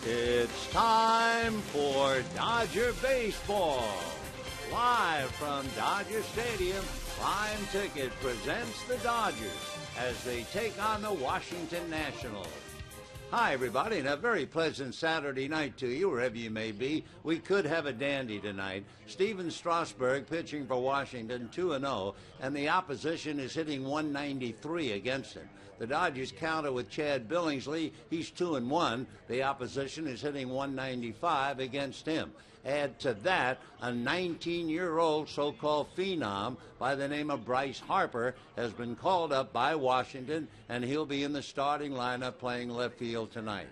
It's time for Dodger Baseball. Live from Dodger Stadium, Prime Ticket presents the Dodgers as they take on the Washington Nationals. Hi, everybody, and a very pleasant Saturday night to you, wherever you may be. We could have a dandy tonight. Steven Strasburg pitching for Washington, 2-0, and the opposition is hitting 193 against him. The Dodgers counter with Chad Billingsley. He's 2-1. The opposition is hitting 195 against him. Add to that a 19-year-old so-called phenom by the name of Bryce Harper has been called up by Washington, and he'll be in the starting lineup playing left field tonight.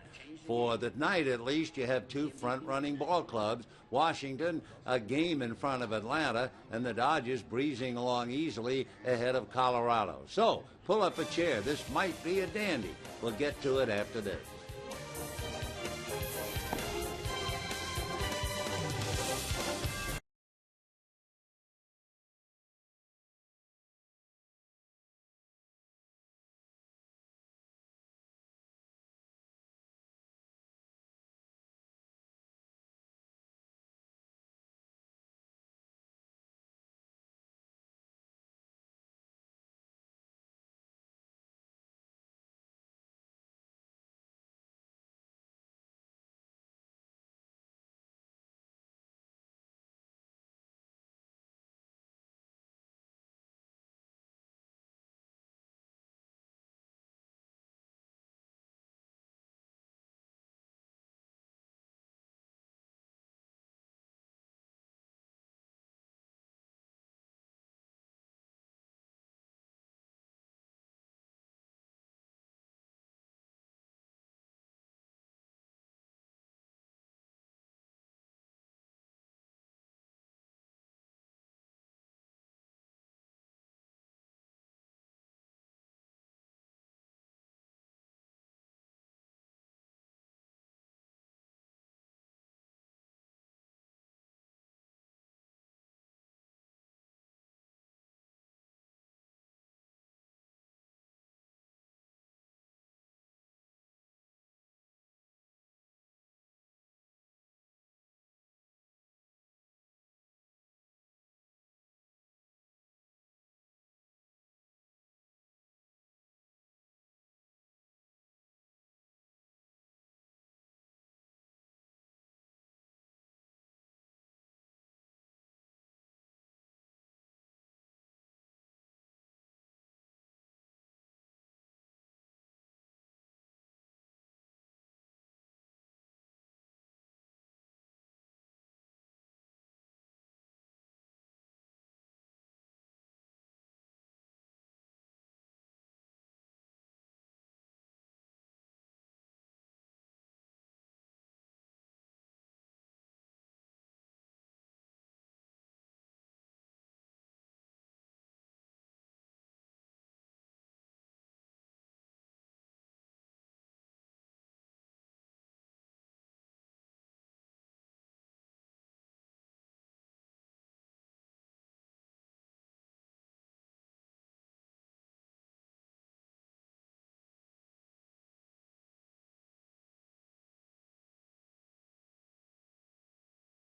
For the night, at least, you have two front-running ball clubs. Washington, a game in front of Atlanta, and the Dodgers breezing along easily ahead of Colorado. So, pull up a chair. This might be a dandy. We'll get to it after this.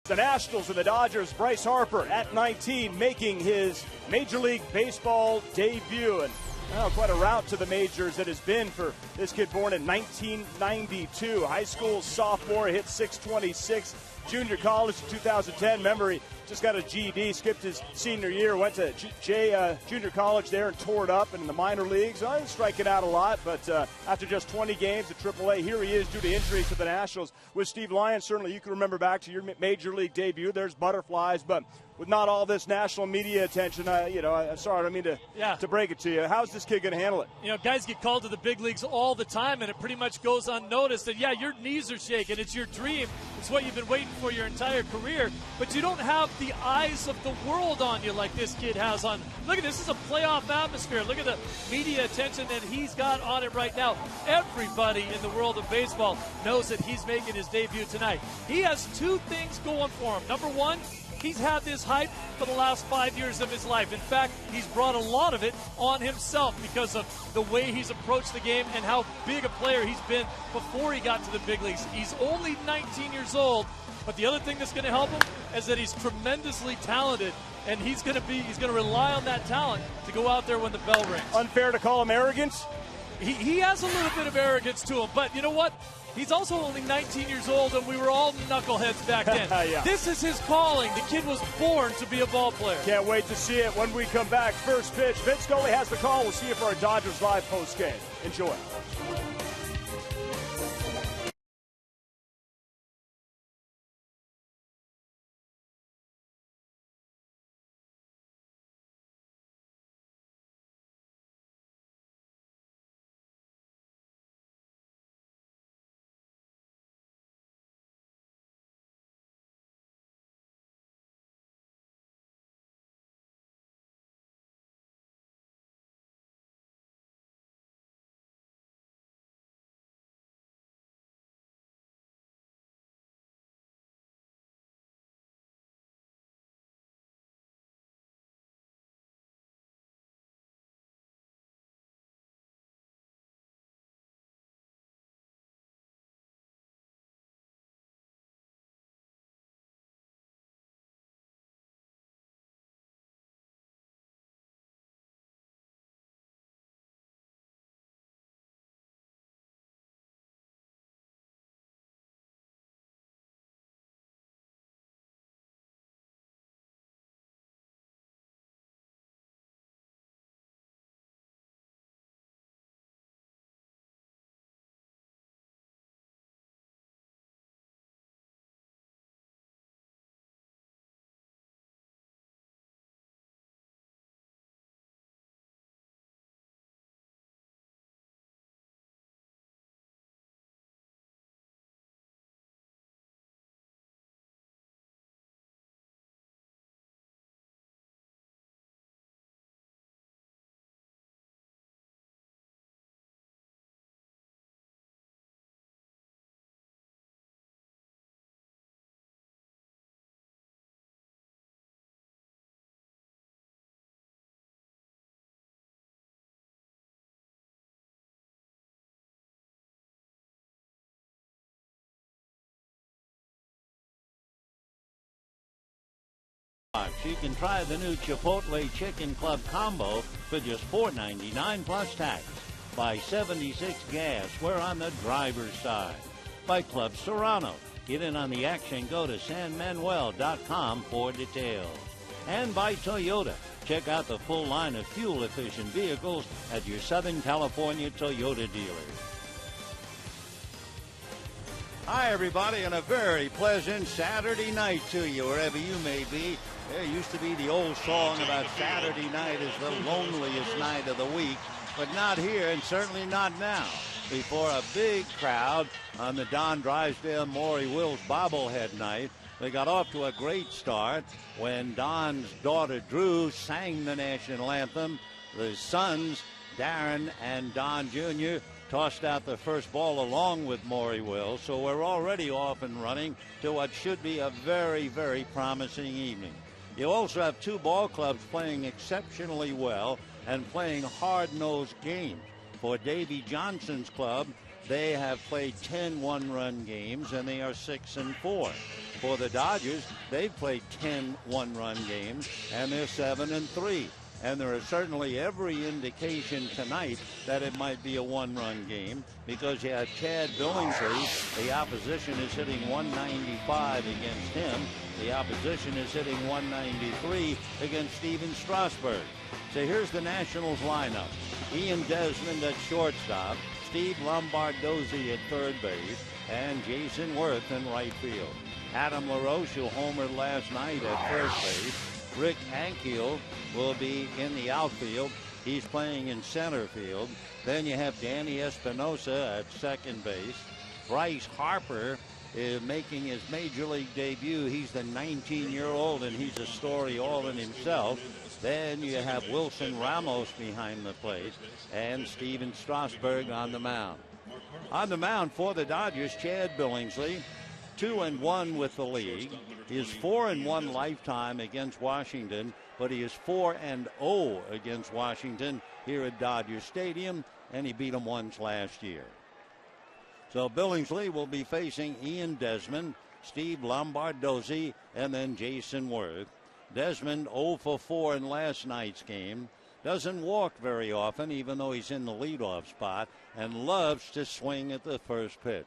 The Nationals and the Dodgers, Bryce Harper at 19 making his Major League Baseball debut. And quite a route to the majors it has been for this kid born in 1992. High school sophomore, hit .626. Junior college in 2010. Remember, he just got a GED, skipped his senior year, went to junior college there and tore it up in the minor leagues. He's striking out a lot, but after just 20 games at AAA, here he is due to injury to the Nationals. With Steve Lyons, certainly you can remember back to your Major League debut. There's butterflies, but with not all this national media attention, I'm sorry, I don't mean to break it to you. How's this kid going to handle it? You know, guys get called to the big leagues all the time, and it pretty much goes unnoticed. And, yeah, your knees are shaking. It's your dream. It's what you've been waiting for your entire career. But you don't have the eyes of the world on you like this kid has on. Look at this. This is a playoff atmosphere. Look at the media attention that he's got on it right now. Everybody in the world of baseball knows that he's making his debut tonight. He has two things going for him. Number one, he's had this hype for the last 5 years of his life. In fact, he's brought a lot of it on himself because of the way he's approached the game and how big a player he's been before he got to the big leagues. He's only 19 years old, but the other thing that's going to help him is that he's tremendously talented, and he's going to rely on that talent to go out there when the bell rings. Unfair to call him arrogance? He has a little bit of arrogance to him, but you know what? He's also only 19 years old, and we were all knuckleheads back then. Yeah. This is his calling. The kid was born to be a ball player. Can't wait to see it when we come back. First pitch. Vince Scully has the call. We'll see you for our Dodgers Live post game. Enjoy. You can try the new Chipotle Chicken Club Combo for just $4.99 plus tax. By 76 Gas, we're on the driver's side. By Club Serrano. Get in on the action. Go to sanmanuel.com for details. And by Toyota. Check out the full line of fuel-efficient vehicles at your Southern California Toyota dealers. Hi, everybody, and a very pleasant Saturday night to you, wherever you may be. There used to be the old song about Saturday night is the loneliest night of the week, but not here, and certainly not now. Before a big crowd on the Don Drysdale Maury Wills bobblehead night, they got off to a great start when Don's daughter Drew sang the national anthem. The sons, Darren and Don Jr., tossed out the first ball along with Maury Wills, so we're already off and running to what should be a very, very promising evening. You also have two ball clubs playing exceptionally well and playing hard-nosed games. For Davy Johnson's club, they have played 10 one-run games, and they are 6-4. For the Dodgers, they've played 10 one-run games, and they're 7-3. And there is certainly every indication tonight that it might be a one-run game because you have Chad Billingsley. The opposition is hitting 195 against him. The opposition is hitting 193 against Steven Strasburg. So here's the Nationals lineup. Ian Desmond at shortstop, Steve Lombardozzi at third base, and Jason Worth in right field. Adam LaRoche, who homered last night at first base. Rick Ankiel will be in the outfield. He's playing in center field. Then you have Danny Espinosa at second base. Bryce Harper is making his major league debut. He's the 19-year-old, and he's a story all in himself. Then you have Wilson Ramos behind the plate and Steven Strasburg on the mound. On the mound for the Dodgers, Chad Billingsley. 2-1 with the league. He is 4-1 lifetime against Washington, but he is 4-0 against Washington here at Dodger Stadium, and he beat them once last year. So Billingsley will be facing Ian Desmond, Steve Lombardozzi, and then Jason Worth. Desmond 0 for 4 in last night's game. Doesn't walk very often, even though he's in the leadoff spot, and loves to swing at the first pitch.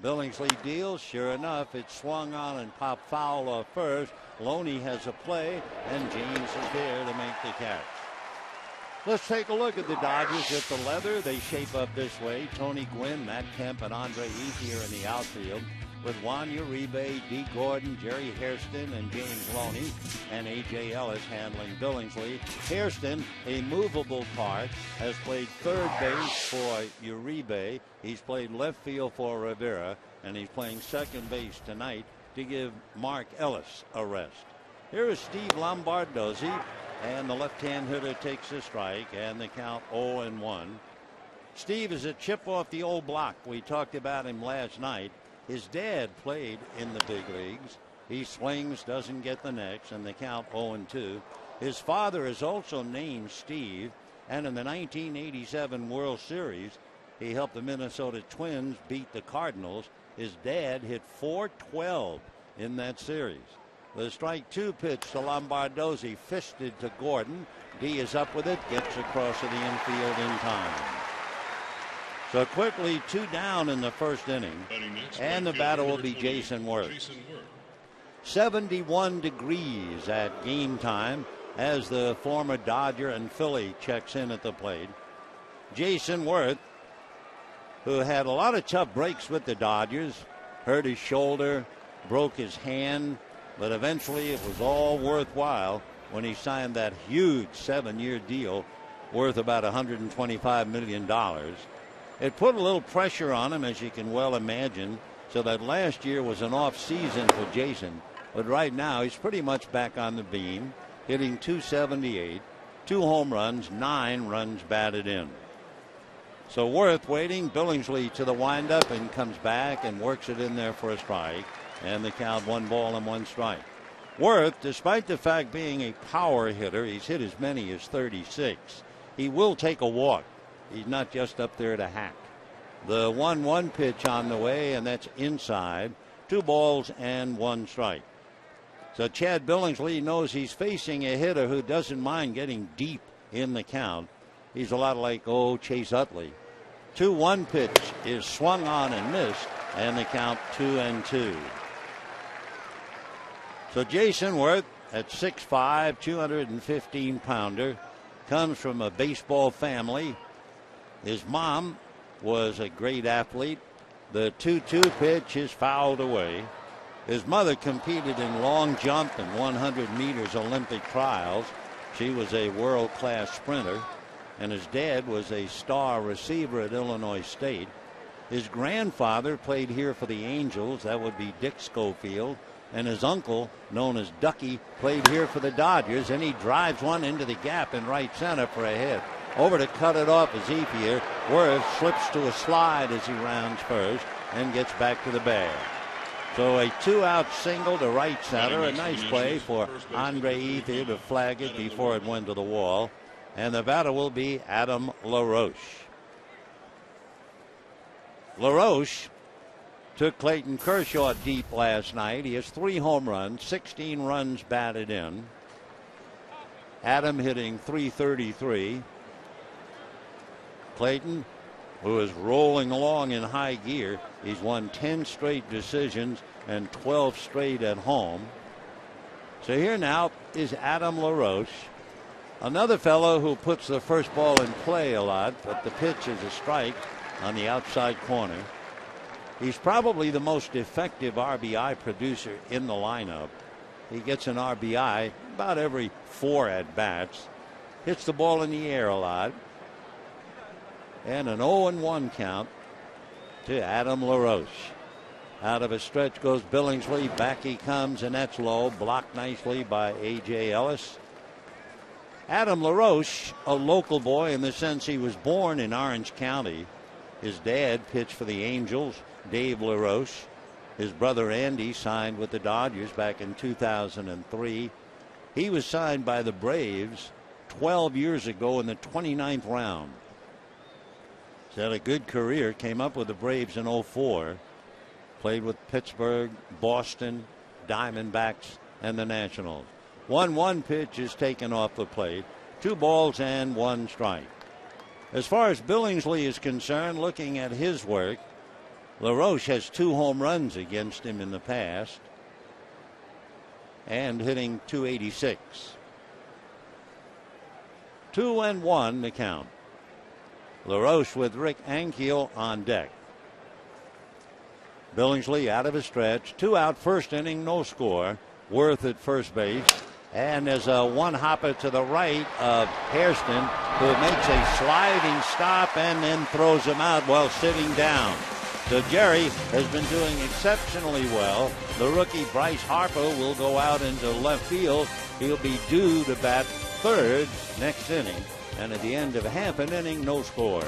Billingsley deals. Sure enough, it swung on and popped foul off first. Loney has a play, and James is there to make the catch. Let's take a look at the Dodgers at the leather. They shape up this way. Tony Gwynn, Matt Kemp, and Andre Ethier in the outfield, with Juan Uribe, D. Gordon, Jerry Hairston, and James Loney, and A.J. Ellis handling Billingsley. Hairston, a movable part, has played third base for Uribe. He's played left field for Rivera, and he's playing second base tonight to give Mark Ellis a rest. Here is Steve Lombardozzi, and the left-hand hitter takes a strike, and the count 0-1. Steve is a chip off the old block. We talked about him last night. His dad played in the big leagues. He swings, doesn't get the next, and the count 0-2. His father is also named Steve, and in the 1987 World Series, he helped the Minnesota Twins beat the Cardinals. His dad hit .412 in that series. The strike 2 pitch to Lombardozzi, fisted to Gordon. D is up with it, gets across to the infield in time. So quickly, 2 down in the first inning, and the batter will be Jason Worth. 71 degrees at game time as the former Dodger and Philly checks in at the plate. Jason Worth, who had a lot of tough breaks with the Dodgers, hurt his shoulder, broke his hand, but eventually it was all worthwhile when he signed that huge 7-year deal worth about $125 million. It put a little pressure on him, as you can well imagine, so that last year was an off season for Jason. But right now he's pretty much back on the beam, hitting .278, 2 home runs, 9 runs batted in. So Worth waiting. Billingsley to the windup and comes back and works it in there for a strike, and the count 1 ball and 1 strike. Worth, despite the fact being a power hitter, he's hit as many as 36. He will take a walk. He's not just up there to hack. The 1-1 pitch on the way, and that's inside. 2 balls and 1 strike. So Chad Billingsley knows he's facing a hitter who doesn't mind getting deep in the count. He's a lot like Chase Utley. 2-1 pitch is swung on and missed, and the count 2-2. So Jason Worth, at 6'5", 215-pounder, comes from a baseball family. His mom was a great athlete. The 2-2 pitch is fouled away. His mother competed in long jump and 100 meters Olympic trials. She was a world-class sprinter. And his dad was a star receiver at Illinois State. His grandfather played here for the Angels. That would be Dick Schofield. And his uncle, known as Ducky, played here for the Dodgers. And he drives one into the gap in right center for a hit. Over to cut it off is Ethier. Worth slips to a slide as he rounds first and gets back to the bag. So a 2-out single to right center. A nice play for Andre Ethier to flag it before it went to the wall. And the batter will be Adam LaRoche. LaRoche took Clayton Kershaw deep last night. He has 3 home runs, 16 runs batted in. Adam hitting .333. Clayton, who is rolling along in high gear, he's won 10 straight decisions and 12 straight at home. So here now is Adam LaRoche, another fellow who puts the first ball in play a lot, but the pitch is a strike on the outside corner. He's probably the most effective RBI producer in the lineup. He gets an RBI about every 4 at-bats. Hits the ball in the air a lot. And an 0-1 count to Adam LaRoche. Out of a stretch goes Billingsley. Back he comes, and that's low. Blocked nicely by A.J. Ellis. Adam LaRoche, a local boy in the sense he was born in Orange County. His dad pitched for the Angels, Dave LaRoche. His brother Andy signed with the Dodgers back in 2003. He was signed by the Braves 12 years ago in the 29th round. He's had a good career. Came up with the Braves in 04. Played with Pittsburgh, Boston, Diamondbacks, and the Nationals. 1-1 pitch is taken off the plate. 2 balls and 1 strike. As far as Billingsley is concerned, looking at his work, LaRoche has 2 home runs against him in the past and hitting .286. 2-1 the count. LaRoche with Rick Ankiel on deck. Billingsley out of a stretch. 2 out, first inning, no score. Worth at first base. And there's a one-hopper to the right of Hairston, who makes a sliding stop and then throws him out while sitting down. So Jerry has been doing exceptionally well. The rookie Bryce Harper will go out into left field. He'll be due to bat third next inning. And at the end of half an inning, no score.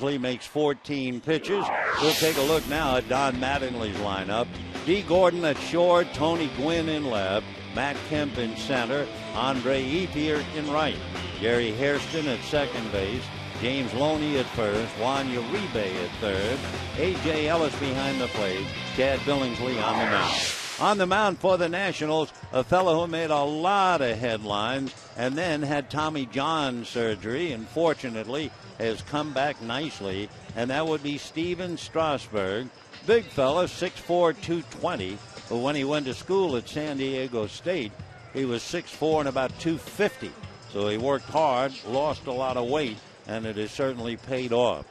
Makes 14 pitches. We'll take a look now at Don Mattingly's lineup. D. Gordon at short, Tony Gwynn in left, Matt Kemp in center, Andre Ethier in right, Gary Hairston at second base, James Loney at first, Juan Uribe at third, A.J. Ellis behind the plate, Chad Billingsley on the mound. On the mound for the Nationals, a fellow who made a lot of headlines and then had Tommy John surgery and fortunately has come back nicely, and that would be Steven Strasburg. Big fella, 6'4", 220. But when he went to school at San Diego State, he was 6'4" and about 250. So he worked hard, lost a lot of weight, and it has certainly paid off.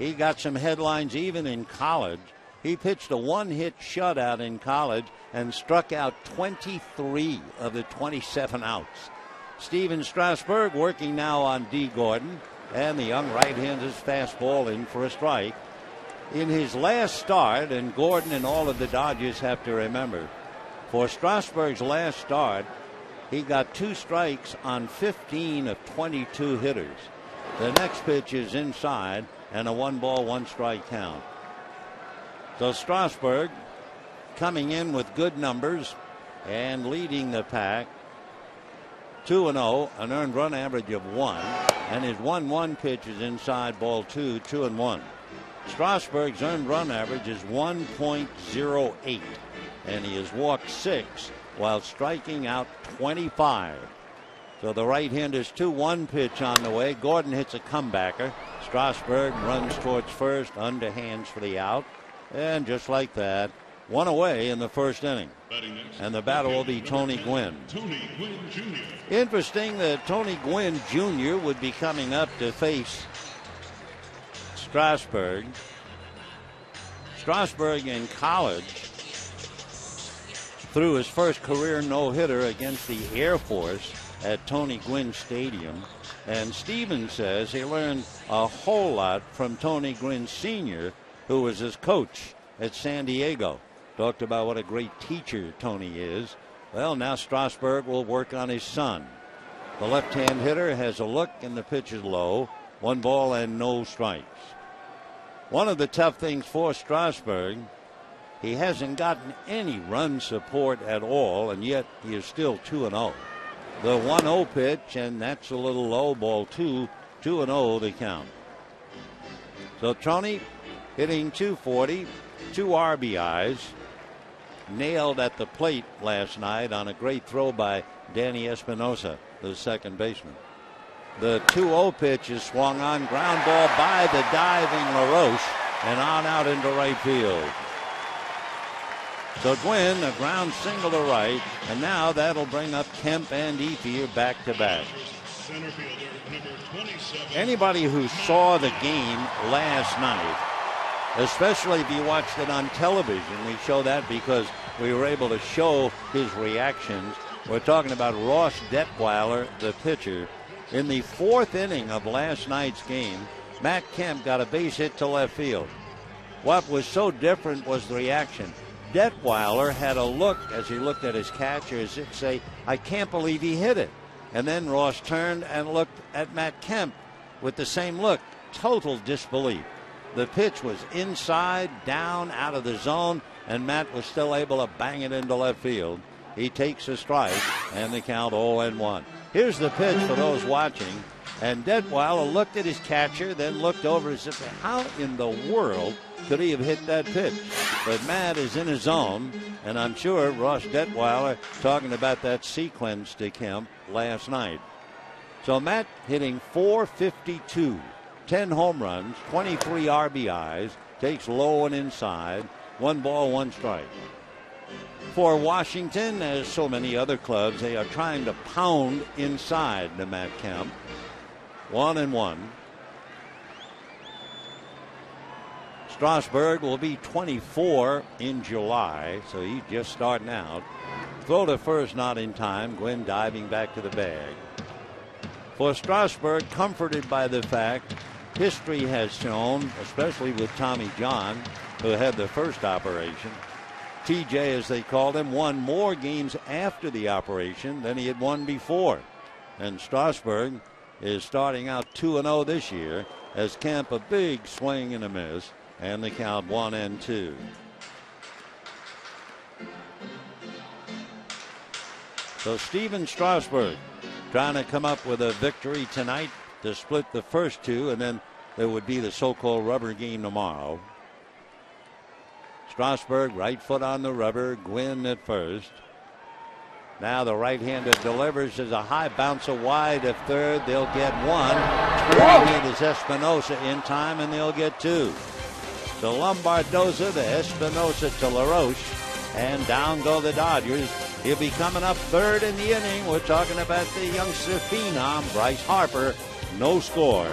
He got some headlines even in college. He pitched a 1-hit shutout in college and struck out 23 of the 27 outs. Steven Strasburg working now on D. Gordon, and the young right-hander's fastball in for a strike. In his last start, and Gordon and all of the Dodgers have to remember, for Strasburg's last start, he got 2 strikes on 15 of 22 hitters. The next pitch is inside, and a 1-ball, 1-strike count. So Strasburg coming in with good numbers and leading the pack. 2-0, an earned run average of 1, and his 1-1 pitch is inside, ball 2, 2-1. Strasburg's earned run average is 1.08, and he has walked 6 while striking out 25. So the right-hander's 2-1 pitch on the way. Gordon hits a comebacker. Strasburg runs towards first, underhands for the out, and just like that, 1 away in the first inning. And the batter will be Tony Gwynn. Interesting that Tony Gwynn Jr. would be coming up to face Strasburg. Strasburg in college threw his first career no-hitter against the Air Force at Tony Gwynn Stadium. And Steven says he learned a whole lot from Tony Gwynn Sr., who was his coach at San Diego. Talked about what a great teacher Tony is. Well, now Strasburg will work on his son. The left-hand hitter has a look, and the pitch is low. 1 ball and no strikes. One of the tough things for Strasburg, he hasn't gotten any run support at all, and yet he is still 2-0. The 1-0 pitch, and that's a little low, ball 2. 2-0 the count. So Tony hitting .240, 2 RBIs. Nailed at the plate last night on a great throw by Danny Espinosa, the second baseman. The 2-0 pitch is swung on, ground ball by the diving LaRoche and on out into right field. So Gwynn, a ground single to right, and now that'll bring up Kemp and Efier back to back. Anybody who saw the game last night, especially if you watched it on television, we show that because we were able to show his reactions. We're talking about Ross Detweiler, the pitcher. In the 4th inning of last night's game, Matt Kemp got a base hit to left field. What was so different was the reaction. Detweiler had a look as he looked at his catcher as if to say, I can't believe he hit it. And then Ross turned and looked at Matt Kemp with the same look, total disbelief. The pitch was inside, down, out of the zone, and Matt was still able to bang it into left field. He takes a strike, and the count 0-1. Here's the pitch for those watching. And Detweiler looked at his catcher, then looked over and said, how in the world could he have hit that pitch? But Matt is in his zone, and I'm sure Ross Detweiler talking about that sequence to Kemp last night. So Matt hitting .452, 10 home runs, 23 RBIs, takes low and inside, 1 ball, 1 strike. For Washington, as so many other clubs, they are trying to pound inside to Matt Kemp. 1-1. Strasburg will be 24 in July, so he's just starting out. Throw to first, not in time. Gwynn diving back to the bag. For Strasburg, comforted by the fact history has shown, especially with Tommy John, who had the first operation, TJ, as they called him, won more games after the operation than he had won before. And Strasburg is starting out 2-0 this year as Kemp a big swing and a miss, and the count 1-2. So Steven Strasburg trying to come up with a victory tonight to split the first 2, and then there would be the so-called rubber game tomorrow. Strasburg, right foot on the rubber. Gwynn at first. Now the right-hander delivers as a high bouncer wide of third. They'll get 1. Turning it is Espinosa in time, and they'll get 2. So Lombardoza to Espinosa to LaRoche, and down go the Dodgers. He'll be coming up 3rd in the inning. We're talking about the youngster phenom, Bryce Harper. No score.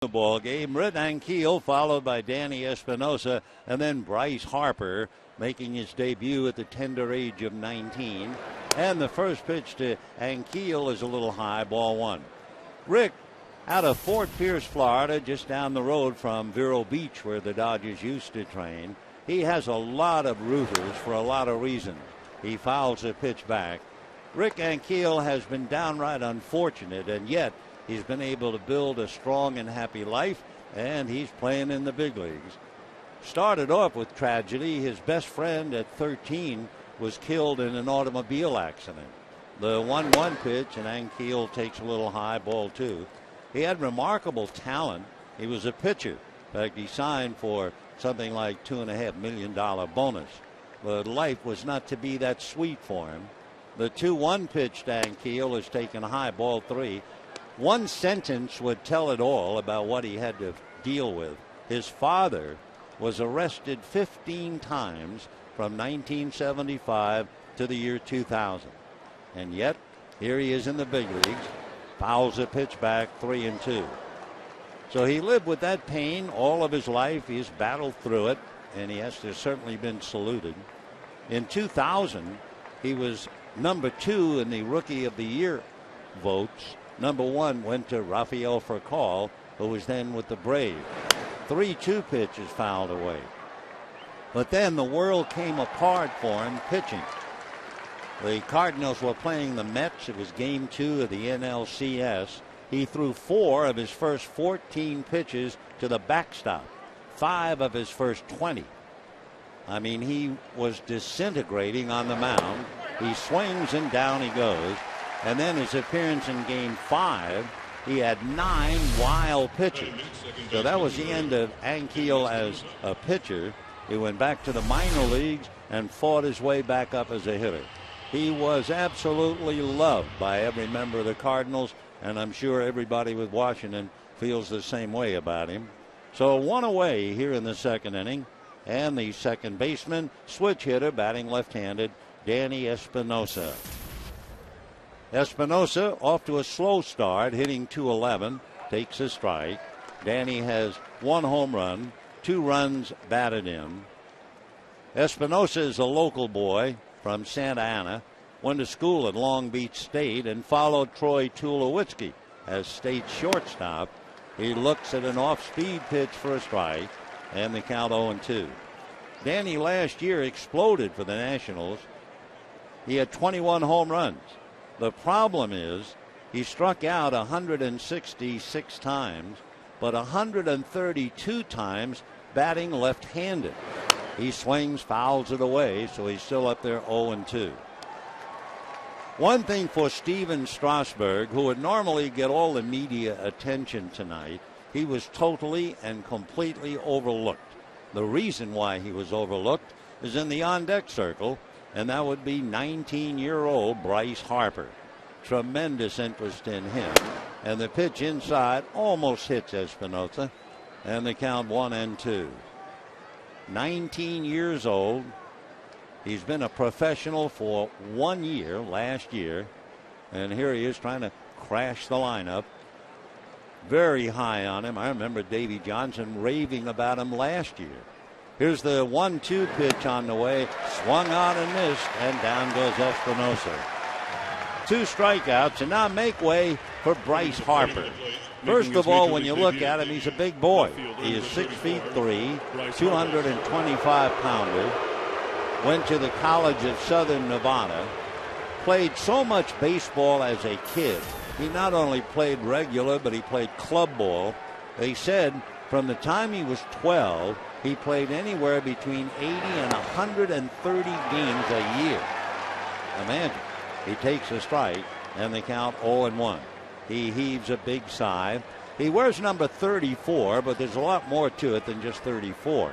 The ball game. Rit Ankiel followed by Danny Espinosa, and then Bryce Harper making his debut at the tender age of 19. And the first pitch to Ankiel is a little high, ball one. Rick out of Fort Pierce, Florida, just down the road from Vero Beach where the Dodgers used to train. He has a lot of rooters for a lot of reasons. He fouls a pitch back. Rick Ankiel has been downright unfortunate, and yet he's been able to build a strong and happy life, and he's playing in the big leagues. Started off with tragedy. His best friend at 13 was killed in an automobile accident. The 1-1 pitch, and Ankiel takes a little high, ball two. He had remarkable talent. He was a pitcher. In fact, he signed for something like $2.5 million bonus. But life was not to be that sweet for him. The 2-1 pitch to Ankiel is taken high, ball three. One sentence would tell it all about what he had to deal with. His father was arrested 15 times from 1975 to the year 2000. And yet, here he is in the big leagues, fouls a pitch back, 3-2. So he lived with that pain all of his life. He's battled through it, and he has to certainly been saluted. In 2000, he was number 2 in the Rookie of the Year votes. Number 1 went to Rafael Furcal, who was then with the Braves. 3-2 pitches fouled away. But then the world came apart for him pitching. The Cardinals were playing the Mets. It was game 2 of the NLCS. He threw 4 of his first 14 pitches to the backstop, 5 of his first 20. I mean, he was disintegrating on the mound. He swings and down he goes. And then his appearance in game 5, he had 9 wild pitches. So that was the end of Ankiel as a pitcher. He went back to the minor leagues and fought his way back up as a hitter. He was absolutely loved by every member of the Cardinals, and I'm sure everybody with Washington feels the same way about him. So 1 away here in the second inning, and the second baseman, switch hitter, batting left-handed, Danny Espinosa. Espinosa off to a slow start, hitting .211, takes a strike. Danny has 1 home run, 2 runs batted in. Espinosa is a local boy from Santa Ana, went to school at Long Beach State and followed Troy Tulowitzki as state shortstop. He looks at an off-speed pitch for a strike, and the count 0-2. Danny last year exploded for the Nationals. He had 21 home runs. The problem is he struck out 166 times, but 132 times batting left-handed. He swings, fouls it away, so he's still up there 0-2. One thing for Steven Strasburg, who would normally get all the media attention tonight, he was totally and completely overlooked. The reason why he was overlooked is in the on-deck circle, and that would be 19-year-old Bryce Harper. Tremendous interest in him. And the pitch inside almost hits Espinosa, and the count 1-2. 19 years old. He's been a professional for 1 year last year, and here he is trying to crash the lineup. Very high on him. I remember Davey Johnson raving about him last year. Here's the 1-2 pitch on the way. Swung on and missed, and down goes Espinosa. 2 strikeouts, and now make way for Bryce Harper. First of all, when you look at him, he's a big boy. He is 6'3", 225-pounder. Went to the College of Southern Nevada. Played so much baseball as a kid. He not only played regular, but he played club ball. They said from the time he was 12, he played anywhere between 80 and 130 games a year. Imagine. He takes a strike, and they count 0-1. He heaves a big sigh. He wears number 34, but there's a lot more to it than just 34.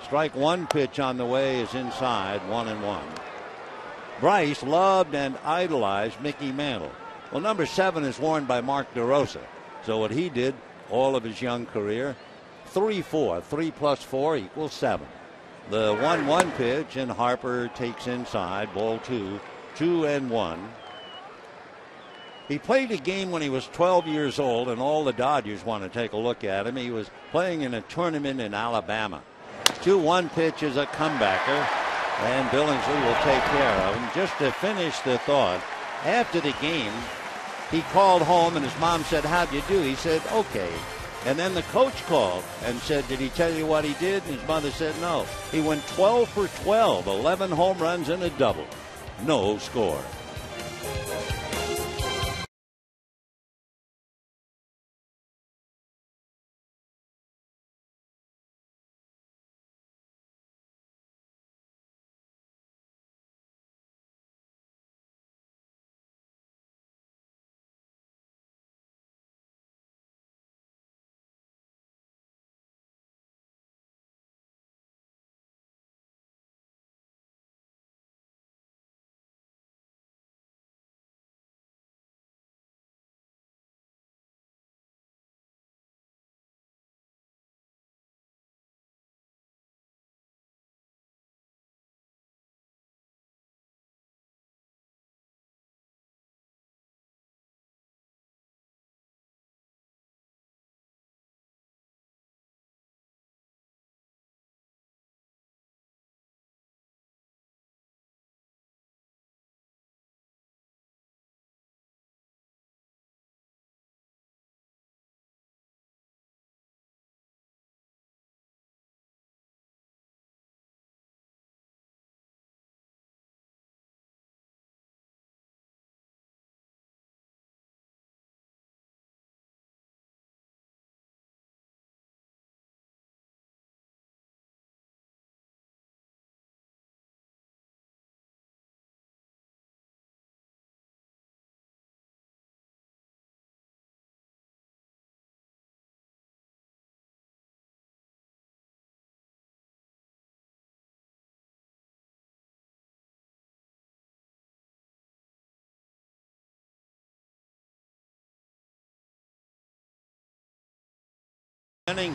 Strike 1 pitch on the way is inside, 1-1. Bryce loved and idolized Mickey Mantle. Well, number 7 is worn by Mark DeRosa. So what he did all of his young career, 3-4. 3 plus 4 equals 7. The 1-1 pitch, and Harper takes inside, ball 2, 2-1. He played a game when he was 12 years old, and all the Dodgers want to take a look at him. He was playing in a tournament in Alabama. 2-1 pitch is a comebacker, and Billingsley will take care of him. Just to finish the thought, after the game, he called home, and his mom said, "How'd you do?" He said, "Okay." And then the coach called and said, "Did he tell you what he did?" And his mother said, "No." He went 12 for 12, 11 home runs and a double. No score.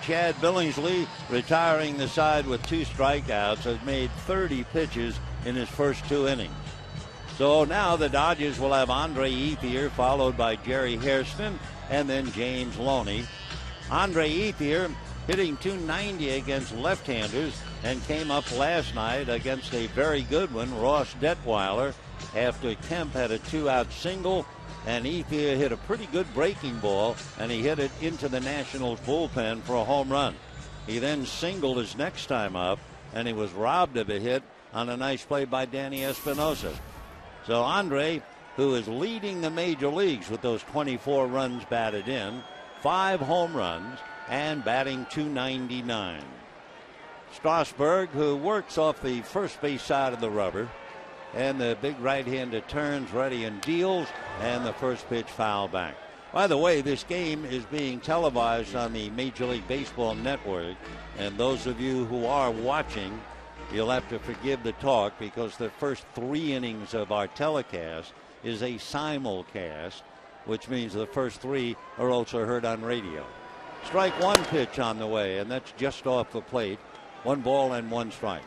Chad Billingsley, retiring the side with 2 strikeouts, has made 30 pitches in his first 2 innings. So now the Dodgers will have Andre Ethier, followed by Jerry Hairston, and then James Loney. Andre Ethier hitting .290 against left-handers and came up last night against a very good one, Ross Detweiler, after Kemp had a 2-out single. And Ethier hit a pretty good breaking ball, and he hit it into the Nationals bullpen for a home run. He then singled his next time up, and he was robbed of a hit on a nice play by Danny Espinosa. So Andre, who is leading the major leagues with those 24 runs batted in, 5 home runs, and batting .299. Strasburg, who works off the first base side of the rubber, and the big right-hander turns, ready, and deals, and the first pitch foul back. By the way, this game is being televised on the Major League Baseball Network, and those of you who are watching, you'll have to forgive the talk because the first 3 innings of our telecast is a simulcast, which means the first 3 are also heard on radio. Strike 1 pitch on the way, and that's just off the plate. 1 ball and 1 strike.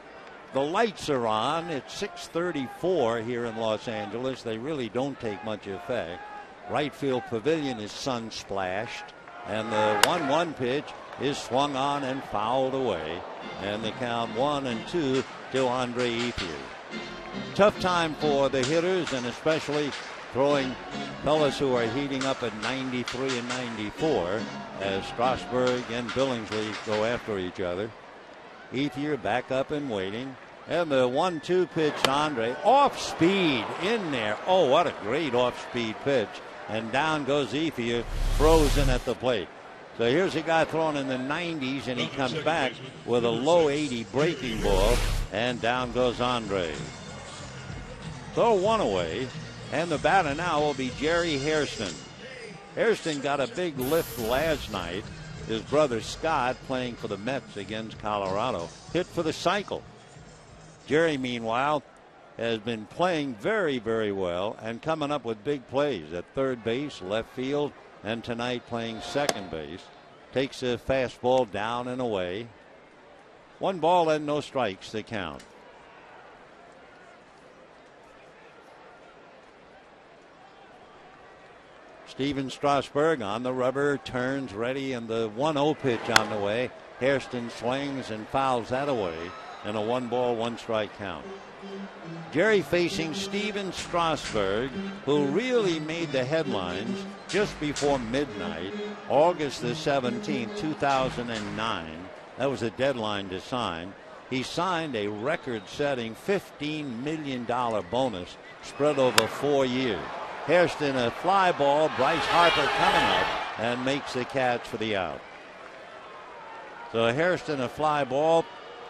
The lights are on. It's 6:34 here in Los Angeles. They really don't take much effect. Right field pavilion is sun splashed, and the 1-1 pitch is swung on and fouled away. And the count 1-2 to Andre Ethier. Tough time for the hitters, and especially throwing fellas who are heating up at 93 and 94 as Strasburg and Billingsley go after each other. Ethier back up and waiting. And the 1-2 pitch to Andre. Off speed in there. Oh, what a great off speed pitch. And down goes Ethier, frozen at the plate. So here's a guy throwing in the 90s, and he comes back with a low 80 breaking ball. And down goes Andre. So 1 away. And the batter now will be Jerry Hairston. Hairston got a big lift last night. His brother Scott, playing for the Mets against Colorado, hit for the cycle. Jerry, meanwhile, has been playing very, very well and coming up with big plays at third base, left field, and tonight playing second base. Takes a fastball down and away. 1 ball and no strikes to count. Steven Strasburg on the rubber, turns ready, and the 1-0 pitch on the way. Hairston swings and fouls that away, and a 1-ball, 1-strike count. Jerry facing Steven Strasburg, who really made the headlines just before midnight, August the 17th, 2009. That was a deadline to sign. He signed a record-setting $15 million bonus spread over 4 years. Hairston a fly ball, Bryce Harper coming up and makes the catch for the out. So Hairston a fly ball,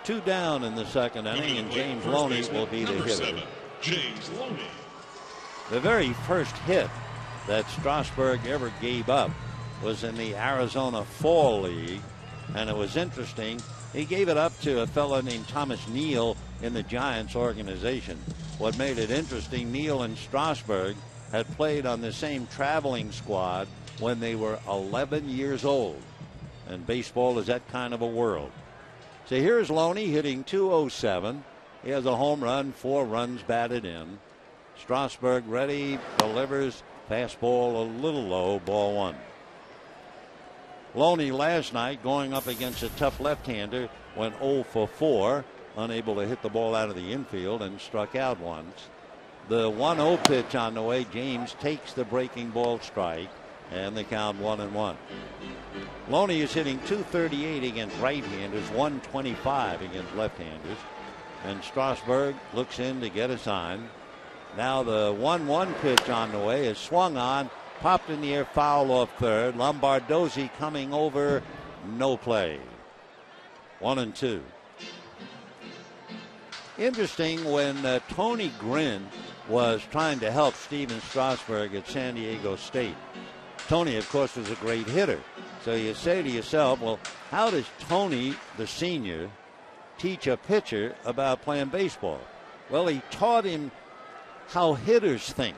2 down in the second inning, and James Loney will be the hitter. James Loney. The very first hit that Strasburg ever gave up was in the Arizona Fall League, and it was interesting. He gave it up to a fellow named Thomas Neal in the Giants organization. What made it interesting, Neal and Strasburg had played on the same traveling squad when they were 11 years old. And baseball is that kind of a world. So here's Loney hitting .207. He has a home run, 4 runs batted in. Strasburg ready, delivers, fastball a little low, ball 1. Loney last night going up against a tough left-hander went 0 for 4, unable to hit the ball out of the infield and struck out once. The 1-0 pitch on the way, James takes the breaking ball strike, and the count 1-1. Loney is hitting .238 against right-handers, .125 against left-handers, and Strasburg looks in to get a sign. Now the 1-1 pitch on the way is swung on, popped in the air, foul off third. Lombardozzi coming over, no play. 1-2. Interesting, when Tony Gwynn was trying to help Steven Strasburg at San Diego State. Tony, of course, was a great hitter. So you say to yourself, well, how does Tony, the senior, teach a pitcher about playing baseball? Well, he taught him how hitters think.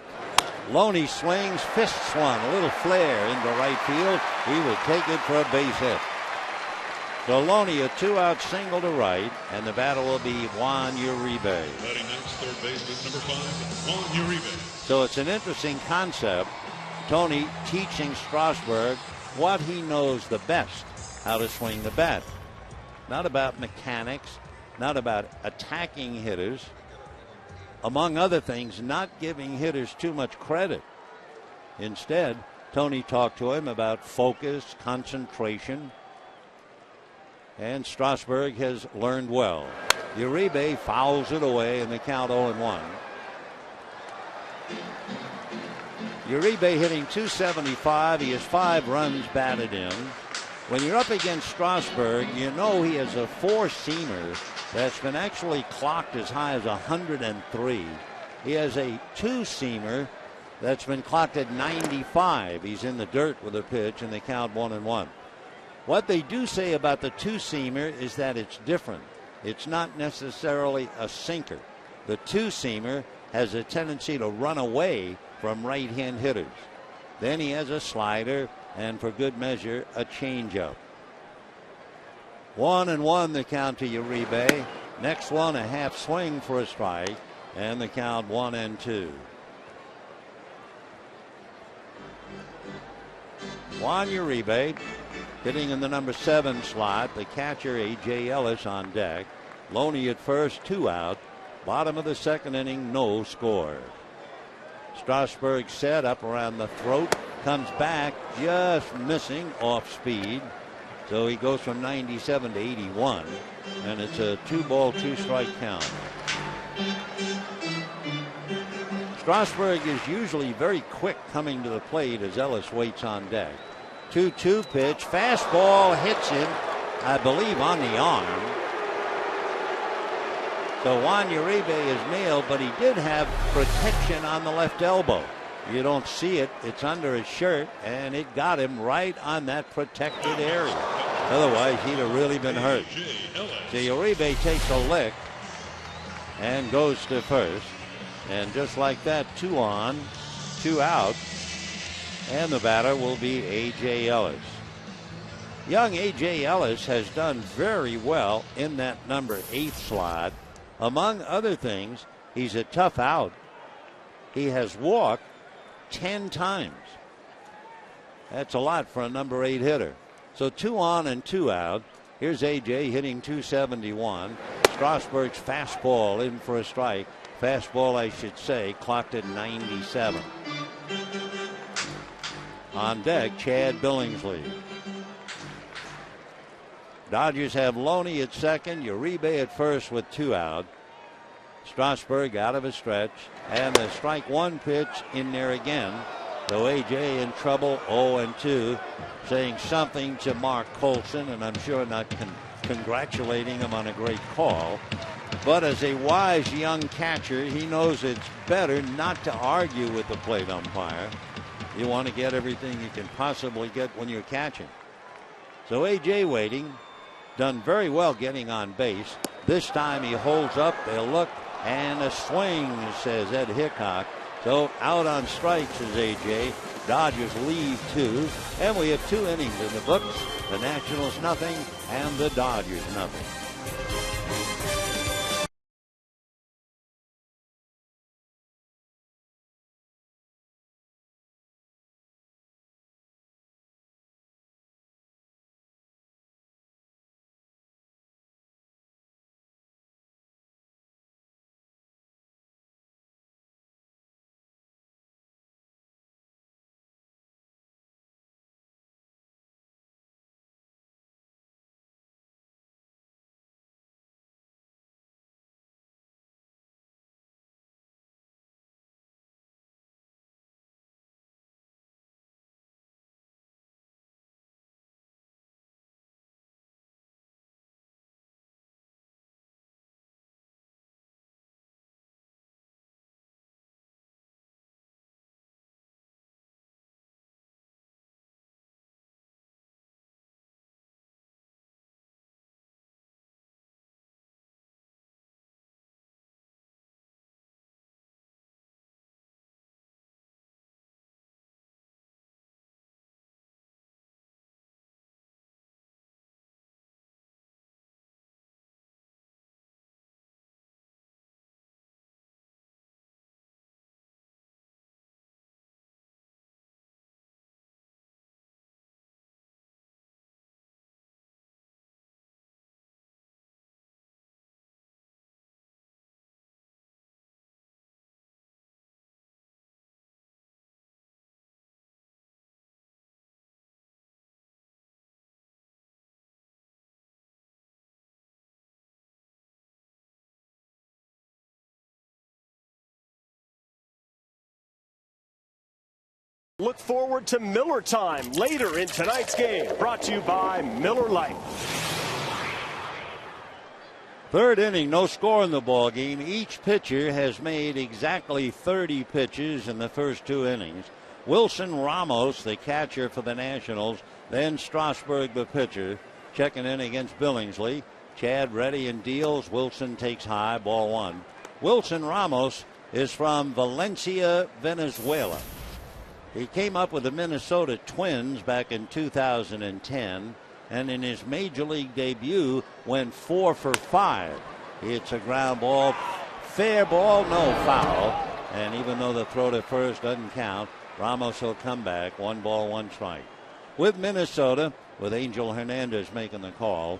Loney swings, fist swung, a little flare into right field. He will take it for a base hit. So Loney a 2-out single to right, and the batter will be Juan Uribe. Batting next, third baseman number 5, Juan Uribe. So it's an interesting concept. Tony teaching Strasburg what he knows the best, how to swing the bat. Not about mechanics, not about attacking hitters. Among other things, not giving hitters too much credit. Instead, Tony talked to him about focus, concentration, and Strasburg has learned well. Uribe fouls it away in the count 0-1. Uribe hitting .275. He has 5 runs batted in. When you're up against Strasburg, you know he has a 4-seamer that's been actually clocked as high as 103. He has a 2-seamer that's been clocked at 95. He's in the dirt with a pitch, and they count 1-1. What they do say about the 2-seamer is that it's different. It's not necessarily a sinker. The 2-seamer has a tendency to run away from right-hand hitters. Then he has a slider, and for good measure, a changeup. 1-1 the count to Uribe. Next one, a half swing for a strike, and the count 1-2. Juan Uribe hitting in the number 7 slot. The catcher, A.J. Ellis, on deck. Loney at first, 2 out. Bottom of the second inning, no score. Strasburg set up around the throat, comes back, just missing off speed. So he goes from 97 to 81, and it's a 2-ball, 2-strike count. Strasburg is usually very quick coming to the plate as Ellis waits on deck. 2-2 pitch, fastball hits him, I believe, on the arm. So Juan Uribe is nailed, but he did have protection on the left elbow. You don't see it. It's under his shirt, and it got him right on that protected area. Otherwise, he'd have really been hurt. So Uribe takes a lick and goes to first. And just like that, 2 on, 2 out. And the batter will be A.J. Ellis. Young A.J. Ellis has done very well in that number 8 slot. Among other things, he's a tough out. He has walked 10 times. That's a lot for a number 8 hitter. So 2 on and 2 out. Here's A.J. hitting .271. Strasburg's fastball in for a strike. Fastball, I should say, clocked at 97. On deck, Chad Billingsley. Dodgers have Loney at second, Uribe at first with 2 out. Strasburg out of a stretch, and the strike 1 pitch in there again. So A.J. in trouble, 0-2, saying something to Mark Colson, and I'm sure not congratulating him on a great call. But as a wise young catcher, he knows it's better not to argue with the plate umpire. You want to get everything you can possibly get when you're catching. So A.J. waiting, done very well getting on base. This time he holds up, they'll look, and a swing, says Ed Hickok. So out on strikes is A.J. Dodgers lead 2, and we have 2 innings in the books. The Nationals nothing, and the Dodgers nothing. Look forward to Miller time later in tonight's game. Brought to you by Miller Lite. Third inning, no score in the ball game. Each pitcher has made exactly 30 pitches in the first 2 innings. Wilson Ramos, the catcher for the Nationals, then Strasburg, the pitcher, checking in against Billingsley. Chad ready and deals. Wilson takes high, ball 1. Wilson Ramos is from Valencia, Venezuela. He came up with the Minnesota Twins back in 2010, and in his major league debut went 4 for 5. It's a ground ball, fair ball, no foul, and even though the throw to first doesn't count, Ramos will come back, 1 ball, 1 strike. With Minnesota, with Angel Hernandez making the call,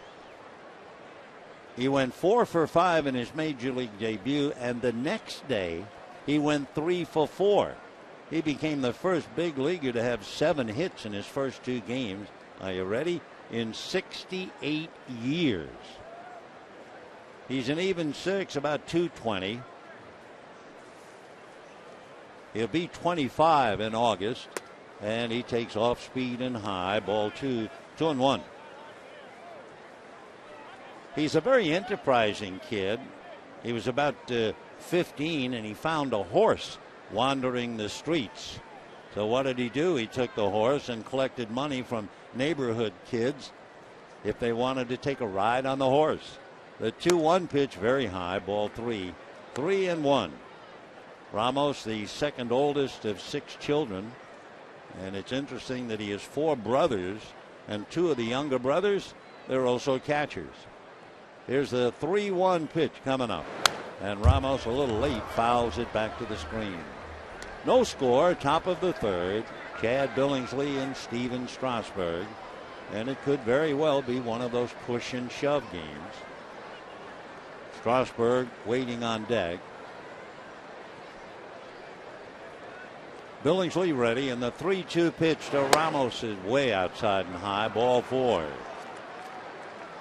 he went 4 for 5 in his major league debut, and the next day he went 3 for 4. He became the first big leaguer to have 7 hits in his first 2 games. Are you ready? In 68 years. He's an even 6, about 220. He'll be 25 in August, and he takes off speed and high, ball 2, 2-1. He's a very enterprising kid. He was about 15, and he found a horse wandering the streets. So what did he do? He took the horse and collected money from neighborhood kids if they wanted to take a ride on the horse. The 2-1 pitch, very high, ball 3, 3-1. Ramos, the second oldest of 6 children, and it's interesting that he has 4 brothers, and 2 of the younger brothers, they're also catchers. Here's the 3-1 pitch coming up, and Ramos, a little late, fouls it back to the screen. No score, top of the 3rd. Chad Billingsley and Steven Strasburg. And it could very well be one of those push and shove games. Strasburg waiting on deck. Billingsley ready, and the 3-2 pitch to Ramos is way outside and high, ball 4.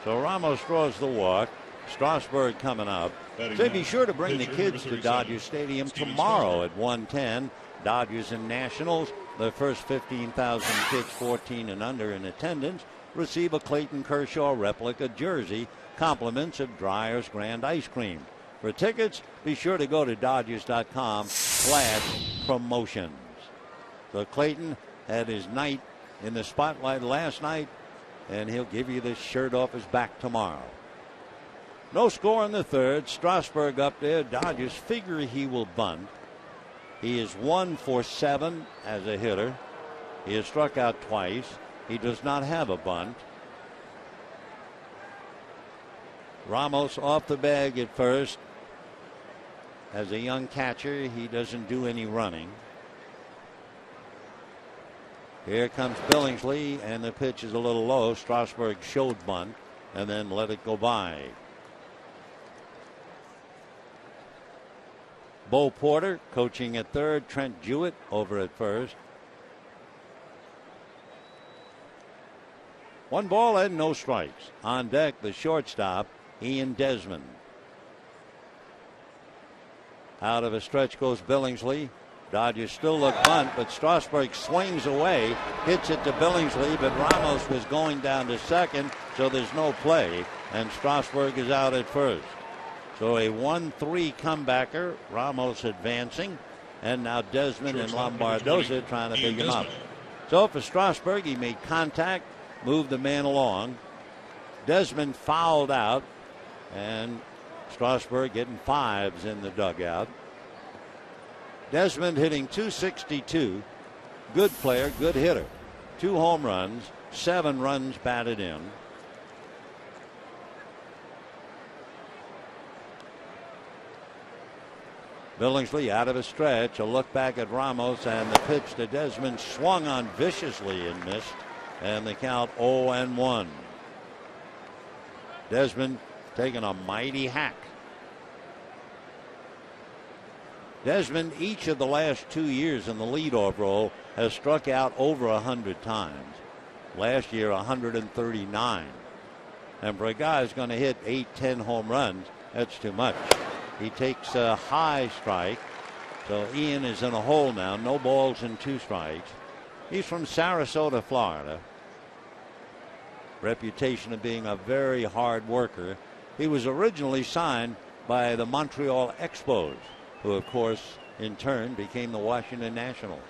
So Ramos draws the walk. Strasburg coming up. So be sure to bring the kids to Dodger Stadium tomorrow at 1:10. Dodgers and Nationals. The first 15,000 kids 14 and under in attendance receive a Clayton Kershaw replica jersey. Compliments of Dreyer's Grand Ice Cream. For tickets, be sure to go to Dodgers.com/promotions. So Clayton had his night in the spotlight last night, and he'll give you this shirt off his back tomorrow. No score in the third. Strasburg up there. Dodgers figure he will bunt. He is 1 for 7 as a hitter. He has struck out twice. He does not have a bunt. Ramos off the bag at first. As a young catcher, he doesn't do any running. Here comes Billingsley, and the pitch is a little low. Strasburg showed bunt and then let it go by. Bo Porter coaching at third. Trent Jewett over at first. 1 ball and no strikes. On deck, the shortstop, Ian Desmond. Out of a stretch goes Billingsley. Dodgers still look bunt, but Strasburg swings away, hits it to Billingsley, but Ramos was going down to second, so there's no play, and Strasburg is out at first. So a 1-3 comebacker. Ramos advancing, and now Desmond and Lombardosa trying to pick him up. So for Strasburg, he made contact, moved the man along. Desmond fouled out, and Strasburg getting 5s in the dugout. Desmond hitting .262. Good player, good hitter. 2 home runs, 7 runs batted in. Billingsley out of a stretch. A look back at Ramos, and the pitch to Desmond swung on viciously and missed. And the count 0-1. Desmond taking a mighty hack. Desmond, each of the last 2 years in the leadoff role, has struck out over 100 times. Last year, 139. And for a guy who's going to hit 8-10 home runs, that's too much. He takes a high strike. So Ian is in a hole now. No balls and 2 strikes. He's from Sarasota, Florida. Reputation of being a very hard worker. He was originally signed by the Montreal Expos, who of course in turn became the Washington Nationals.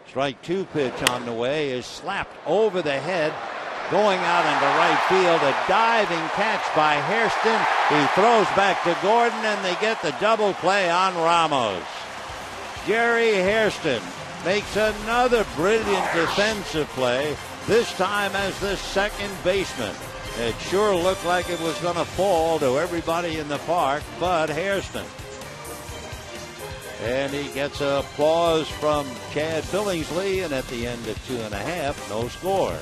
Strike 2 pitch on the way is slapped over the head, going out into right field. A diving catch by Hairston. He throws back to Gordon, and they get the double play on Ramos. Jerry Hairston makes another brilliant defensive play, this time as the second baseman. It sure looked like it was going to fall to everybody in the park but Hairston. And he gets applause from Chad Billingsley, and at the end of 2.5, no score.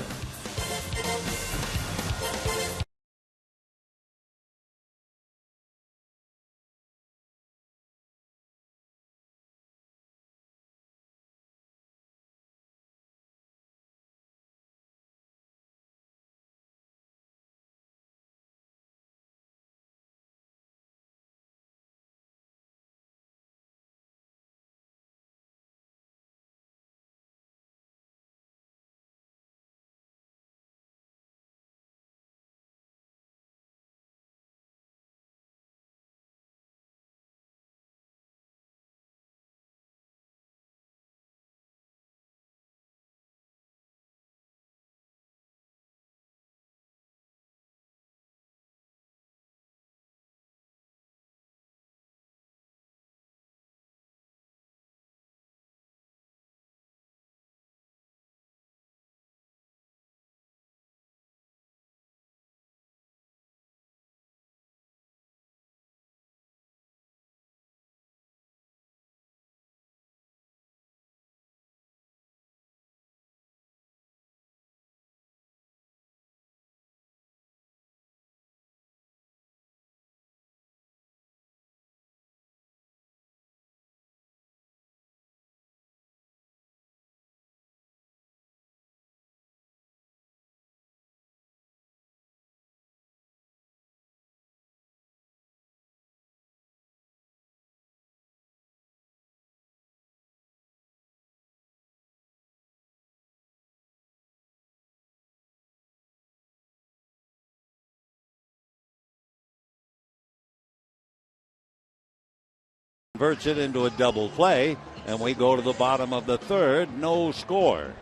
converts it into a double play, and we go to the bottom of the third. No score.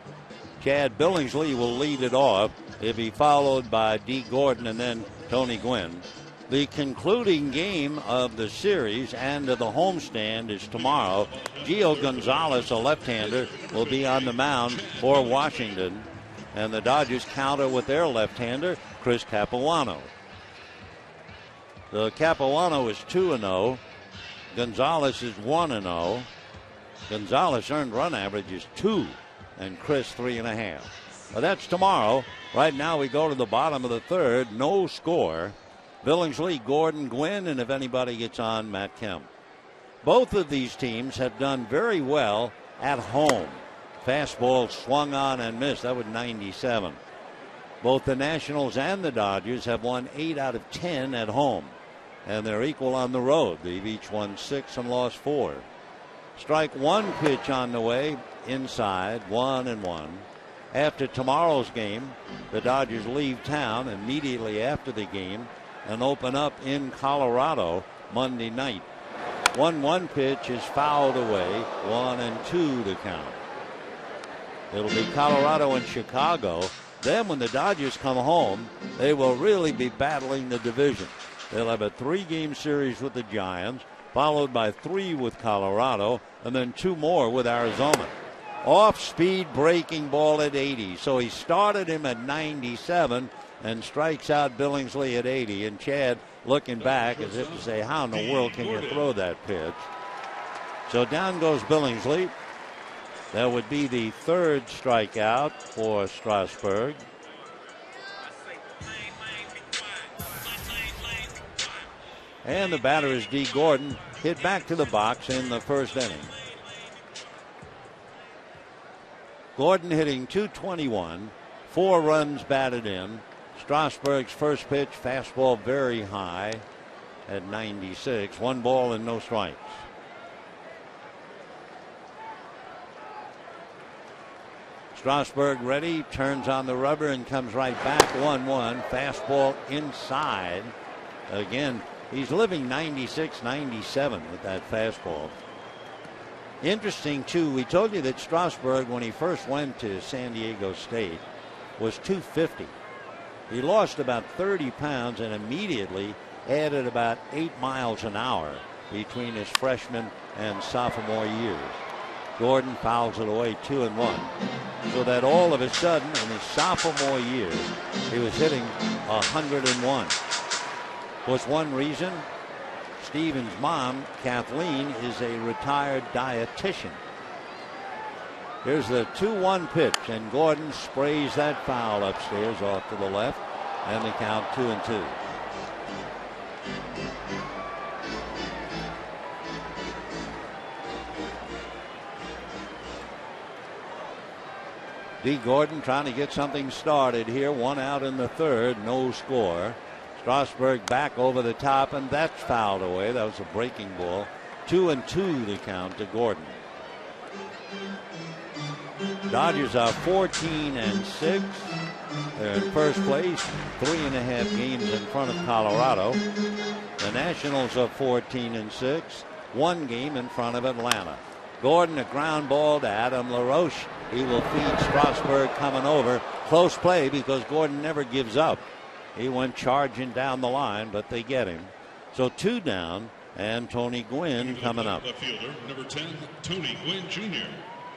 Chad Billingsley will lead it off. He'll be followed by D. Gordon and then Tony Gwynn. The concluding game of the series and of the homestand is tomorrow. Gio Gonzalez, a left-hander, will be on the mound for Washington. And the Dodgers counter with their left-hander, Chris Capuano. The Capuano is 2-0. Gonzalez is 1-0. Gonzalez earned run average is 2, and Chris 3.5. Well, that's tomorrow. Right now we go to the bottom of the third. No score. Billingsley, Gordon, Gwynn, and if anybody gets on, Matt Kemp. Both of these teams have done very well at home. Fastball swung on and missed. That was 97. Both the Nationals and the Dodgers have won 8 out of 10 at home, and they're equal on the road. They've each won 6 and lost 4. Strike one pitch on the way, inside, 1-1. After tomorrow's game, the Dodgers leave town immediately after the game and open up in Colorado Monday night. 1-1 pitch is fouled away, 1-2 to count. It'll be Colorado and Chicago. Then when the Dodgers come home, they will really be battling the division. They'll have a 3-game series with the Giants, followed by 3 with Colorado, and then 2 more with Arizona. Off-speed breaking ball at 80. So he started him at 97 and strikes out Billingsley at 80. And Chad looking back as if to say, how in the world can you throw that pitch? So down goes Billingsley. That would be the 3rd strikeout for Strasburg. And the batter is D. Gordon, hit back to the box in the first inning. Gordon hitting .221, 4 runs batted in. Strasburg's first pitch, fastball very high at 96. 1 ball and no strikes. Strasburg ready, turns on the rubber and comes right back. 1-1, fastball inside. Again, he's living 96, 97 with that fastball. Interesting, too, we told you that Strasburg, when he first went to San Diego State, was 250. He lost about 30 pounds and immediately added about 8 miles an hour between his freshman and sophomore years. Gordon fouls it away 2-1. So that all of a sudden, in his sophomore year, he was hitting 101. Was one reason? Steven's mom, Kathleen, is a retired dietitian. Here's the 2-1 pitch, and Gordon sprays that foul upstairs off to the left, and the count 2-2. D. Gordon trying to get something started here. 1 out in the third, no score. Strasburg back over the top, and that's fouled away. That was a breaking ball. 2-2 the count to Gordon. Dodgers are 14-6. They're in first place, 3.5 games in front of Colorado. The Nationals are 14-6, 1 game in front of Atlanta. Gordon, a ground ball to Adam LaRoche. He will feed Strasburg coming over. Close play because Gordon never gives up. He went charging down the line, but they get him. So 2 down, and Tony Gwynn coming up. Left fielder, number 10, Tony Gwynn Jr.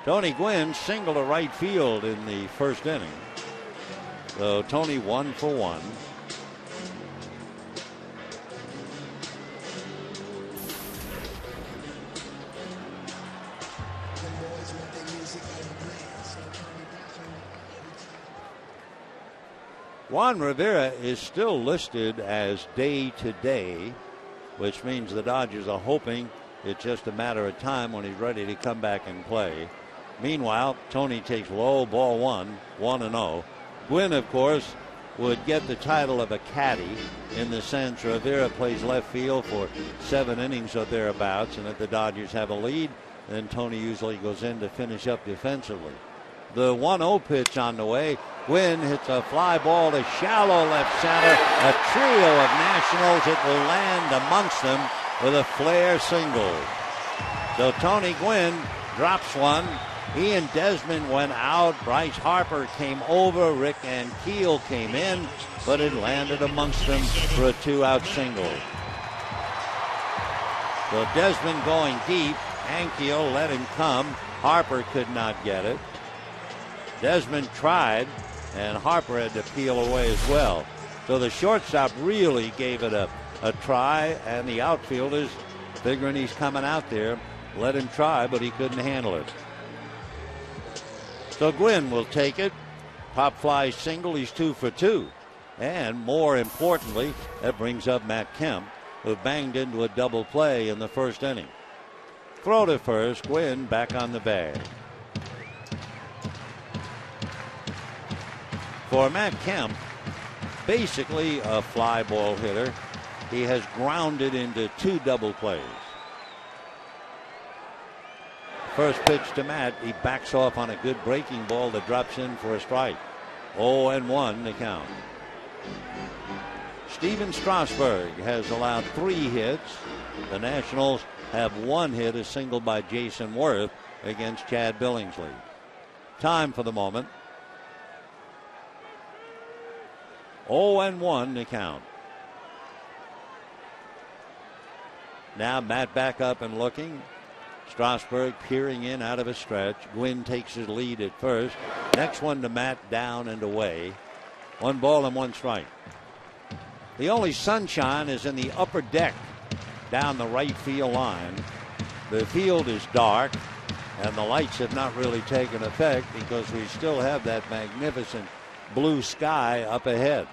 Tony Gwynn single to right field in the first inning. So Tony 1 for 1. Juan Rivera is still listed as day-to-day, which means the Dodgers are hoping it's just a matter of time when he's ready to come back and play. Meanwhile, Tony takes low, ball 1, 1-0. Gwynn, of course, would get the title of a caddy in the sense Rivera plays left field for 7 innings or thereabouts, and if the Dodgers have a lead, then Tony usually goes in to finish up defensively. The 1-0 pitch on the way. Gwynn hits a fly ball to shallow left center. A trio of Nationals. It will land amongst them with a flare single. So Tony Gwynn drops one. He and Desmond went out. Bryce Harper came over. Rick and Keel came in, but it landed amongst them for a 2-out single. So Desmond going deep. Ankiel let him come. Harper could not get it. Desmond tried, and Harper had to peel away as well. So the shortstop really gave it a try, and the outfielders, figuring he's coming out there, let him try, but he couldn't handle it. So Gwynn will take it. Pop fly single. He's 2 for 2. And more importantly, that brings up Matt Kemp, who banged into a double play in the first inning. Throw to first. Gwynn back on the bag. For Matt Kemp, basically a fly ball hitter. He has grounded into 2 double plays. First pitch to Matt. He backs off on a good breaking ball that drops in for a strike. 0-1 the count. Steven Strasburg has allowed 3 hits. The Nationals have 1 hit, a single by Jason Worth against Chad Billingsley. Time for the moment. 0-1 the count. Now Matt back up and looking. Strasburg peering in out of a stretch. Gwynn takes his lead at first. Next one to Matt, down and away. 1 ball and 1 strike. The only sunshine is in the upper deck down the right field line. The field is dark, and the lights have not really taken effect because we still have that magnificent blue sky up ahead.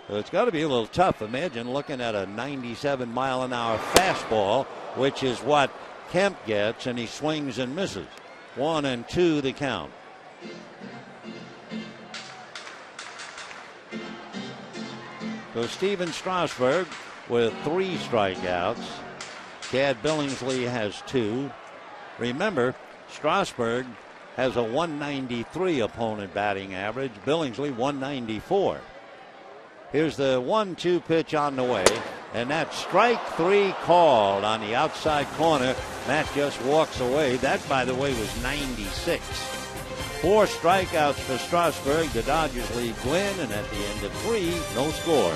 So it's got to be a little tough. Imagine looking at a 97-mile-an-hour fastball, which is what Kemp gets, and he swings and misses. 1-2 the count. So Steven Strasburg with 3 strikeouts. Chad Billingsley has 2. Remember, Strasburg has a 193 opponent batting average. Billingsley 194. Here's the 1-2 pitch on the way. And that strike 3 called on the outside corner. Matt just walks away. That, by the way, was 96. 4 strikeouts for Strasburg. The Dodgers lead Gwynn, and at the end of 3, no score.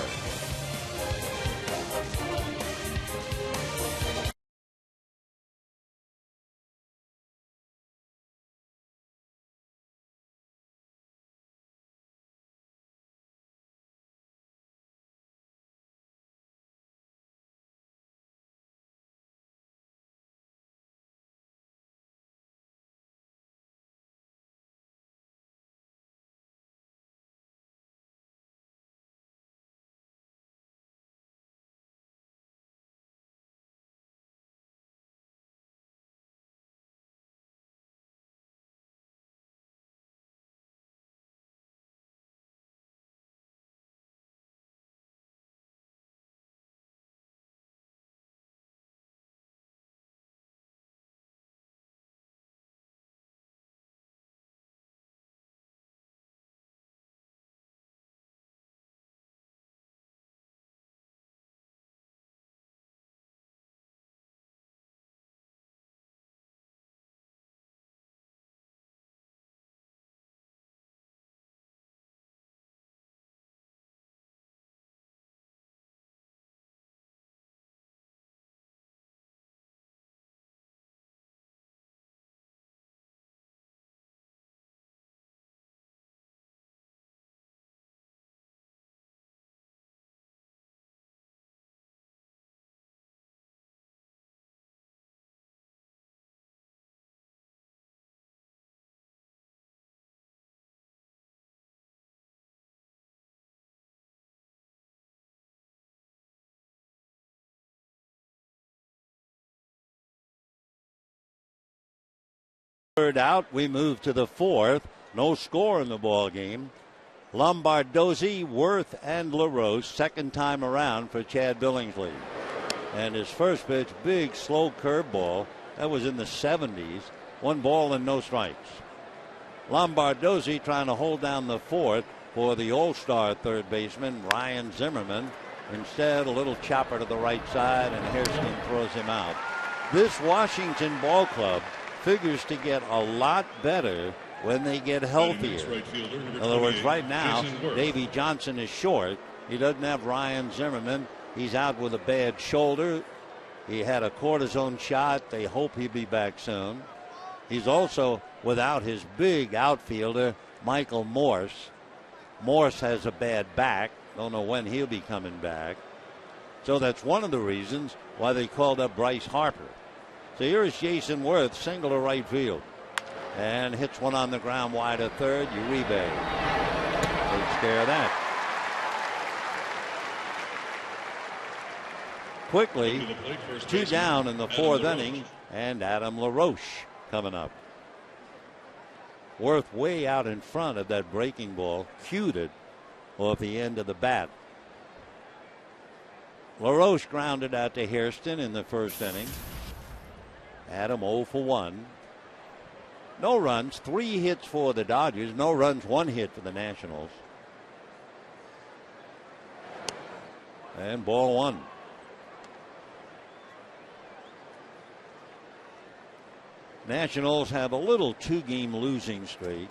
Third out, we move to the 4th. No score in the ball game. Lombardozzi, Worth, and LaRose, second time around for Chad Billingsley. And his first pitch, big slow curveball. That was in the 70s. 1 ball and no strikes. Lombardozzi trying to hold down the 4th for the All-Star third baseman, Ryan Zimmerman. Instead, a little chopper to the right side, and Hairston throws him out. This Washington ball club figures to get a lot better when they get healthier. In other words, right now, Davy Johnson is short. He doesn't have Ryan Zimmerman. He's out with a bad shoulder. He had a cortisone shot. They hope he'll be back soon. He's also without his big outfielder, Michael Morse. Morse has a bad back. Don't know when he'll be coming back. So that's one of the reasons why they called up Bryce Harper. So here is Jason Worth, single to right field. And hits one on the ground wide of third. Uribe takes care of that. Quickly, 2 down in the 4th inning, and Adam LaRoche coming up. Worth way out in front of that breaking ball, cued it off the end of the bat. LaRoche grounded out to Hairston in the 1st inning. Adam 0 for 1. No runs, 3 hits for the Dodgers. No runs, 1 hit for the Nationals. And ball 1. Nationals have a little 2-game losing streak.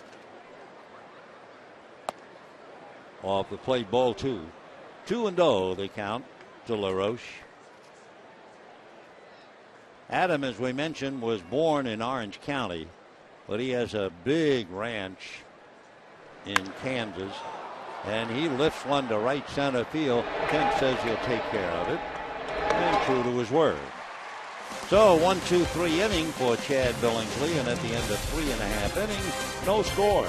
Off the plate, ball 2. 2-0 they count to LaRoche. Adam, as we mentioned, was born in Orange County, but he has a big ranch in Kansas, and he lifts one to right center field. King says he'll take care of it, and true to his word. So 1-2-3 inning for Chad Billingsley, and at the end of 3.5 innings, no score.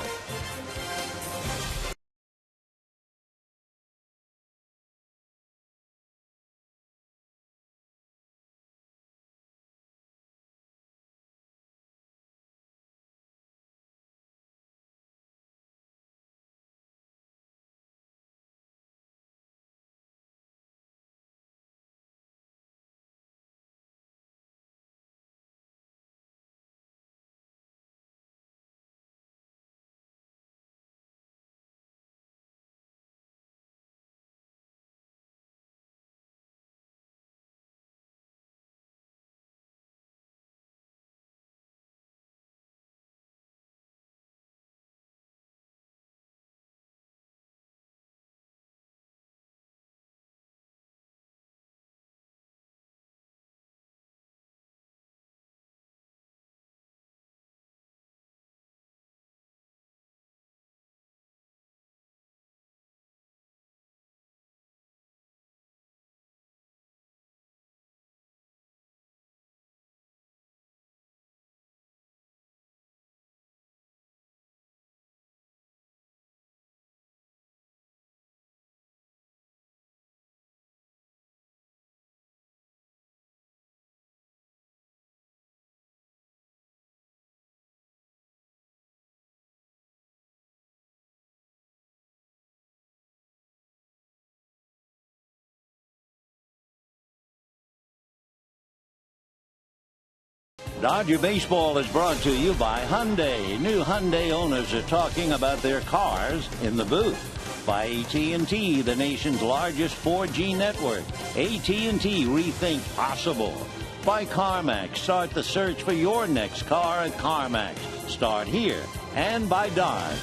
Dodger Baseball is brought to you by Hyundai. New Hyundai owners are talking about their cars in the booth. By AT&T, the nation's largest 4G network. AT&T, rethink possible. By CarMax, start the search for your next car at CarMax. Start here. And by Dodge.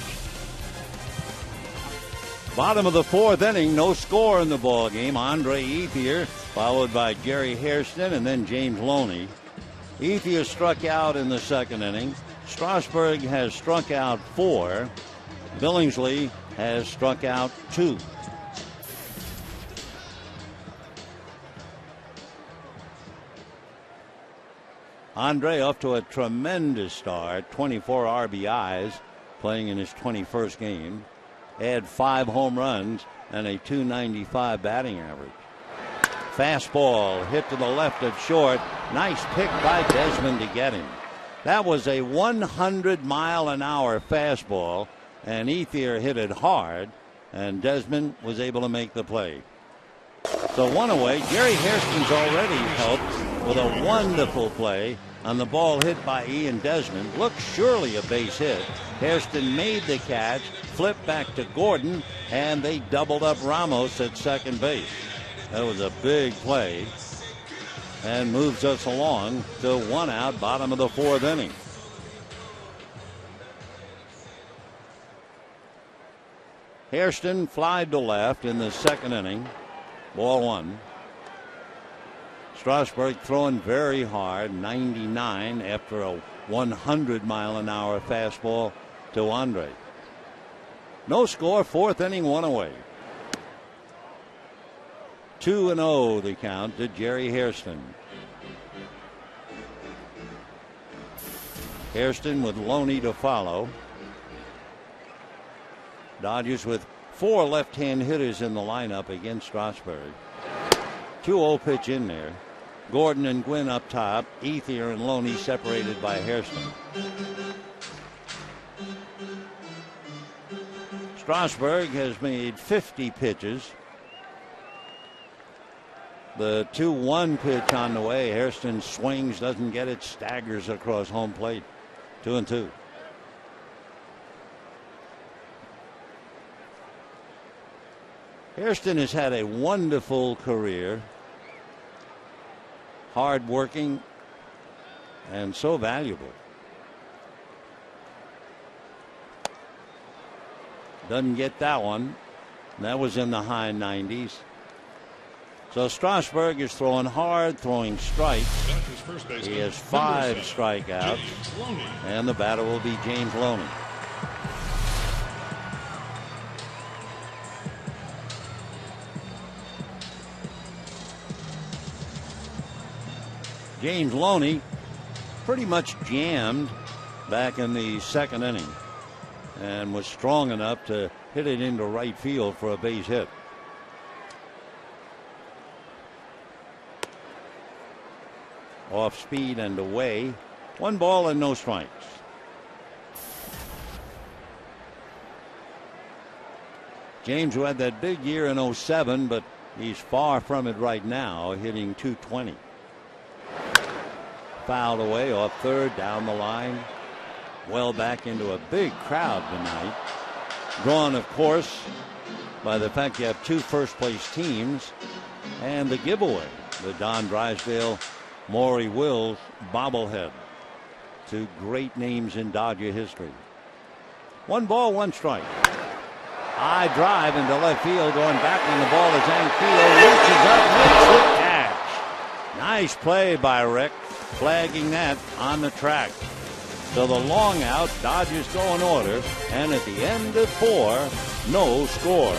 Bottom of the 4th inning, no score in the ball game. Andre Ethier, followed by Jerry Hairston and then James Loney. Ethier struck out in the 2nd inning. Strasburg has struck out 4. Billingsley has struck out 2. Andre off to a tremendous start. 24 RBIs, playing in his 21st game. Had 5 home runs and a .295 batting average. Fastball hit to the left of short. Nice pick by Desmond to get him. That was a 100-mile-an-hour fastball, and Ethier hit it hard, and Desmond was able to make the play. So 1 away. Jerry Hairston's already helped with a wonderful play on the ball hit by Ian Desmond. Looked surely a base hit. Hairston made the catch, flipped back to Gordon, and they doubled up Ramos at second base. That was a big play. and moves us along to 1 out, bottom of the 4th inning. Hairston flied to left in the 2nd inning. Ball 1. Strasburg throwing very hard, 99 after a 100-mile-an-hour fastball to Andre. No score, 4th inning, 1 away. 2-0 the count to Jerry Hairston. Hairston with Loney to follow. Dodgers with 4 left-hand hitters in the lineup against Strasburg. 2-0 pitch in there. Gordon and Gwynn up top. Ethier and Loney separated by Hairston. Strasburg has made 50 pitches. The 2-1 pitch on the way. Hairston swings, doesn't get it, staggers across home plate. 2-2. Hairston has had a wonderful career. Hard working and so valuable. Doesn't get that one. That was in the high 90s. So Strasburg is throwing hard, throwing strikes. He has 5 strikeouts. And the batter will be James Loney. James Loney pretty much jammed back in the 2nd inning and was strong enough to hit it into right field for a base hit. Off speed and away. 1 ball and no strikes. James, who had that big year in 07, but he's far from it right now, hitting .220. Fouled away off third, down the line. Well back into a big crowd tonight. Drawn, of course, by the fact you have 2 first-place teams and the giveaway, the Don Drysdale, Maury Wills bobblehead. 2 great names in Dodger history. 1 ball, 1 strike. High drive into left field, going back, and the ball is Anquillo, reaches up, makes the catch. Nice play by Rick, flagging that on the track. So the long out, Dodgers go in order, and at the end of 4, no score.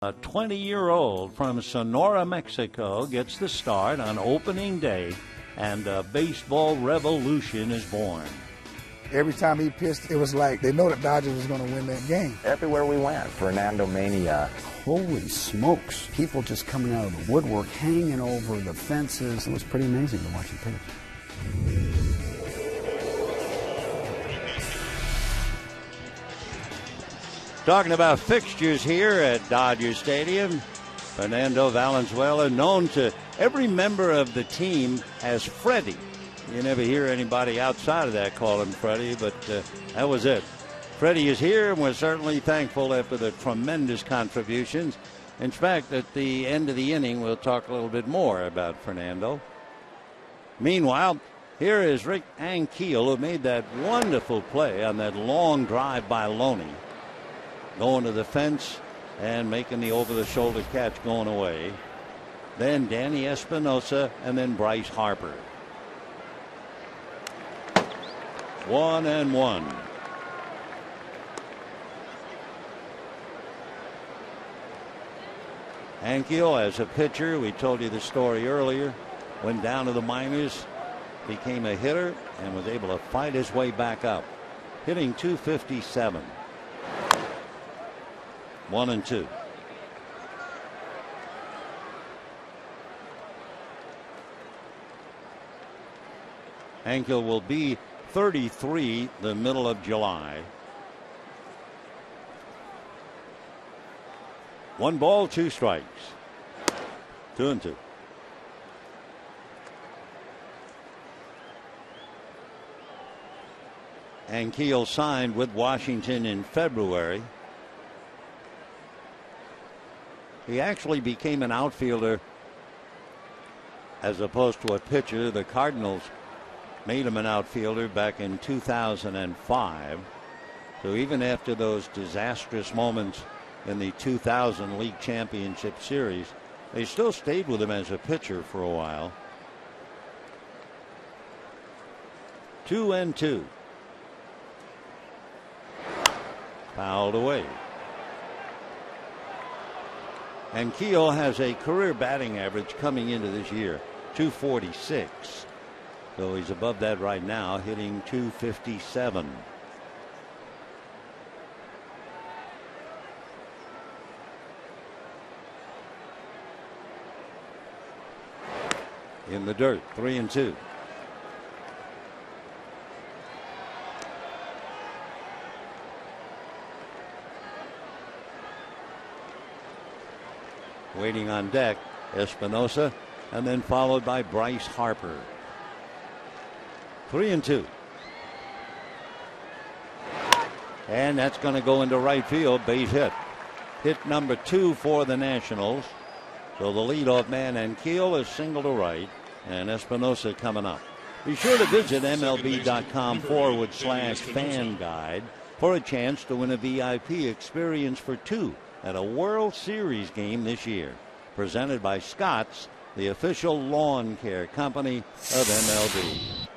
A 20-year-old from Sonora, Mexico gets the start on opening day, and a baseball revolution is born. Every time he pitched, it was like they know the Dodgers was going to win that game. Everywhere we went, Fernando Mania. Holy smokes. People just coming out of the woodwork, hanging over the fences. It was pretty amazing to watch him pitch. Talking about fixtures here at Dodger Stadium, Fernando Valenzuela, known to every member of the team as Freddie. You never hear anybody outside of that call him Freddie, but that was it. Freddie is here, and we're certainly thankful after the tremendous contributions In fact, at the end of the inning, we'll talk a little bit more about Fernando. Meanwhile, here is Rick Ankiel, who made that wonderful play on that long drive by Loney, going to the fence and making the over-the-shoulder catch going away. Then Danny Espinosa, and then Bryce Harper. 1-1. Ankiel, as a pitcher, we told you the story earlier, went down to the minors, became a hitter, and was able to fight his way back up, hitting .257. 1-2. Ankiel will be 33 the middle of July. 1 ball, 2 strikes. 2-2. Ankiel signed with Washington in February. He actually became an outfielder as opposed to a pitcher. The Cardinals made him an outfielder back in 2005. So even after those disastrous moments in the 2000 League Championship Series, they still stayed with him as a pitcher for a while. 2-2. Fouled away. And Ankiel has a career batting average coming into this year, .246. So he's above that right now, hitting .257. In the dirt, 3-2. Waiting on deck, Espinosa, and then followed by Bryce Harper. 3-2. And that's going to go into right field, base hit. Hit number 2 for the Nationals. So the leadoff man Ankiel is single to right, and Espinosa coming up. Be sure to visit MLB.com/fan guide for a chance to win a VIP experience for 2 at a World Series game this year. Presented by Scott's, the official lawn care company of MLB.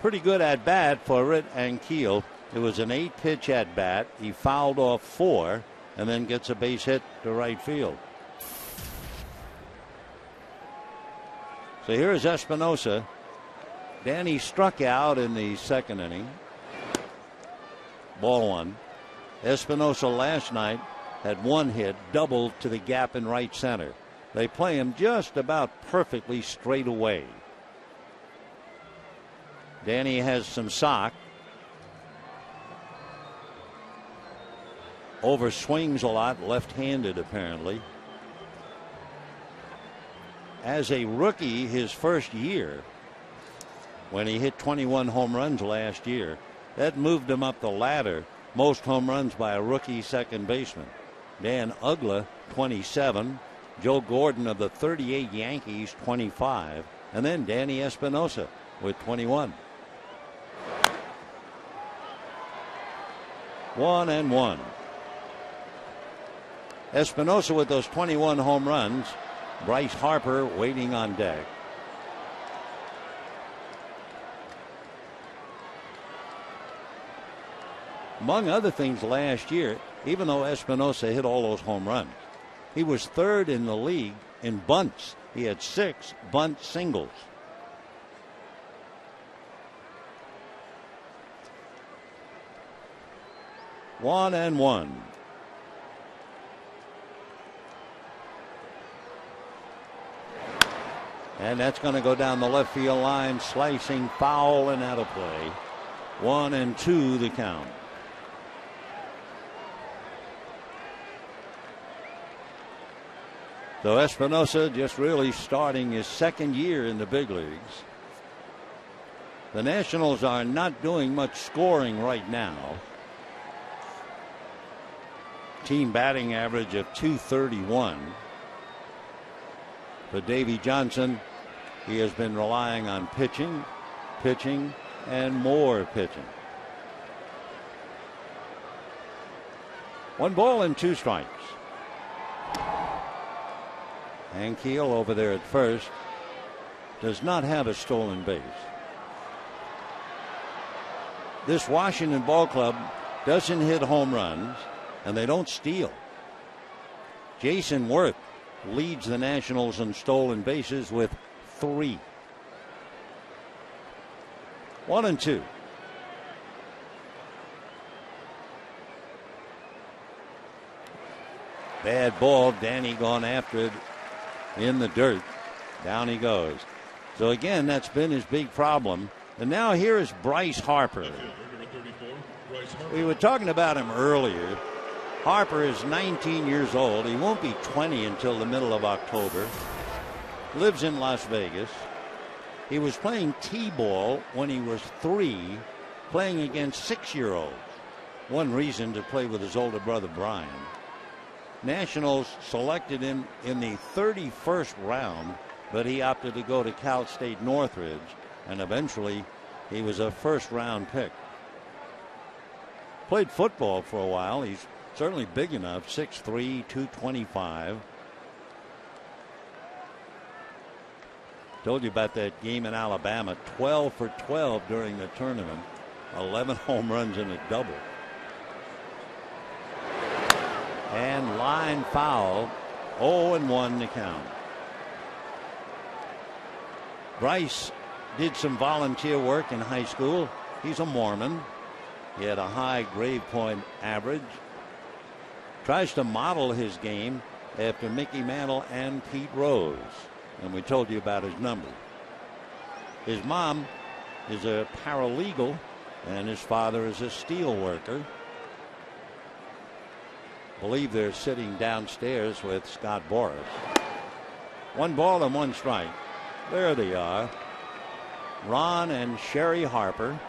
Pretty good at bat for Rick Ankiel. It was an 8-pitch at bat. He fouled off 4 and then gets a base hit to right field. So here is Espinosa. Danny struck out in the second inning. Ball 1. Espinosa last night had 1 hit, doubled to the gap in right center. They play him just about perfectly straight away. Danny has some sock. Overswings a lot, left-handed apparently. As a rookie, his first year, when he hit 21 home runs last year, that moved him up the ladder. Most home runs by a rookie second baseman. Dan Uggla, 27. Joe Gordon of the 38 Yankees, 25. And then Danny Espinosa with 21. 1-1. Espinosa with those 21 home runs. Bryce Harper waiting on deck. Among other things last year, even though Espinosa hit all those home runs, he was 3rd in the league in bunts. He had 6 bunt singles. One and one. And that's going to go down the left field line, slicing foul and out of play. 1-2 the count. So Espinosa just really starting his second year in the big leagues. The Nationals are not doing much scoring right now. Team batting average of .231. For Davy Johnson, he has been relying on pitching, and more pitching. 1 ball and 2 strikes. Ankiel over there at first does not have a stolen base. This Washington ball club doesn't hit home runs, and they don't steal. Jason Worth leads the Nationals in stolen bases with 3. 1-2. Bad ball. Danny gone after it in the dirt. Down he goes. So again, that's been his big problem. And now here is Bryce Harper. We were talking about him earlier. Harper is 19 years old. He won't be 20 until the middle of October. Lives in Las Vegas. He was playing T-ball when he was 3, playing against 6-year-olds. One reason to play with his older brother Brian. Nationals selected him in the 31st round, but he opted to go to Cal State Northridge, and eventually he was a first-round pick. Played football for a while. He's certainly big enough, 6'3", 225. Told you about that game in Alabama, 12 for 12 during the tournament, 11 home runs and a double. And line foul, 0-1 to count. Bryce did some volunteer work in high school. He's a Mormon. He had a high grade point average. Tries to model his game after Mickey Mantle and Pete Rose. And we told you about his numbers. His mom is a paralegal, and his father is a steel worker. Believe they're sitting downstairs with Scott Boras. 1 ball and 1 strike. There they are. Ron and Sherry Harper.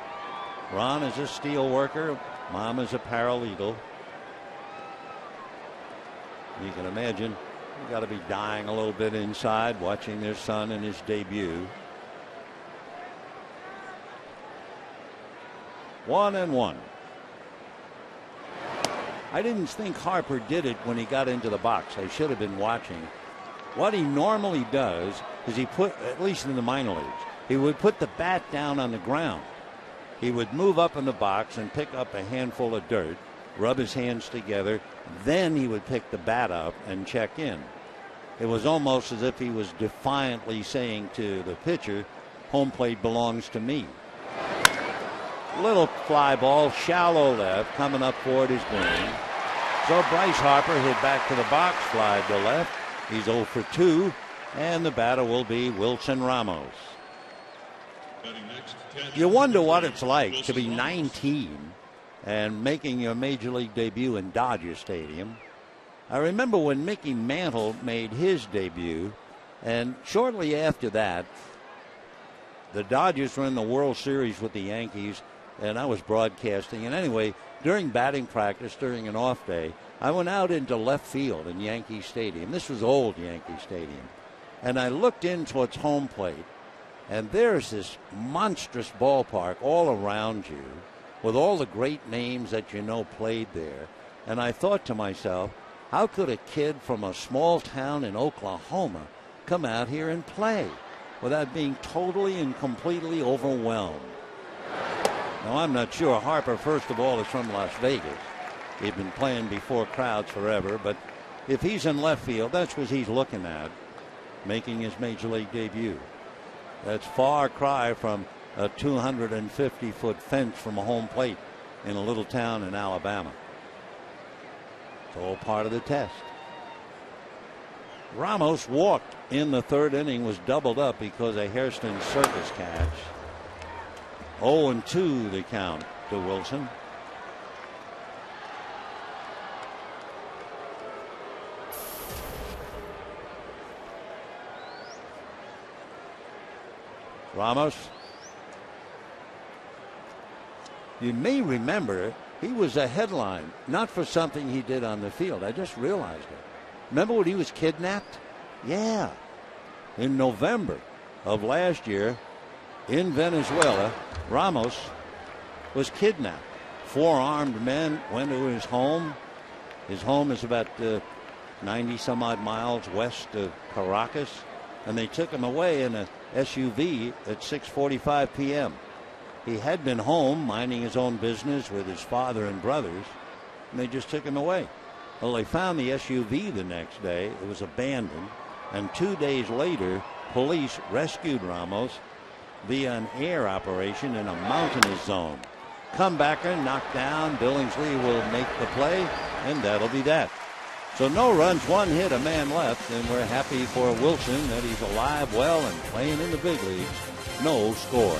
Ron is a steel worker. Mom is a paralegal. You can imagine you got to be dying a little bit inside watching their son in his debut. 1-1. I didn't think Harper did it when he got into the box. I should have been watching. What he normally does is he put, at least in the minor leagues, he would put the bat down on the ground. He would move up in the box and pick up a handful of dirt, rub his hands together, then he would pick the bat up and check in. It was almost as if he was defiantly saying to the pitcher, home plate belongs to me. Little fly ball, shallow left, coming up for it is Green. So Bryce Harper hit back to the box, fly to left. He's 0 for 2, and the batter will be Wilson Ramos. You wonder what it's like to be 19 and making your major league debut in Dodger Stadium. I remember when Mickey Mantle made his debut, and shortly after that, the Dodgers were in the World Series with the Yankees, and I was broadcasting. And anyway, during batting practice, during an off day, I went out into left field in Yankee Stadium. This was old Yankee Stadium. And I looked in towards home plate, and there's this monstrous ballpark all around you with all the great names that you know played there. And I thought to myself, how could a kid from a small town in Oklahoma come out here and play without being totally and completely overwhelmed? Now, I'm not sure. Harper, first of all, is from Las Vegas. He'd been playing before crowds forever, but if he's in left field, that's what he's looking at, making his major league debut. That's far cry from a 250-foot fence from a home plate in a little town in Alabama. It's all part of the test. Ramos walked in the 3rd inning, was doubled up because of Hairston's circus catch. 0-2 the count to Wilson. Ramos. You may remember he was a headline, not for something he did on the field. I just realized it. Remember when he was kidnapped? Yeah. In November of last year in Venezuela, Ramos was kidnapped. 4 armed men went to his home. His home is about 90 some odd miles west of Caracas, and they took him away in a SUV at 6:45 p.m. He had been home minding his own business with his father and brothers, and they just took him away. Well, they found the SUV the next day. It was abandoned, and 2 days later, police rescued Ramos via an air operation in a mountainous zone. Comebacker knocked down. Billingsley will make the play, and that'll be that. So no runs, 1 hit, a man left, and we're happy for Wilson that he's alive, well, and playing in the big leagues. No score.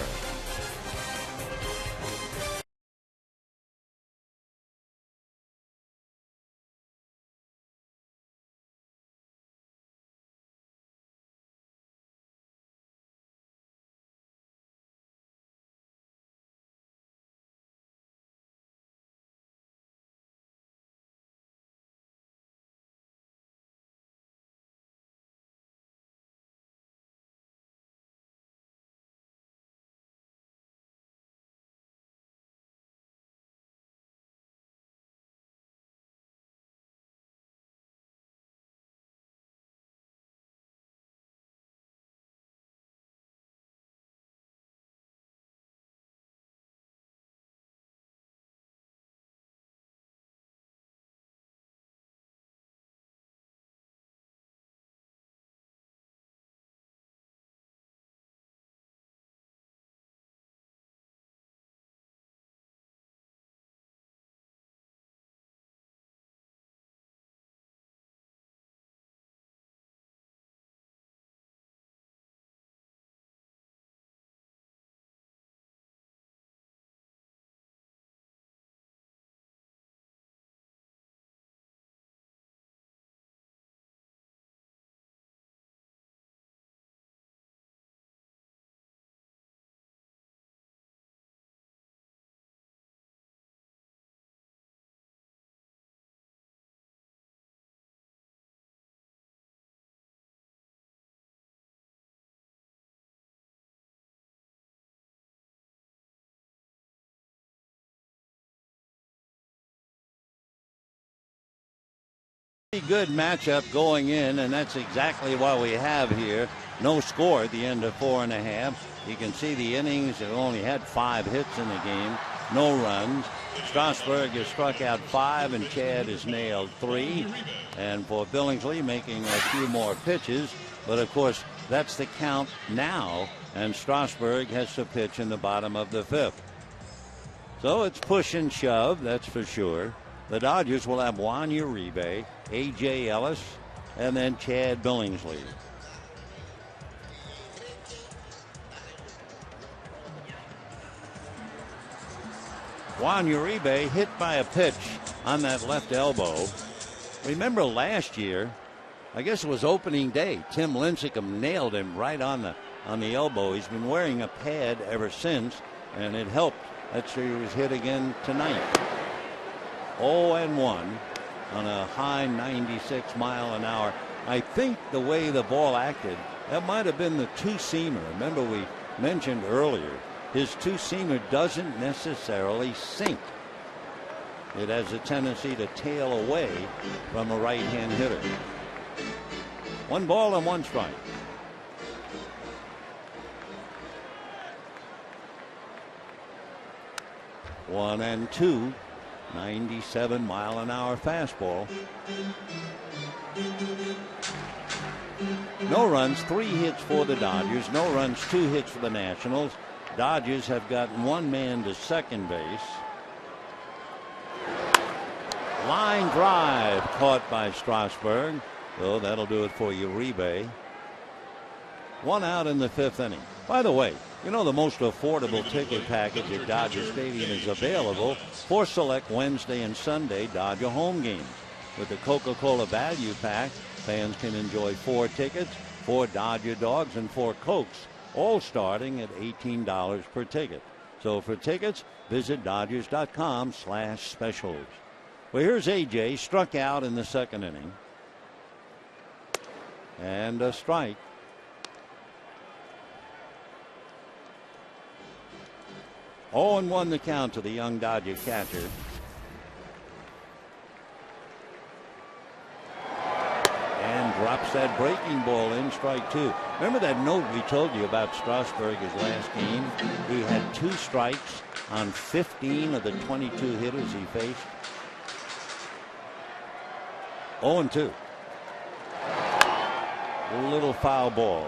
Good matchup going in, and that's exactly what we have here. No score at the end of 4.5. You can see the innings have only had 5 hits in the game, no runs. Strasburg has struck out 5, and Chad has nailed 3. And for Billingsley, making a few more pitches, but of course that's the count now, and Strasburg has to pitch in the bottom of the 5th. So it's push and shove, that's for sure. The Dodgers will have Juan Uribe, A.J. Ellis, and then Chad Billingsley. Juan Uribe hit by a pitch on that left elbow. Remember last year, I guess it was opening day, Tim Lincecum nailed him right on the elbow. He's been wearing a pad ever since, and it helped. That's where he was hit again tonight. 0-1 on a high 96 mile an hour. I think the way the ball acted, that might have been the two-seamer. Remember we mentioned earlier, his two-seamer doesn't necessarily sink. It has a tendency to tail away from a right-hand hitter. 1 ball and 1 strike. One and 2. 97 mile an hour fastball. No runs, 3 hits for the Dodgers. No runs, 2 hits for the Nationals. Dodgers have gotten 1 man to second base. Line drive caught by Strasburg. So that'll do it for Uribe. 1 out in the 5th inning. By the way, you know the most affordable ticket package at Dodger Stadium is available for select Wednesday and Sunday Dodger home games. With the Coca-Cola Value Pack, fans can enjoy 4 tickets, 4 Dodger dogs, and 4 Cokes, all starting at $18 per ticket. So for tickets, visit Dodgers.com/specials. Well, here's A.J. struck out in the second inning. And a strike. Oh, and 1 the count to the young Dodger catcher. And drops that breaking ball in, strike 2. Remember that note we told you about Strasburg his last game? He had 2 strikes on 15 of the 22 hitters he faced. 0-2. A little foul ball.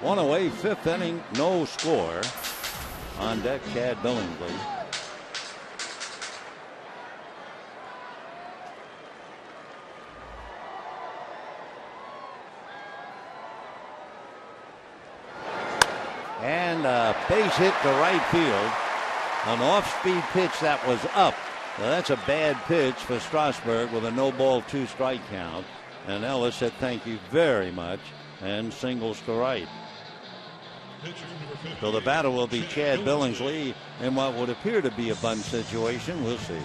One away, 5th inning, no score. On deck, Chad Billingsley. And a base hit to right field. An off-speed pitch that was up. Now that's a bad pitch for Strasburg with a no-ball 2-strike count. And Ellis said thank you very much and singles to right. So the batter will be Chad Billingsley in what would appear to be a bunt situation. We'll see.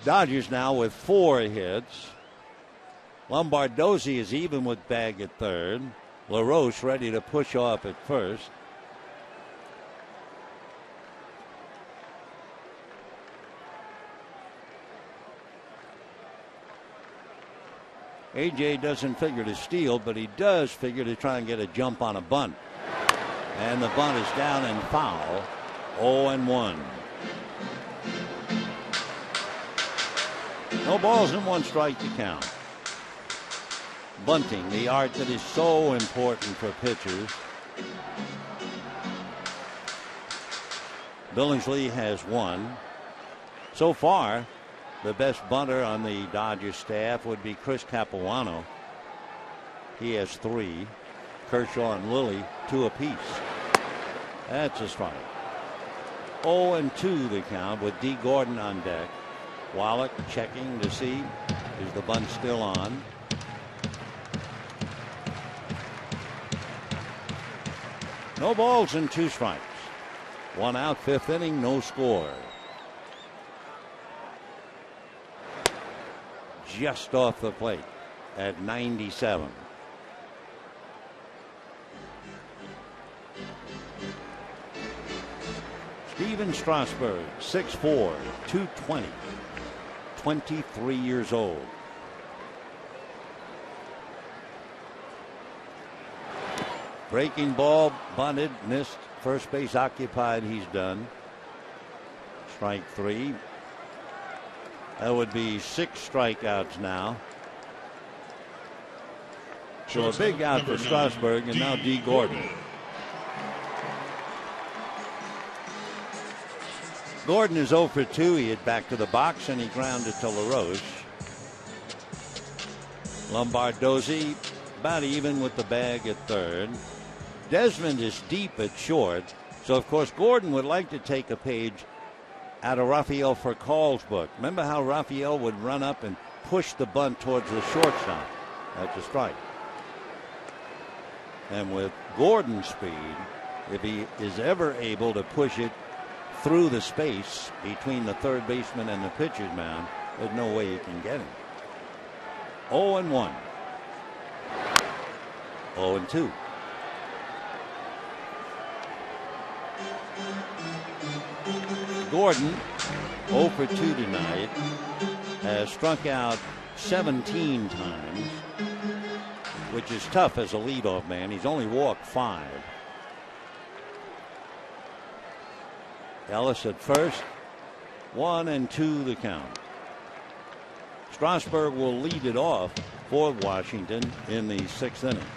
Dodgers now with 4 hits. Lombardozzi is even with Bagg at third. LaRoche ready to push off at first. AJ doesn't figure to steal, but he does figure to try and get a jump on a bunt. And the bunt is down and foul. 0-1. No balls and 1 strike to count. Bunting, the art that is so important for pitchers. Billingsley has 1. So far, the best bunter on the Dodgers staff would be Chris Capuano. He has 3. Kershaw and Lilly 2 apiece. That's a strike. 0-2 the count with D. Gordon on deck. Wallach checking to see is the bunt still on. No balls and 2 strikes. 1 out, 5th inning, no score. Just off the plate at 97. Steven Strasburg, 6'4", 220, 23 years old. Breaking ball, bunted, missed, first base occupied, he's done. Strike 3. That would be 6 strikeouts now. So a big out for Strasburg, and now D. Gordon. Gordon is 0 for 2. He hit back to the box and he grounded to LaRoche. Lombardozzi about even with the bag at third. Desmond is deep at short. So of course Gordon would like to take a page out of Rafael Furcal's book. Remember how Rafael would run up and push the bunt towards the shortstop? That's a strike. And with Gordon's speed, if he is ever able to push it through the space between the third baseman and the pitcher's mound, there's no way you can get him. 0-1. 0-2. Gordon, 0 for 2 tonight, has struck out 17 times, which is tough as a leadoff man. He's only walked 5. Ellis at first, 1-2 the count. Strasburg will lead it off for Washington in the 6th inning.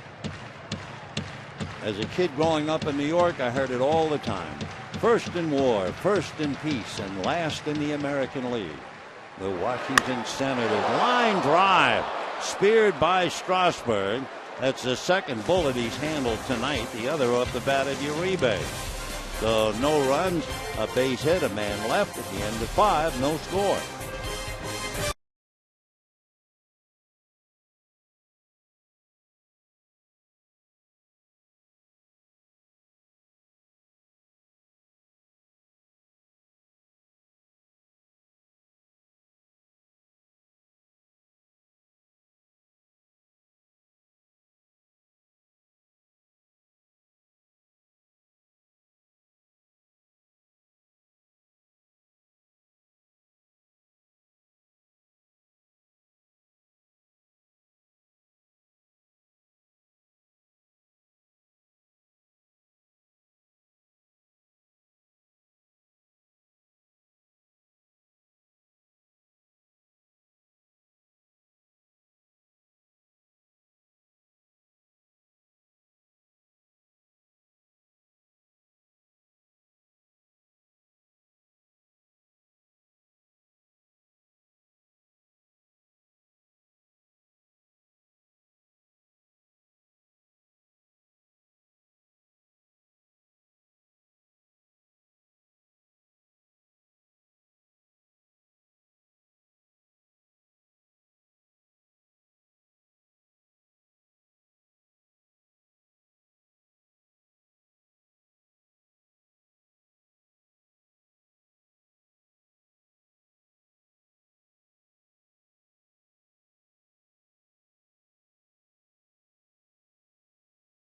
As a kid growing up in New York, I heard it all the time. First in war, first in peace, and last in the American League. The Washington Senators line drive, speared by Strasburg. That's the second bullet he's handled tonight. The other off the bat at Uribe. So no runs, a base hit, a man left at the end of 5, no score.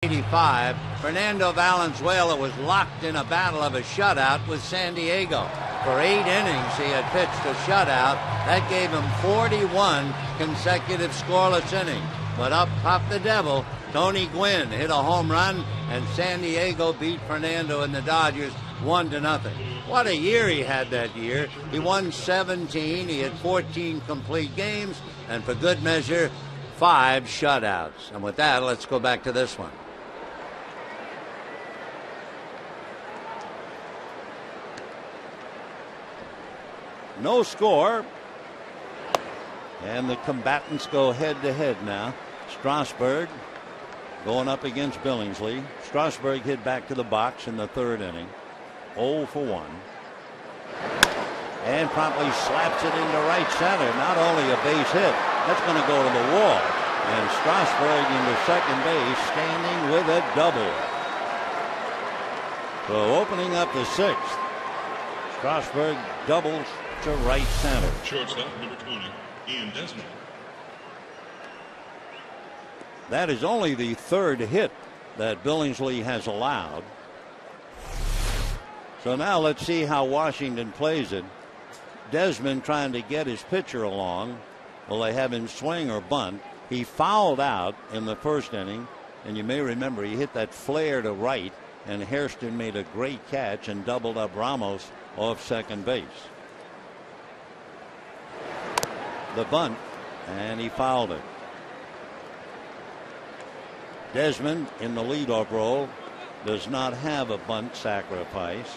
85, Fernando Valenzuela was locked in a battle of a shutout with San Diego. For 8 innings, he had pitched a shutout. That gave him 41 consecutive scoreless innings. But up popped the devil. Tony Gwynn hit a home run, and San Diego beat Fernando and the Dodgers 1-0. What a year he had that year. He won 17. He had 14 complete games, and for good measure, 5 shutouts. And with that, let's go back to this one. No score. And the combatants go head-to-head now. Strasburg going up against Billingsley. Strasburg hit back to the box in the 3rd inning. 0 for 1. And promptly slaps it into right center. Not only a base hit, that's going to go to the wall. And Strasburg into second base, standing with a double. So opening up the 6th, Strasburg doubles to right center. Shortstop, number 20, Ian Desmond. That is only the 3rd hit that Billingsley has allowed. So now let's see how Washington plays it. Desmond trying to get his pitcher along. Will they have him swing or bunt? He fouled out in the 1st inning, and you may remember he hit that flare to right, and Hairston made a great catch and doubled up Ramos off second base. The bunt, and he fouled it. Desmond in the leadoff role does not have a bunt sacrifice.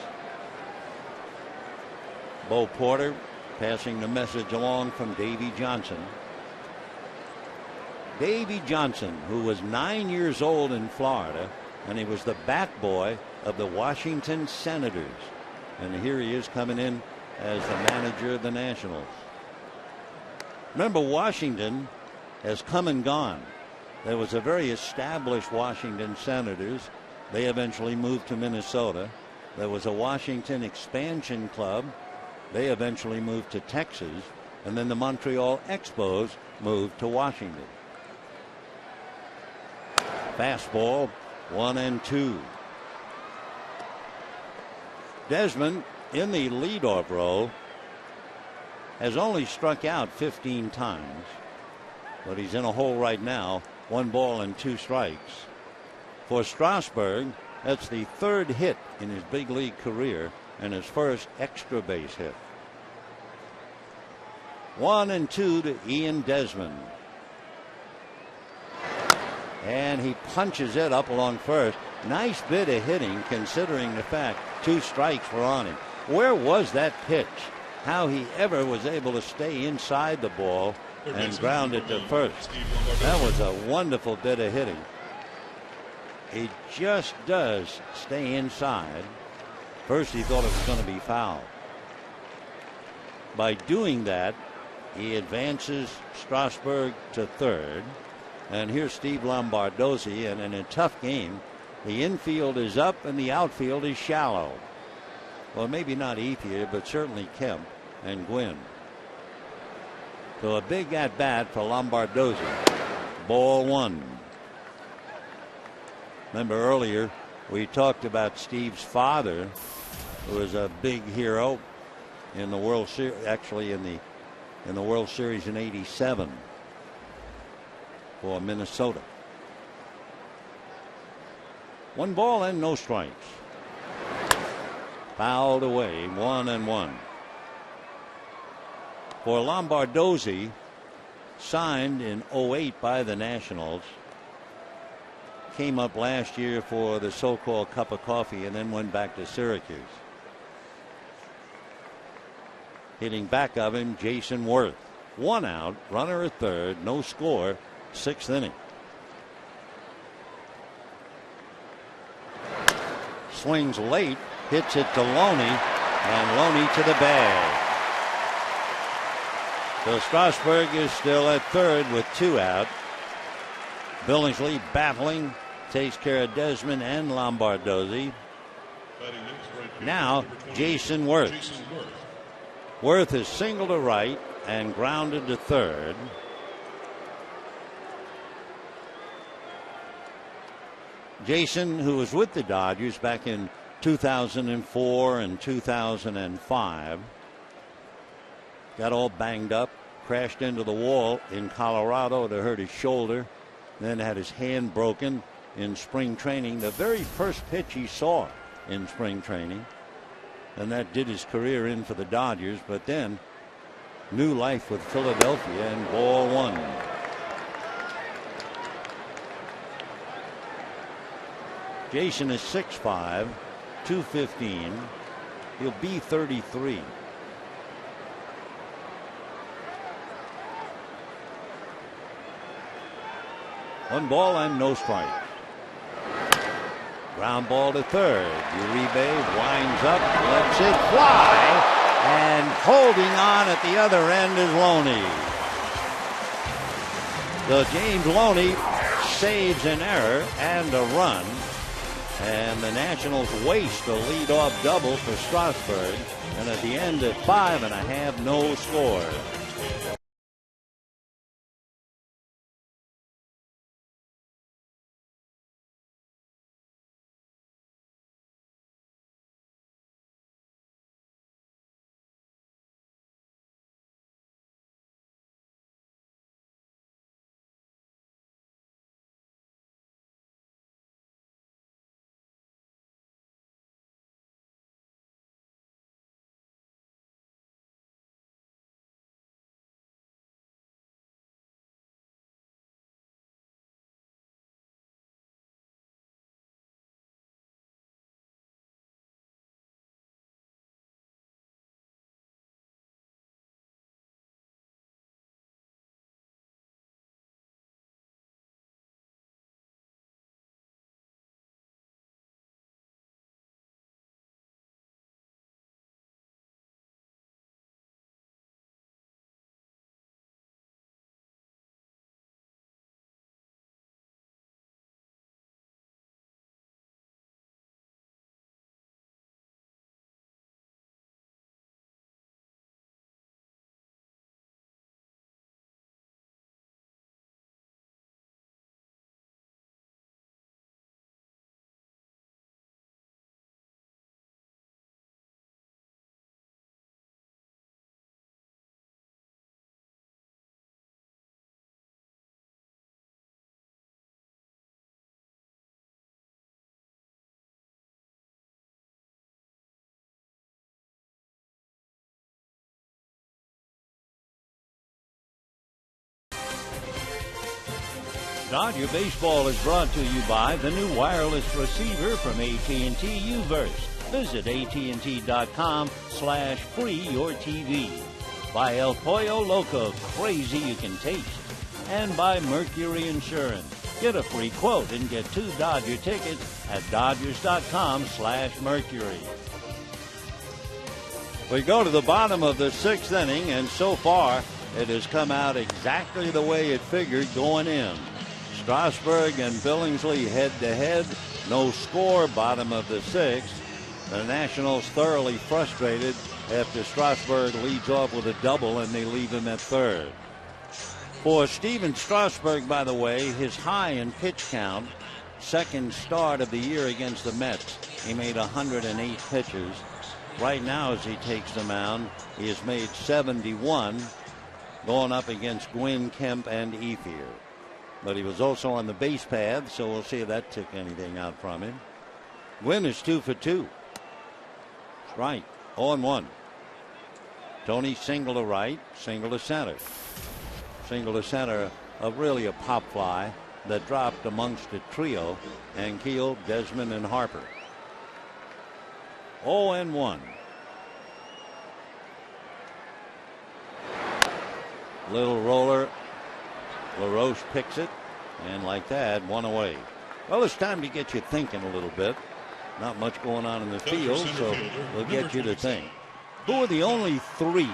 Bo Porter passing the message along from Davy Johnson. Davy Johnson, who was 9 years old in Florida, and he was the bat boy of the Washington Senators. And here he is coming in as the manager of the Nationals. Remember, Washington has come and gone. There was a very established Washington Senators. They eventually moved to Minnesota. There was a Washington Expansion Club. They eventually moved to Texas. And then the Montreal Expos moved to Washington. Fastball, 1-2. Desmond in the leadoff role has only struck out 15 times, but he's in a hole right now. 1 ball and 2 strikes. For Strasburg, that's the 3rd hit in his big league career and his first extra base hit. 1-2 to Ian Desmond. And he punches it up along first. Nice bit of hitting considering the fact 2 strikes were on him. Where was that pitch? How he ever was able to stay inside the ball and ground it to first. That was a wonderful bit of hitting. He just does stay inside. First he thought it was going to be foul. By doing that, he advances Strasburg to 3rd. And here's Steve Lombardozzi, and in a tough game, the infield is up and the outfield is shallow. Well, maybe not Ethier, but certainly Kemp and Gwynn. So a big at-bat for Lombardozzi. Ball 1. Remember earlier we talked about Steve's father, who was a big hero in the World Series, actually in the World Series in '87 for Minnesota. 1 ball and no strikes. Fouled away, 1-1. For Lombardozzi, signed in '08 by the Nationals, came up last year for the so-called cup of coffee and then went back to Syracuse. Hitting back of him, Jason Worth. 1 out, runner at 3rd, no score, 6th inning. Swings late, hits it to Loney, and Loney to the bag. So Strasburg is still at 3rd with 2 out. Billingsley battling, takes care of Desmond and Lombardozzi. Now Jason Worth. Worth is single to right and grounded to 3rd. Jason, who was with the Dodgers back in 2004 and 2005, got all banged up, crashed into the wall in Colorado to hurt his shoulder, then had his hand broken in spring training, the very first pitch he saw in spring training, and that did his career in for the Dodgers. But then new life with Philadelphia, and ball one. Jason is 6'5", 215. He'll be 33. One ball and no strike. Ground ball to third. Uribe winds up, lets it fly, and holding on at the other end is Loney. So James Loney saves an error and a run, and the Nationals waste a leadoff double for Strasburg, and at the end at 5.5, no score. Dodger Baseball is brought to you by the new wireless receiver from AT&T U-verse. Visit AT&T.com/free-your-TV. By El Pollo Loco, crazy you can taste. And by Mercury Insurance. Get a free quote and get 2 Dodger tickets at Dodgers.com/Mercury. We go to the bottom of the 6th inning, and so far it has come out exactly the way it figured going in. Strasburg and Billingsley head-to-head. No score, bottom of the 6th. The Nationals thoroughly frustrated after Strasburg leads off with a double, and they leave him at third. For Steven Strasburg, by the way, his high in pitch count, second start of the year against the Mets. He made 108 pitches. Right now, as he takes the mound, he has made 71, going up against Gwynn, Kemp, and Ethier. But he was also on the base path, so we'll see if that took anything out from him. Gwynn is 2 for 2. Right, 0-1. Tony single to right, single to center. Single to center of really a pop fly that dropped amongst a trio, Ankiel, Desmond, and Harper. 0-1. Little roller. LaRoche picks it, and like that, one away. Well, it's time to get you thinking a little bit. Not much going on in the field, so we'll get you to think. Who are the only 3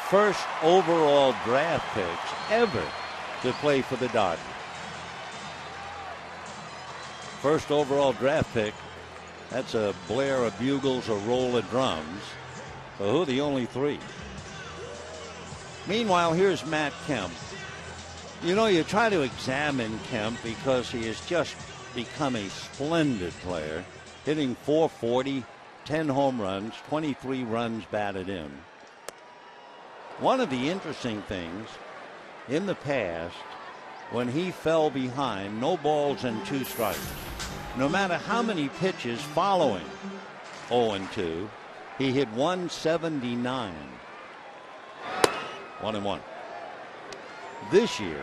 first overall draft picks ever to play for the Dodgers? First overall draft pick, that's a blare of bugles, a roll of drums. So who are the only 3? Meanwhile, here's Matt Kemp. You know, you try to examine Kemp because he is just become a splendid player, hitting .440, 10 home runs, 23 runs batted in. One of the interesting things in the past, when he fell behind, no balls and 2 strikes, no matter how many pitches following 0-2, he hit 179. 1-1. This year,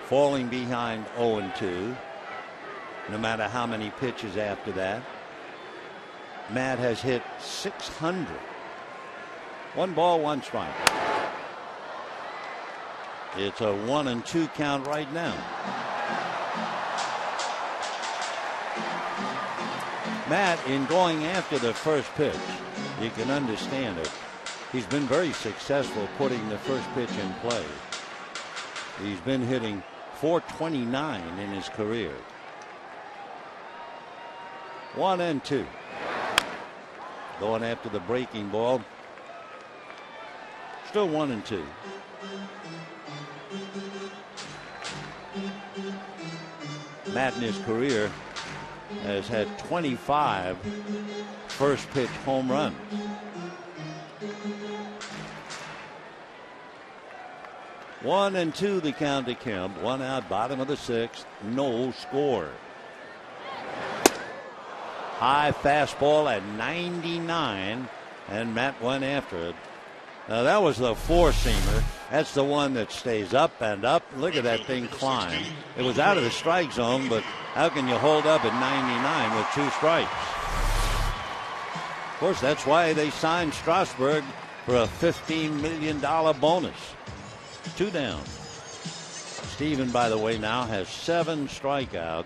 falling behind 0-2, no matter how many pitches after that, Matt has hit 600. 1 ball, 1 strike. It's a 1-2 count right now. Matt, in going after the first pitch, you can understand it. He's been very successful putting the first pitch in play. He's been hitting .429 in his career. 1-2. Going after the breaking ball. Still 1-2. Matt in his career has had 25 first pitch home runs. One and two the count to Kemp. 1 out, bottom of the 6th. No score. High fastball at 99, and Matt went after it. Now that was the 4-seamer. That's the one that stays up and up. Look at that thing climb. It was out of the strike zone, but how can you hold up at 99 with 2 strikes? Of course, that's why they signed Strasburg for a $15 million bonus. 2 down. Steven, by the way, now has 7 strikeouts,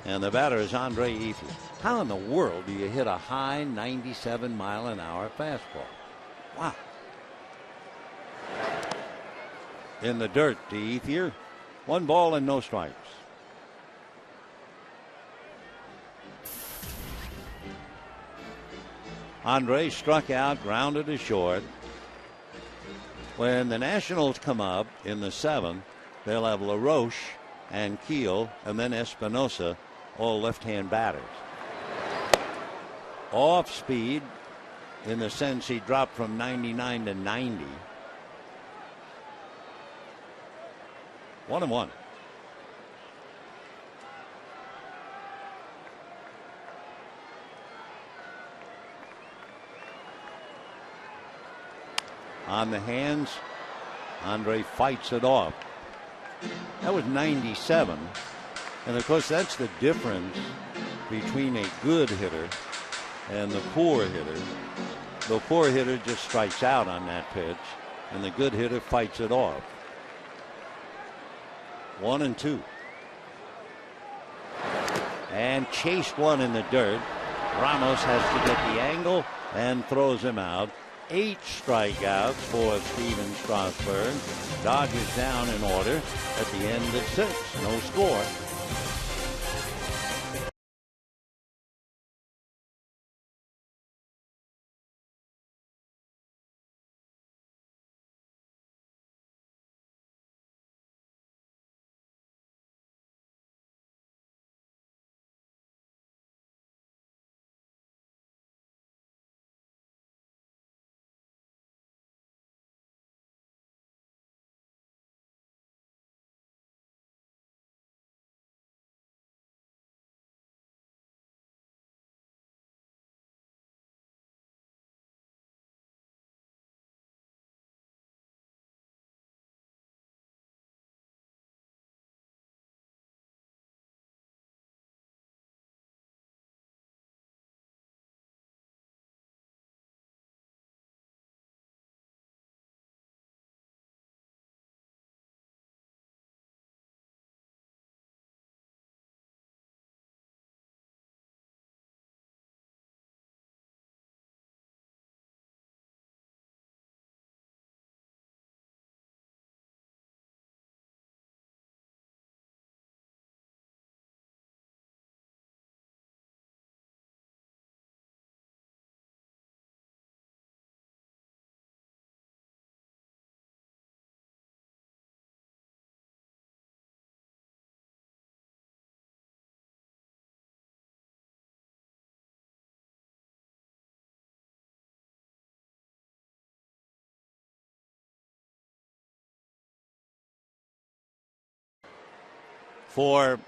and the batter is Andre Ethier. How in the world do you hit a high 97-mile-an-hour fastball? Wow. In the dirt to Ethier. 1 ball and no strikes. Andre struck out, grounded to short. When the Nationals come up in the 7th, they'll have LaRoche and Keel and then Espinosa, all left-hand batters. Off speed, in the sense he dropped from 99 to 90. 1-1. On the hands, Andre fights it off. That was 97. And of course, that's the difference between a good hitter and the poor hitter. The poor hitter just strikes out on that pitch, and the good hitter fights it off. 1-2. And chased one in the dirt. Ramos has to get the angle and throws him out. 8 strikeouts for Steven Strasburg. Dodgers down in order at the end of 6. No score. For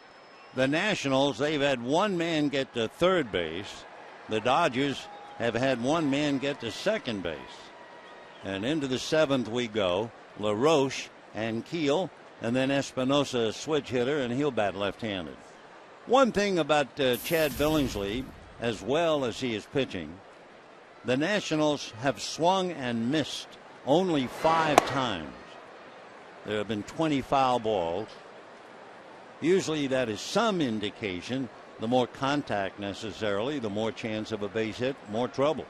the Nationals, they've had one man get to third base. The Dodgers have had one man get to second base. And into the seventh we go. LaRoche and Keel, and then Espinosa, a switch hitter, and he'll bat left-handed. One thing about Chad Billingsley, as well as he is pitching, the Nationals have swung and missed only 5 times. There have been 20 foul balls. Usually that is some indication. The more contact necessarily, the more chance of a base hit, more trouble.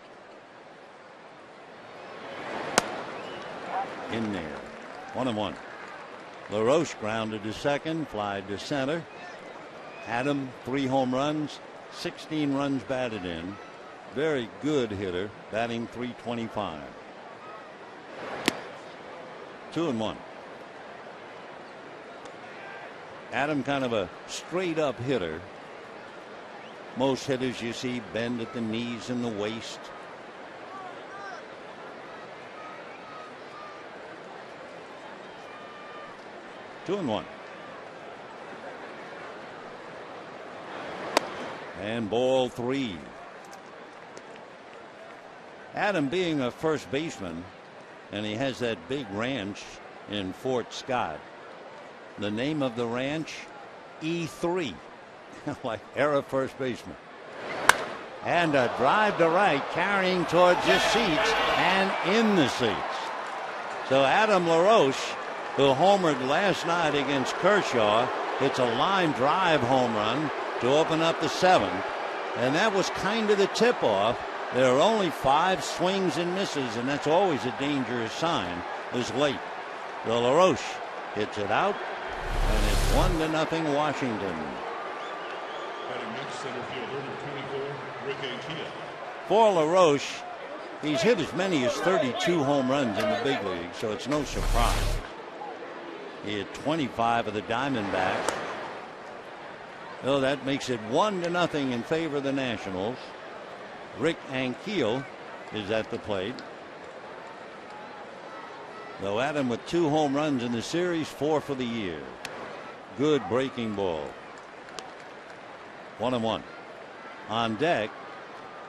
In there. 1-1. LaRoche grounded to second, fly to center. Adam, 3 home runs, 16 runs batted in. Very good hitter, batting .325. 2-1. Adam, kind of a straight up hitter. Most hitters you see bend at the knees and the waist. Two and one. And ball 3. Adam, being a first baseman, and he has that big ranch in Fort Scott. The name of the ranch, E3, like era first baseman. And a drive to right, carrying towards the seats and in the seats. So Adam LaRoche, who homered last night against Kershaw, hits a line drive home run to open up the 7th. And that was kind of the tip-off. There are only 5 swings and misses, and that's always a dangerous sign this late. So LaRoche hits it out, and it's 1-0 Washington. Batting next, center fielder, number 24, Rick AT. For LaRoche, he's hit as many as 32 home runs in the big league, so it's no surprise. He hit 25 of the Diamondbacks. So that makes it 1-0 in favor of the Nationals. Rick Ankiel is at the plate. Though Adam with 2 home runs in the series, 4 for the year. Good breaking ball. 1-1. On deck,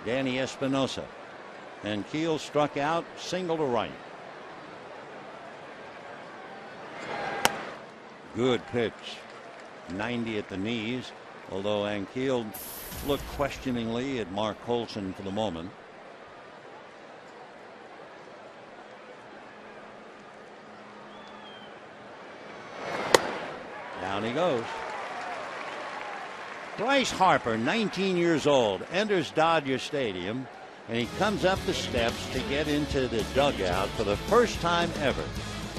Danny Espinosa. And Keel struck out, single to right. Good pitch. 90 at the knees, although Ankiel looked questioningly at Mark Colson for the moment. Down he goes. Bryce Harper, 19 years old, enters Dodger Stadium, and he comes up the steps to get into the dugout for the first time ever.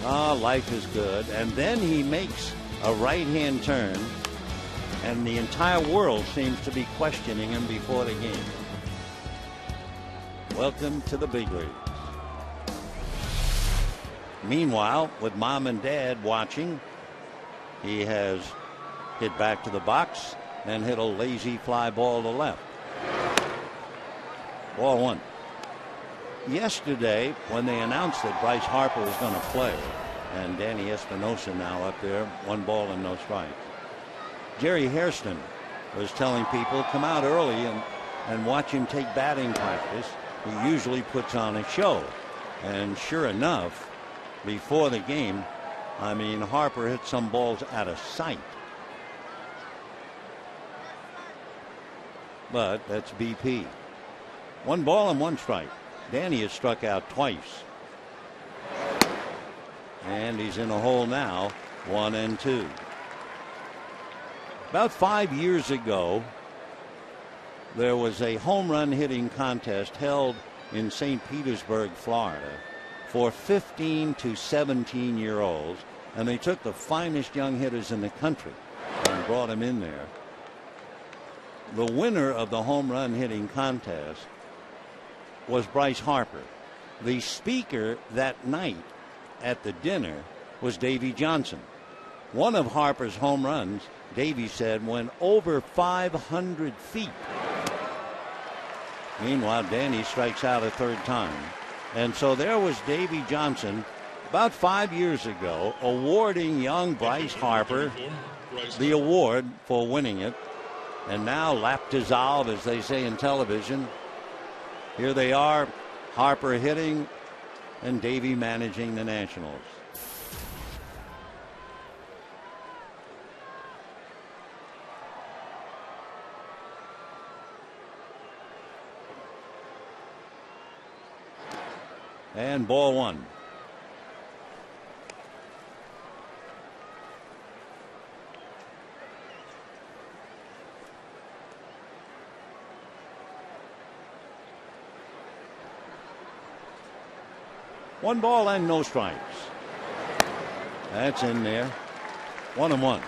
Life is good. And then he makes a right-hand turn, and the entire world seems to be questioning him before the game. Welcome to the big league. Meanwhile, with mom and dad watching, he has hit back to the box and hit a lazy fly ball to left. Ball 1. Yesterday, when they announced that Bryce Harper was going to play, and Danny Espinosa now up there, 1 ball and no strikes, Jerry Hairston was telling people, come out early and watch him take batting practice. He usually puts on a show. And sure enough, before the game, Harper hit some balls out of sight. But that's BP. 1 ball and 1 strike. Danny has struck out twice. And he's in a hole now, 1-2. About 5 years ago, there was a home run hitting contest held in St. Petersburg, Florida, for 15 to 17-year-olds, and they took the finest young hitters in the country and brought them in there. The winner of the home run hitting contest was Bryce Harper. The speaker that night at the dinner was Davey Johnson. One of Harper's home runs, Davey said, went over 500 feet. Meanwhile, Danny strikes out a 3rd time. And so there was Davey Johnson about 5 years ago awarding young Bryce Harper the award for winning it. And now lap dissolve, as they say in television. Here they are, Harper hitting and Davey managing the Nationals. And ball one. One ball and no strikes. That's in there. 1-1.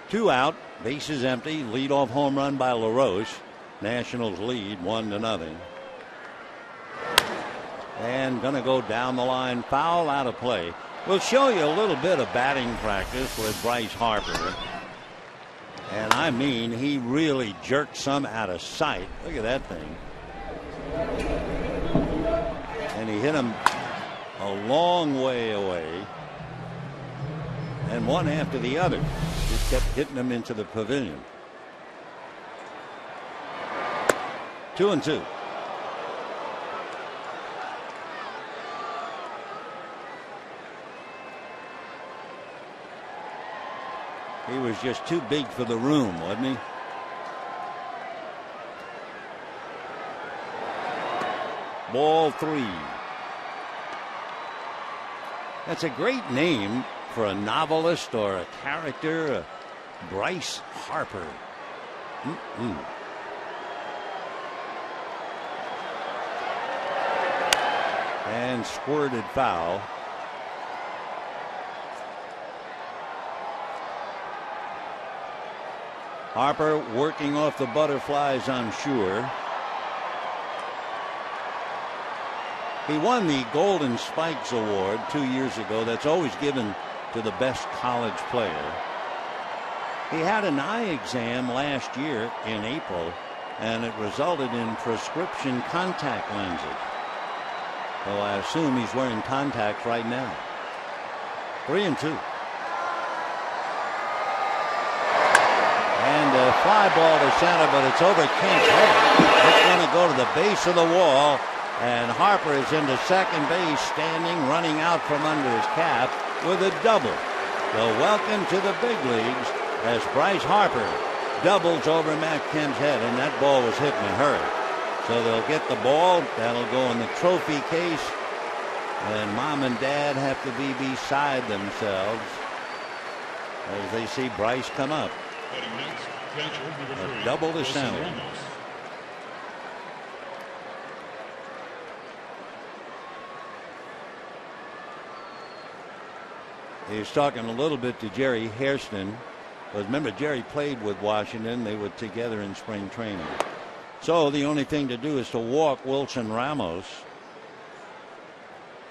Two out, bases empty, leadoff home run by LaRoche. Nationals lead 1-0. And gonna go down the line, foul, out of play. We'll show you a little bit of batting practice with Bryce Harper. And I mean, he really jerked some out of sight. Look at that thing. And he hit him a long way away. And one after the other. Just kept hitting him into the pavilion. 2-2. He was just too big for the room, wasn't he? Ball three. That's a great name for a novelist or a character, Bryce Harper. And squirted foul. Harper working off the butterflies, I'm sure. He won the Golden Spikes Award 2 years ago. That's always given to the best college player. He had an eye exam last year in April, and it resulted in prescription contact lenses. So I assume he's wearing contacts right now. 3-2. And a fly ball to center, but it's over Kent's head. It's going to go to the base of the wall, and Harper is into second base, standing, running out from under his cap with a double. So welcome to the big leagues as Bryce Harper doubles over Matt Kemp's head, and that ball was hit in a hurry. So they'll get the ball. That'll go in the trophy case, and Mom and Dad have to be beside themselves as they see Bryce come up. A double to center. He was talking a little bit to Jerry Hairston. But remember, Jerry played with Washington. They were together in spring training. So the only thing to do is to walk Wilson Ramos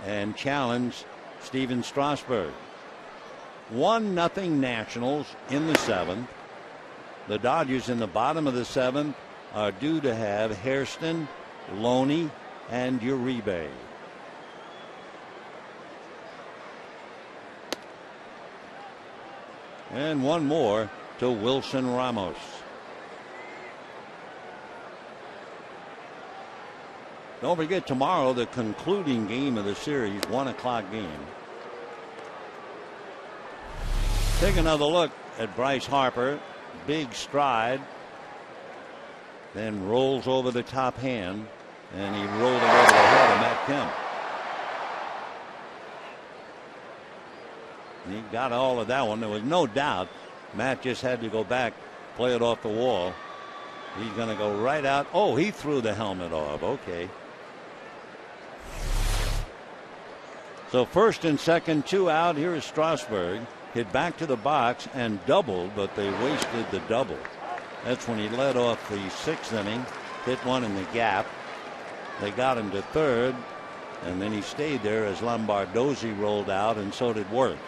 and challenge Steven Strasburg. 1-0 Nationals in the seventh. The Dodgers in the bottom of the seventh are due to have Hairston, Loney, and Uribe. And one more to Wilson Ramos. Don't forget tomorrow the concluding game of the series, 1 o'clock game. Take another look at Bryce Harper. Big stride. Then rolls over the top hand. And he rolled it over the head of Matt Kemp. He got all of that one. There was no doubt Matt just had to go back, play it off the wall. He's going to go right out. Oh, he threw the helmet off. Okay. So first and second, 2 out. Here is Strasburg. Hit back to the box and doubled, but they wasted the double. That's when he led off the 6th inning. Hit one in the gap. They got him to third, and then he stayed there as Lombardozzi rolled out, and so did Worth.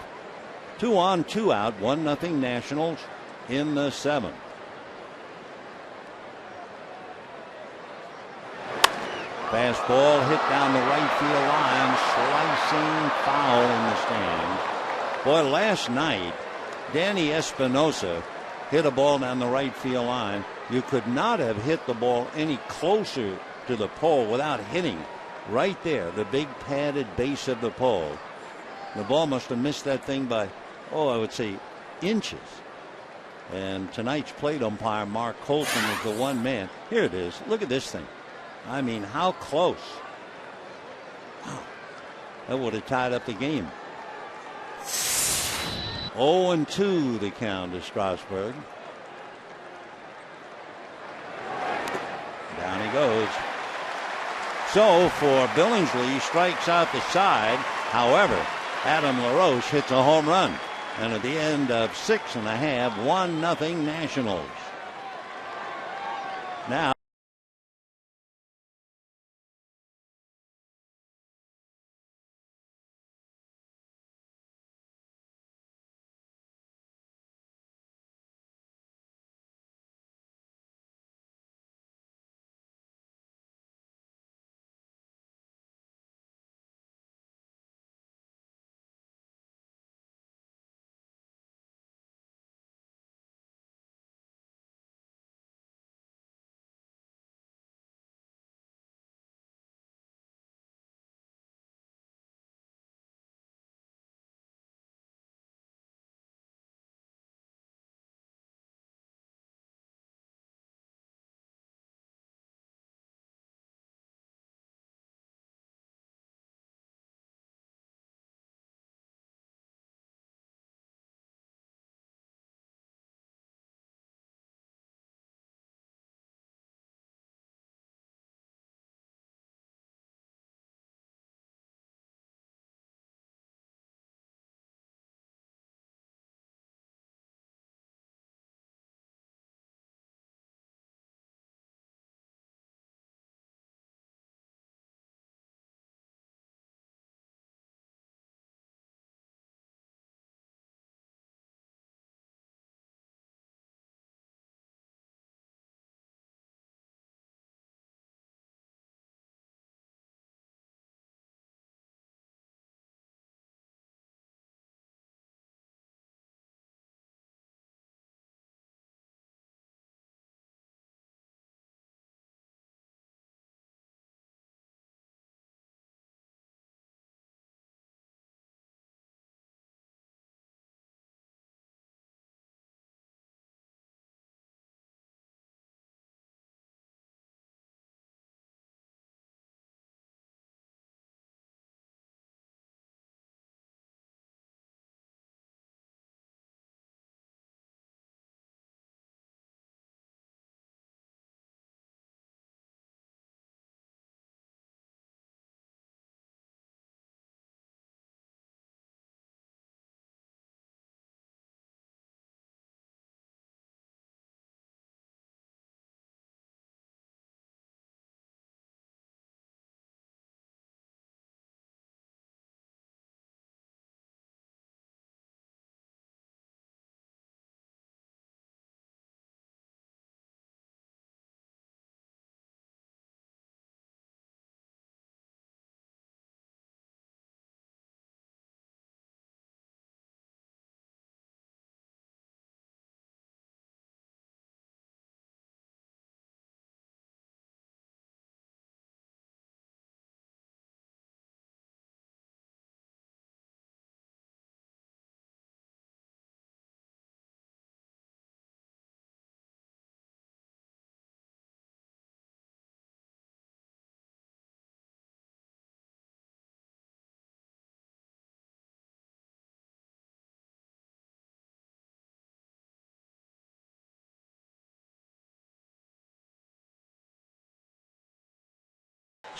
2 on, 2 out, 1-0 Nationals in the 7th. Fastball hit down the right field line, slicing foul in the stands. Boy, last night, Danny Espinosa hit a ball down the right field line. You could not have hit the ball any closer to the pole without hitting right there, the big padded base of the pole. The ball must have missed that thing by, I would say inches. And tonight's plate umpire, Mark Colson, is the one man. Here it is. Look at this thing. I mean, how close. Wow. That would have tied up the game. 0-2 the count to Strasburg. Down he goes. So for Billingsley, he strikes out the side. However, Adam LaRoche hits a home run. And at the end of 6.5, 1-0 Nationals. Now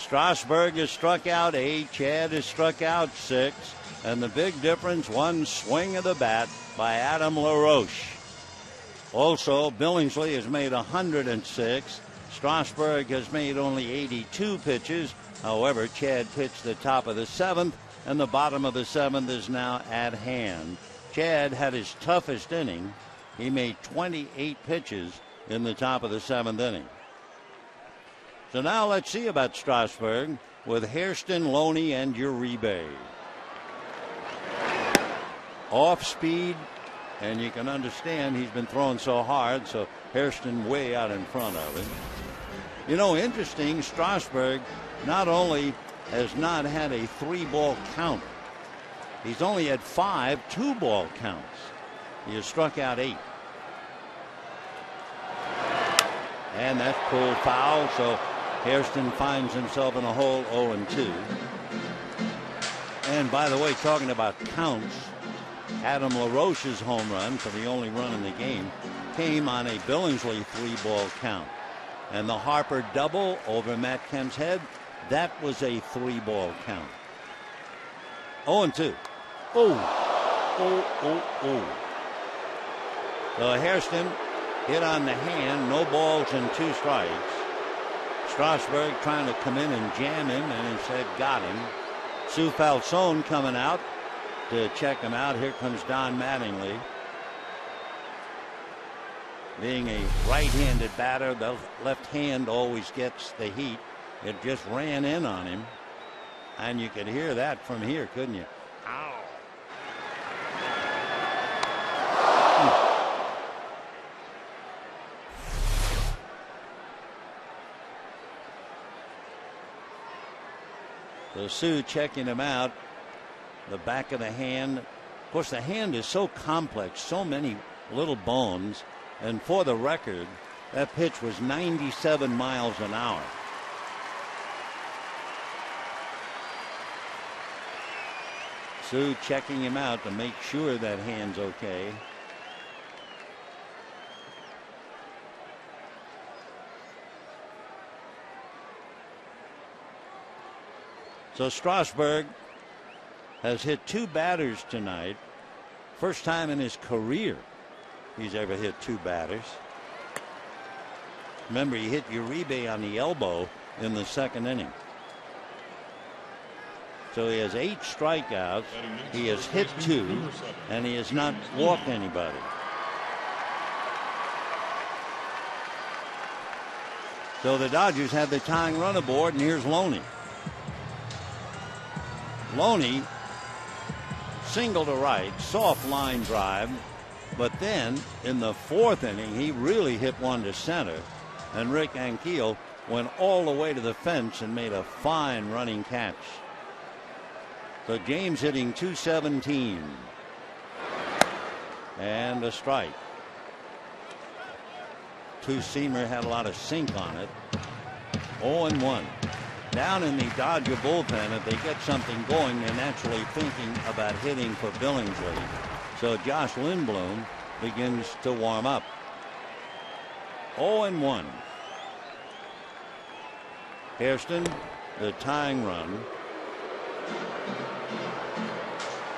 Strasburg has struck out 8. Chad has struck out 6. And the big difference, one swing of the bat by Adam LaRoche. Also, Billingsley has made 106. Strasburg has made only 82 pitches. However, Chad pitched the top of the 7th, and the bottom of the 7th is now at hand. Chad had his toughest inning. He made 28 pitches in the top of the 7th inning. So now let's see about Strasburg with Hairston, Loney, and Uribe. Off speed, and you can understand he's been throwing so hard, so Hairston way out in front of him. You know, interesting, Strasburg not only has not had a 3-ball count, he's only had 5 2-ball counts. He has struck out 8. And that's pulled foul, so Hairston finds himself in a hole 0-2. And by the way, talking about counts, Adam LaRoche's home run for the only run in the game came on a Billingsley 3-ball count. And the Harper double over Matt Kemp's head, that was a 3-ball count. 0-2. So Hairston hit on the hand, no balls and 2 strikes. Strasburg trying to come in and jam him, and instead got him. Sue Falsone coming out to check him out. Here comes Don Mattingly. Being a right-handed batter, the left hand always gets the heat. It just ran in on him, and you could hear that from here, couldn't you? Ow. So Sue checking him out. The back of the hand. Of course, the hand is so complex, so many little bones. And for the record, that pitch was 97 miles an hour. Sue checking him out to make sure that hand's okay. So Strasburg has hit 2 batters tonight. First time in his career he's ever hit 2 batters. Remember, he hit Uribe on the elbow in the 2nd inning. So he has 8 strikeouts. He has hit 2, and he has not walked anybody. So the Dodgers have the tying run aboard, and here's Loney. Loney single to right, soft line drive, but then in the 4th inning he really hit one to center, and Rick Ankiel went all the way to the fence and made a fine running catch. So James hitting .217 and a strike. Two-seamer had a lot of sink on it. 0-1. Down in the Dodger bullpen, if they get something going, they're naturally thinking about hitting for Billingsley. So Josh Lindblom begins to warm up. 0-1. Hairston, the tying run.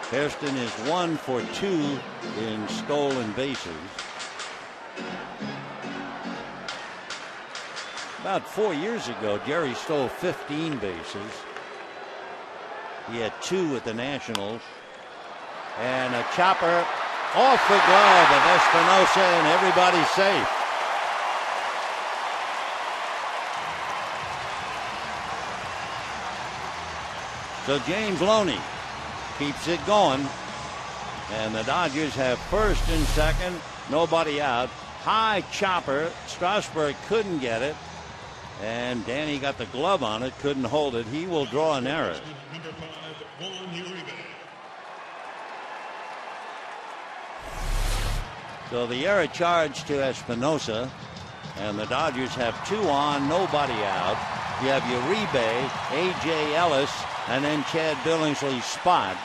Hairston is 1 for 2 in stolen bases. About 4 years ago, Jerry stole 15 bases. He had 2 at the Nationals. And a chopper off the glove of Espinosa, and everybody's safe. So James Loney keeps it going. And the Dodgers have first and second, nobody out. High chopper. Strasburg couldn't get it. And Danny got the glove on it, couldn't hold it. He will draw an error. So the error charged to Espinosa, and the Dodgers have 2 on, nobody out. You have Uribe, A.J. Ellis, and then Chad Billingsley's spot.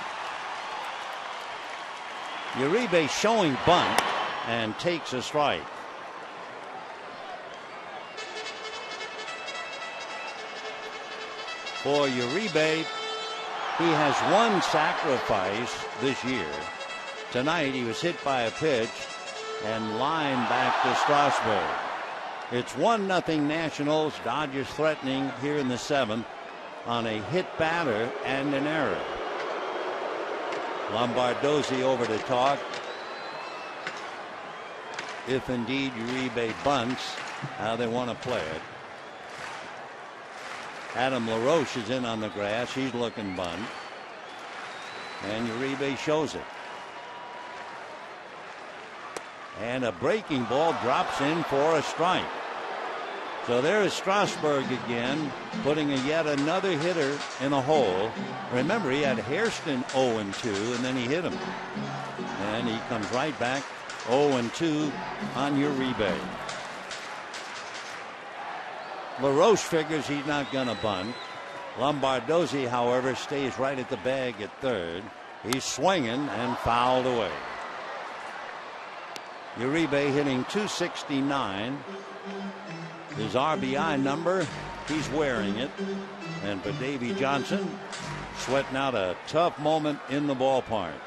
Uribe showing bunt and takes a strike. For Uribe, he has 1 sacrifice this year. Tonight he was hit by a pitch and lined back to Strasburg. It's 1-0 Nationals. Dodgers threatening here in the 7th on a hit batter and an error. Lombardozzi over to talk. If indeed Uribe bunts, how they want to play it. Adam LaRoche is in on the grass. He's looking bunt. And Uribe shows it. And a breaking ball drops in for a strike. So there is Strasburg again, putting yet another hitter in the hole. Remember, he had Hairston 0-2, and then he hit him. And he comes right back 0-2 on Uribe. LaRoche figures he's not going to bunt. Lombardozzi, however, stays right at the bag at third. He's swinging and fouled away. Uribe hitting .269. His RBI number, he's wearing it. And for Davy Johnson, sweating out a tough moment in the ballpark.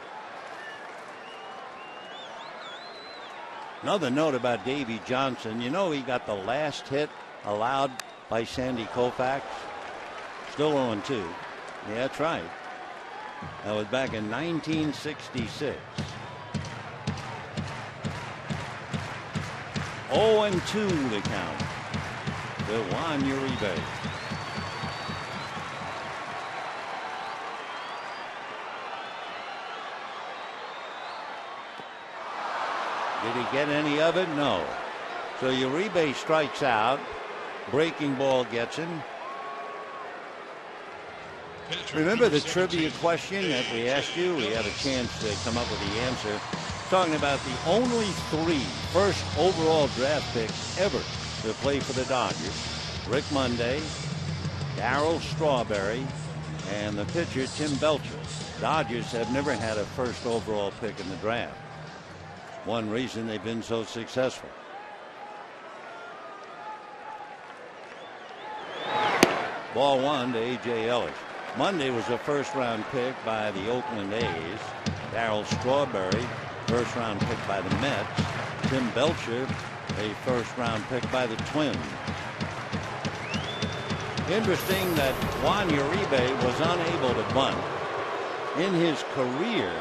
Another note about Davy Johnson, you know he got the last hit allowed by Sandy Koufax. Still 0-2. Yeah, that's right. That was back in 1966. 0-2 the count to Juan Uribe. Did he get any of it? No. So Uribe strikes out. Breaking ball gets him. Remember the trivia question that we asked you? We had a chance to come up with the answer. Talking about the only 3 first overall draft picks ever to play for the Dodgers. Rick Monday, Darryl Strawberry, and the pitcher Tim Belcher. Dodgers have never had a first overall pick in the draft. One reason they've been so successful. Ball 1 to A.J. Ellis. Monday was a first-round pick by the Oakland A's. Darryl Strawberry, first-round pick by the Mets. Tim Belcher, a first-round pick by the Twins. Interesting that Juan Uribe was unable to bunt. In his career,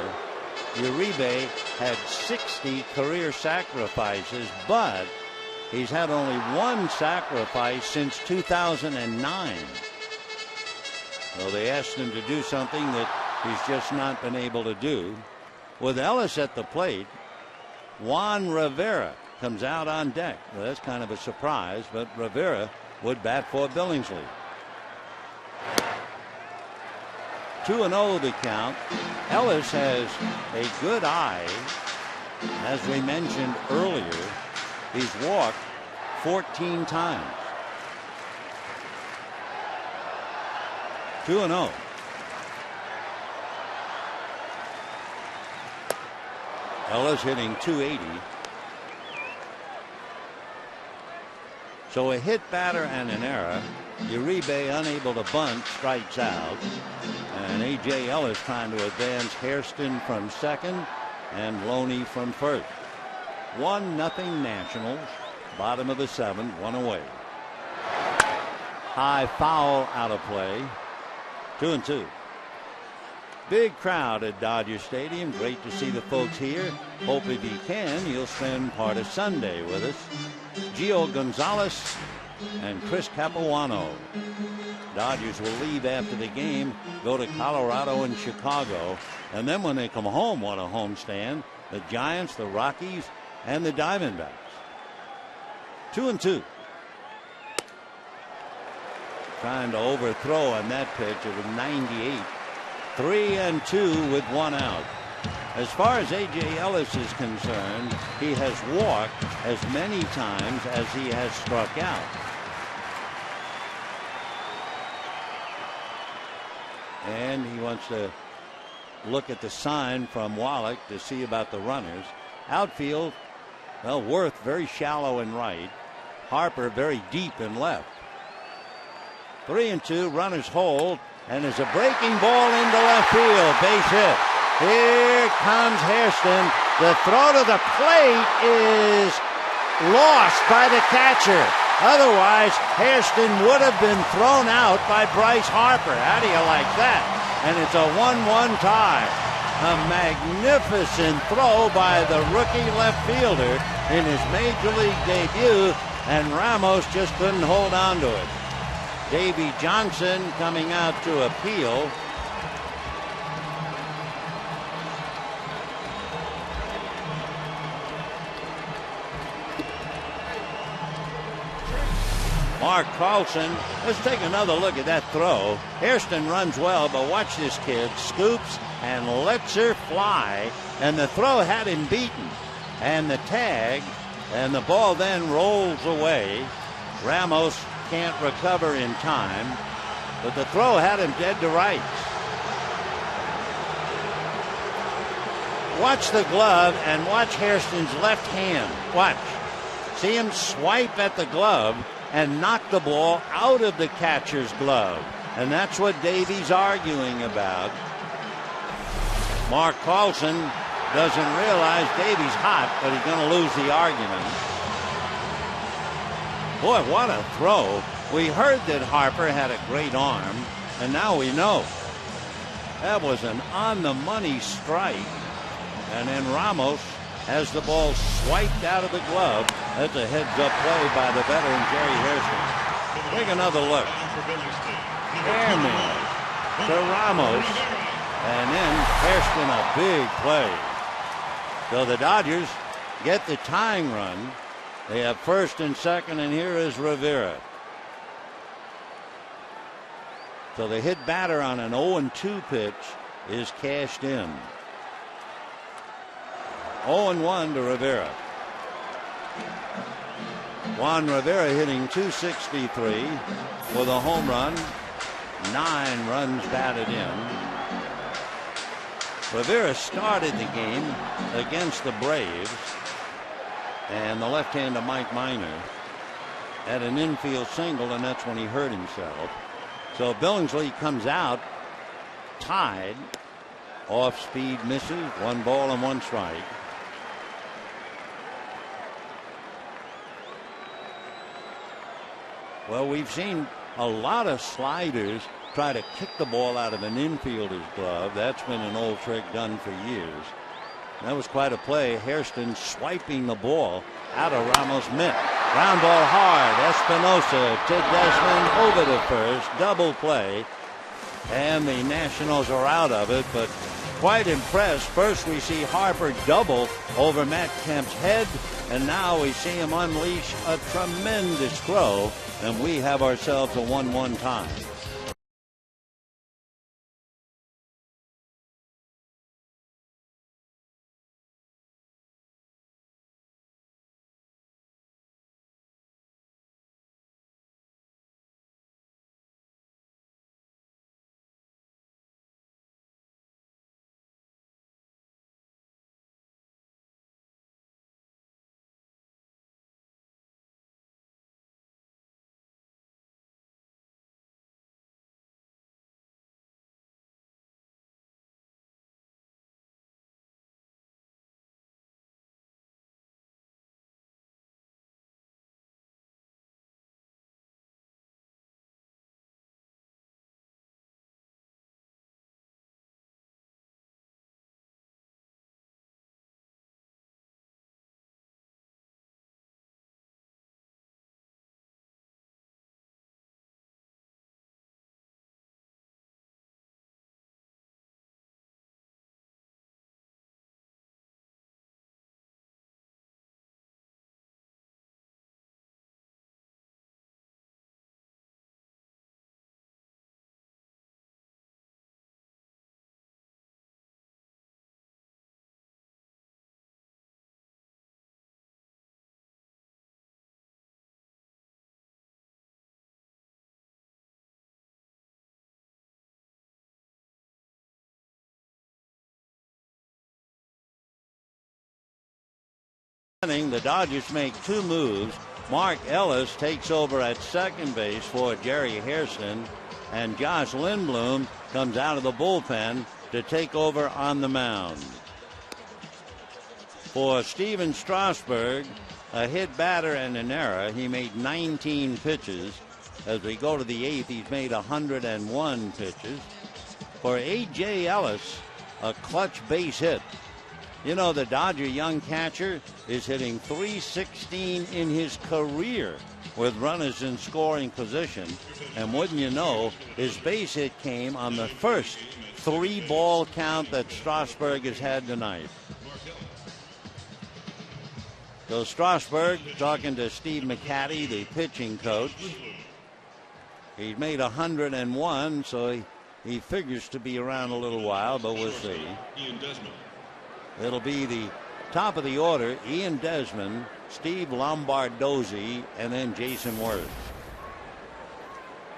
Uribe had 60 career sacrifices, but he's had only 1 sacrifice since 2009. So they asked him to do something that he's just not been able to do. With Ellis at the plate, Juan Rivera comes out on deck. Well, that's kind of a surprise, but Rivera would bat for Billingsley. 2-0 the count. Ellis has a good eye. As we mentioned earlier, he's walked 14 times. 2-0. Ellis hitting .280. So a hit, batter, and an error. Uribe unable to bunt, strikes out. And A.J. Ellis trying to advance Hairston from second and Loney from first. 1-0 Nationals. Bottom of the 7th, 1 away. High foul out of play. 2-2. Big crowd at Dodger Stadium. Great to see the folks here. Hope if you can, you'll spend part of Sunday with us. Gio Gonzalez and Chris Capuano. Dodgers will leave after the game, go to Colorado and Chicago, and then when they come home, want a homestand, the Giants, the Rockies, and the Diamondbacks. 2-2. Trying to overthrow on that pitch. It was 98. 3-2 with 1 out. As far as A.J. Ellis is concerned, he has walked as many times as he has struck out. And he wants to look at the sign from Wallach to see about the runners. Outfield, well, Worth very shallow in right. Harper very deep in left. 3-2, runners hold, and there's a breaking ball into left field. Base hit. Here comes Hairston. The throw to the plate is lost by the catcher. Otherwise, Hairston would have been thrown out by Bryce Harper. How do you like that? And it's a 1-1 tie. A magnificent throw by the rookie left fielder in his major league debut, and Ramos just couldn't hold on to it. Davy Johnson coming out to appeal. Mark Carlson, let's take another look at that throw. Hairston runs well, but watch this kid. Scoops and lets her fly, and the throw had him beaten. And the tag, and the ball then rolls away. Ramos can't recover in time, but the throw had him dead to rights. Watch the glove and watch Hairston's left hand. Watch. See him swipe at the glove and knock the ball out of the catcher's glove. And that's what Davy's arguing about. Mark Carlson doesn't realize Davy's hot, but he's going to lose the argument. Boy, what a throw. We heard that Harper had a great arm, and now we know. That was an on-the-money strike. And then Ramos has the ball swiped out of the glove. That's a heads-up play by the veteran Jerry Hairston. Take another look. Airman to Ramos. And then Hairston, a big play. So the Dodgers get the tying run. They have first and second, and here is Rivera. So the hit batter on an 0-2 pitch is cashed in. 0-1 to Rivera. Juan Rivera hitting .263 with a home run. 9 runs batted in. Rivera started the game against the Braves, and the left-hander Mike Minor had an infield single, and that's when he hurt himself. So Billingsley comes out tied. Off speed misses. 1 ball and 1 strike. Well, we've seen a lot of sliders try to kick the ball out of an infielder's glove. That's been an old trick done for years. That was quite a play. Hairston swiping the ball out of Ramos' mitt. Ground ball hard. Espinosa to Desmond over to first. Double play. And the Nationals are out of it, but quite impressed. First we see Harper double over Matt Kemp's head, and now we see him unleash a tremendous throw, and we have ourselves a 1-1 tie. The Dodgers make 2 moves. Mark Ellis takes over at second base for Jerry Hairston, and Josh Lindblom comes out of the bullpen to take over on the mound. For Steven Strasburg, a hit batter and an error. He made 19 pitches. As we go to the 8th, he's made 101 pitches. For A.J. Ellis, a clutch base hit. You know, the Dodger young catcher is hitting .316 in his career. with runners in scoring position. And wouldn't you know, his base hit came on the first 3-ball count that Strasburg has had tonight. So Strasburg talking to Steve McCatty, the pitching coach. He's made 101, so he figures to be around a little while, but we'll see. It'll be the top of the order: Ian Desmond, Steve Lombardozzi, and then Jason Worth.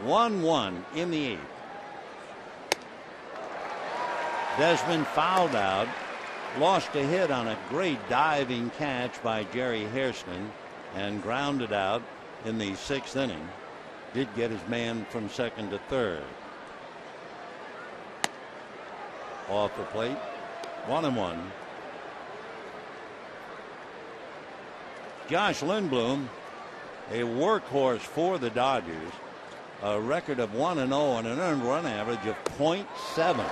1-1 in the 8th. Desmond fouled out, lost a hit on a great diving catch by Jerry Hairston, and grounded out in the 6th inning. Did get his man from second to third. Off the plate, 1-1. Josh Lindblom, a workhorse for the Dodgers, a record of 1-0 and an earned run average of .7.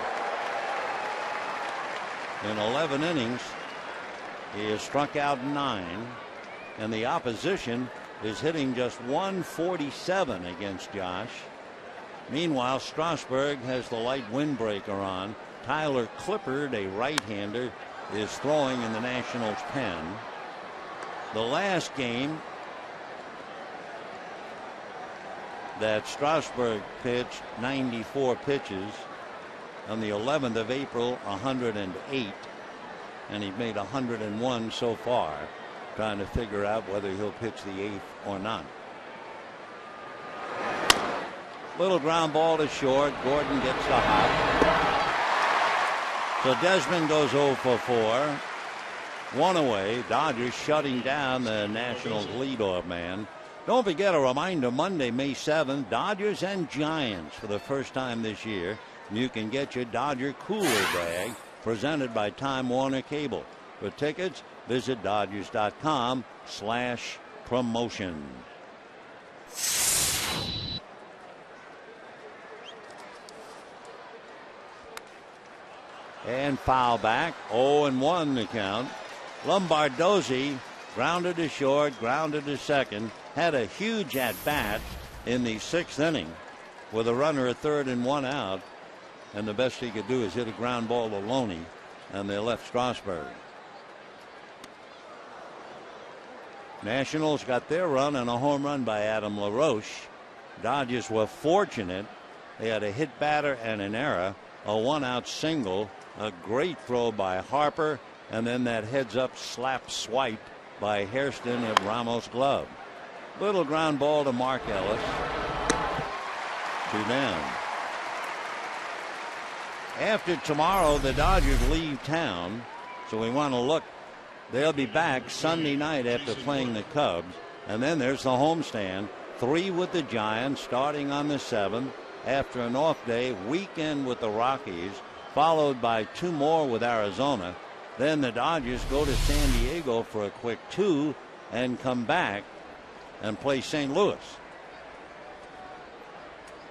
In 11 innings, he has struck out 9, and the opposition is hitting just .147 against Josh. Meanwhile, Strasburg has the light windbreaker on. Tyler Clippard, a right-hander, is throwing in the Nationals' pen. The last game that Strasburg pitched, 94 pitches. On the 11th of April, 108, and he made 101 so far, trying to figure out whether he'll pitch the 8th or not. Little ground ball to short. Gordon gets the hop. So Desmond goes 0 for 4. 1 away. Dodgers shutting down the Nationals leadoff man. Don't forget, a reminder, Monday, May 7th, Dodgers and Giants for the first time this year. You can get your Dodger cooler bag presented by Time Warner Cable. For tickets, visit Dodgers.com/promotion. And foul back, 0-1 the count. Lombardozzi grounded to short, grounded to second, had a huge at-bat in the 6th inning with a runner at third and 1 out. And the best he could do is hit a ground ball to Loney, and they left Strasburg. Nationals got their run on a home run by Adam LaRoche. Dodgers were fortunate. They had a hit batter and an error, a 1-out single, a great throw by Harper, and then that heads-up slap swipe by Hairston at Ramos' glove. Little ground ball to Mark Ellis. 2 down. After tomorrow, the Dodgers leave town, so we want to look. They'll be back Sunday night after playing the Cubs, and then there's the homestand. 3 with the Giants starting on the 7th after an off day, weekend with the Rockies, followed by 2 more with Arizona. Then the Dodgers go to San Diego for a quick 2 and come back and play St. Louis.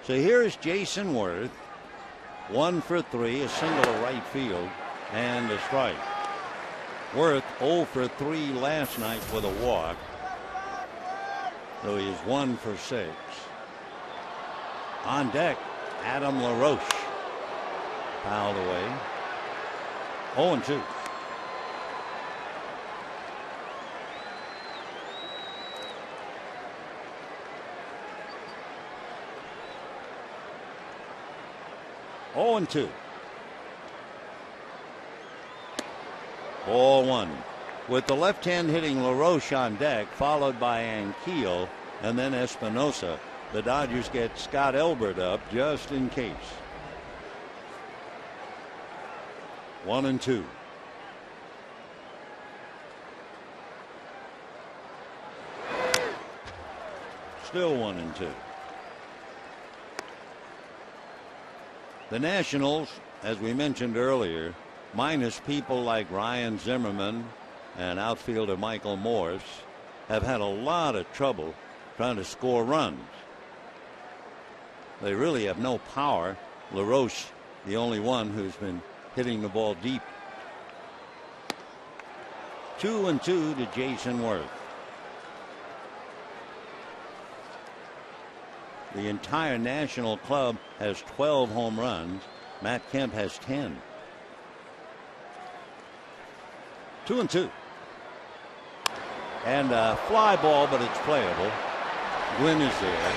So here's Jason Worth. 1 for 3, a single to right field, and a strike. Worth 0 for 3 last night with a walk. So he is 1 for 6. On deck, Adam LaRoche. Fouled away. 0-2. Oh, and 2. Ball 1. With the left hand hitting LaRoche on deck, followed by Anquillo and then Espinosa. The Dodgers get Scott Elbert up just in case. 1-2. Still 1-2. The Nationals, as we mentioned earlier, minus people like Ryan Zimmerman and outfielder Michael Morse, have had a lot of trouble trying to score runs. They really have no power. LaRoche, the only one who's been hitting the ball deep. 2-2 to Jason Worth. The entire National Club has 12 home runs. Matt Kemp has 10. 2-2. And a fly ball, but it's playable. Gwynn is there.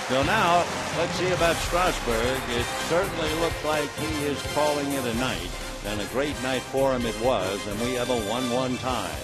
So now, let's see about Strasburg. It certainly looks like he is calling it a night. And a great night for him it was. And we have a 1-1 tie.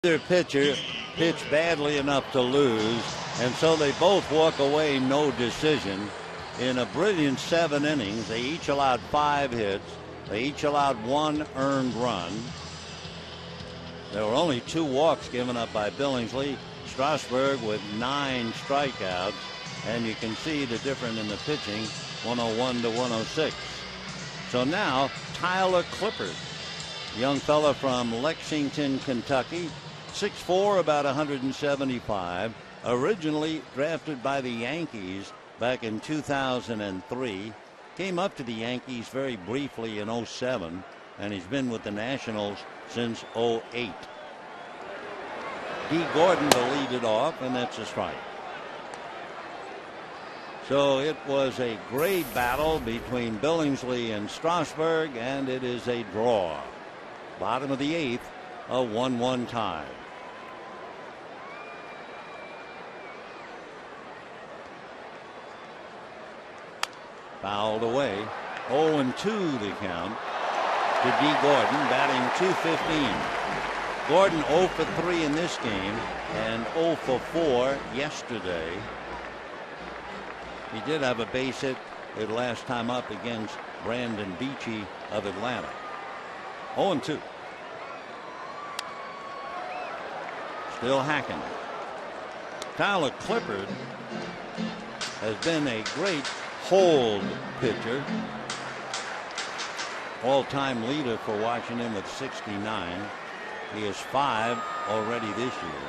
Their pitcher pitched badly enough to lose, and so they both walk away no decision. In a brilliant 7 innings, they each allowed 5 hits. They each allowed 1 earned run. There were only 2 walks given up by Billingsley. Strasburg with 9 strikeouts, and you can see the difference in the pitching, 101 to 106. So now Tyler Clippard, young fella from Lexington, Kentucky, 6'4", about 175, originally drafted by the Yankees back in 2003, came up to the Yankees very briefly in 07, and he's been with the Nationals since 08. D. Gordon to lead it off, and that's a strike. So it was a great battle between Billingsley and Strasburg, and it is a draw. Bottom of the 8th, a 1-1 tie. Fouled away. 0-2 the count to D. Gordon, batting .215. Gordon 0 for 3 in this game and 0 for 4 yesterday. He did have a base hit the last time up against Brandon Beachy of Atlanta. 0-2. Still hacking. Tyler Clippard has been a great hold pitcher. All-time leader for Washington with 69. He has 5 already this year.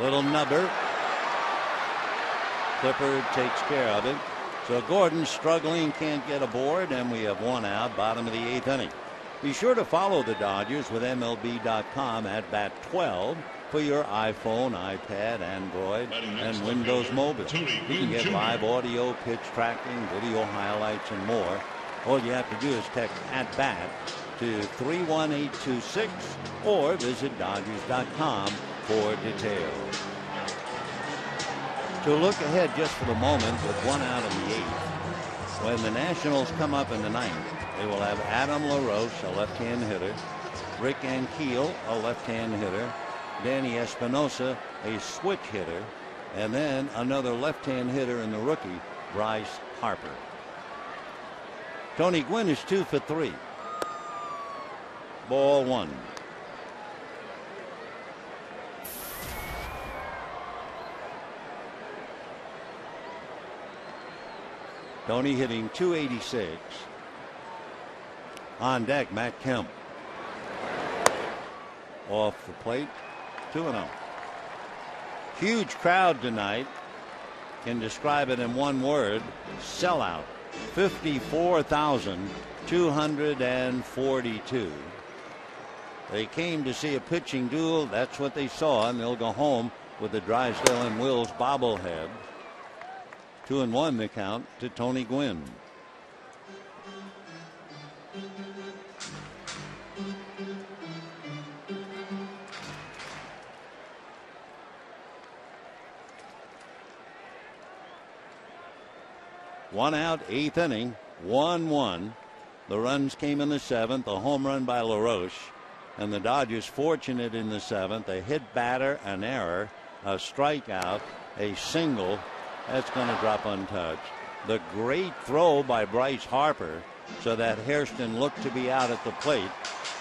Little nubber. Clippard takes care of it. So Gordon struggling, can't get aboard, and we have 1 out, bottom of the 8th inning. Be sure to follow the Dodgers with MLB.com at Bat 12 for your iPhone, iPad, Android, and Windows Mobile. You can get live audio, pitch tracking, video highlights, and more. All you have to do is text @BAT to 31826 or visit Dodgers.com for details. To look ahead just for the moment with 1 out of the 8th. When the Nationals come up in the 9th, they will have Adam LaRoche, a left-hand hitter, Rick Ankiel, a left-hand hitter, Danny Espinosa, a switch hitter, And then another left-hand hitter in the rookie, Bryce Harper. Tony Gwynn is 2 for 3. Ball 1. Tony hitting .286. On deck, Matt Kemp. Off the plate, 2-0. Huge crowd tonight. Can describe it in one word: sellout. 54,242. They came to see a pitching duel. That's what they saw, and they'll go home with the Drysdale and Wills bobblehead. 2-1 the count to Tony Gwynn. One out, 8th inning, 1-1. The runs came in the 7th, a home run by LaRoche, and the Dodgers fortunate in the 7th. A hit batter, an error, a strikeout, a single. That's going to drop untouched. The great throw by Bryce Harper so that Hairston looked to be out at the plate,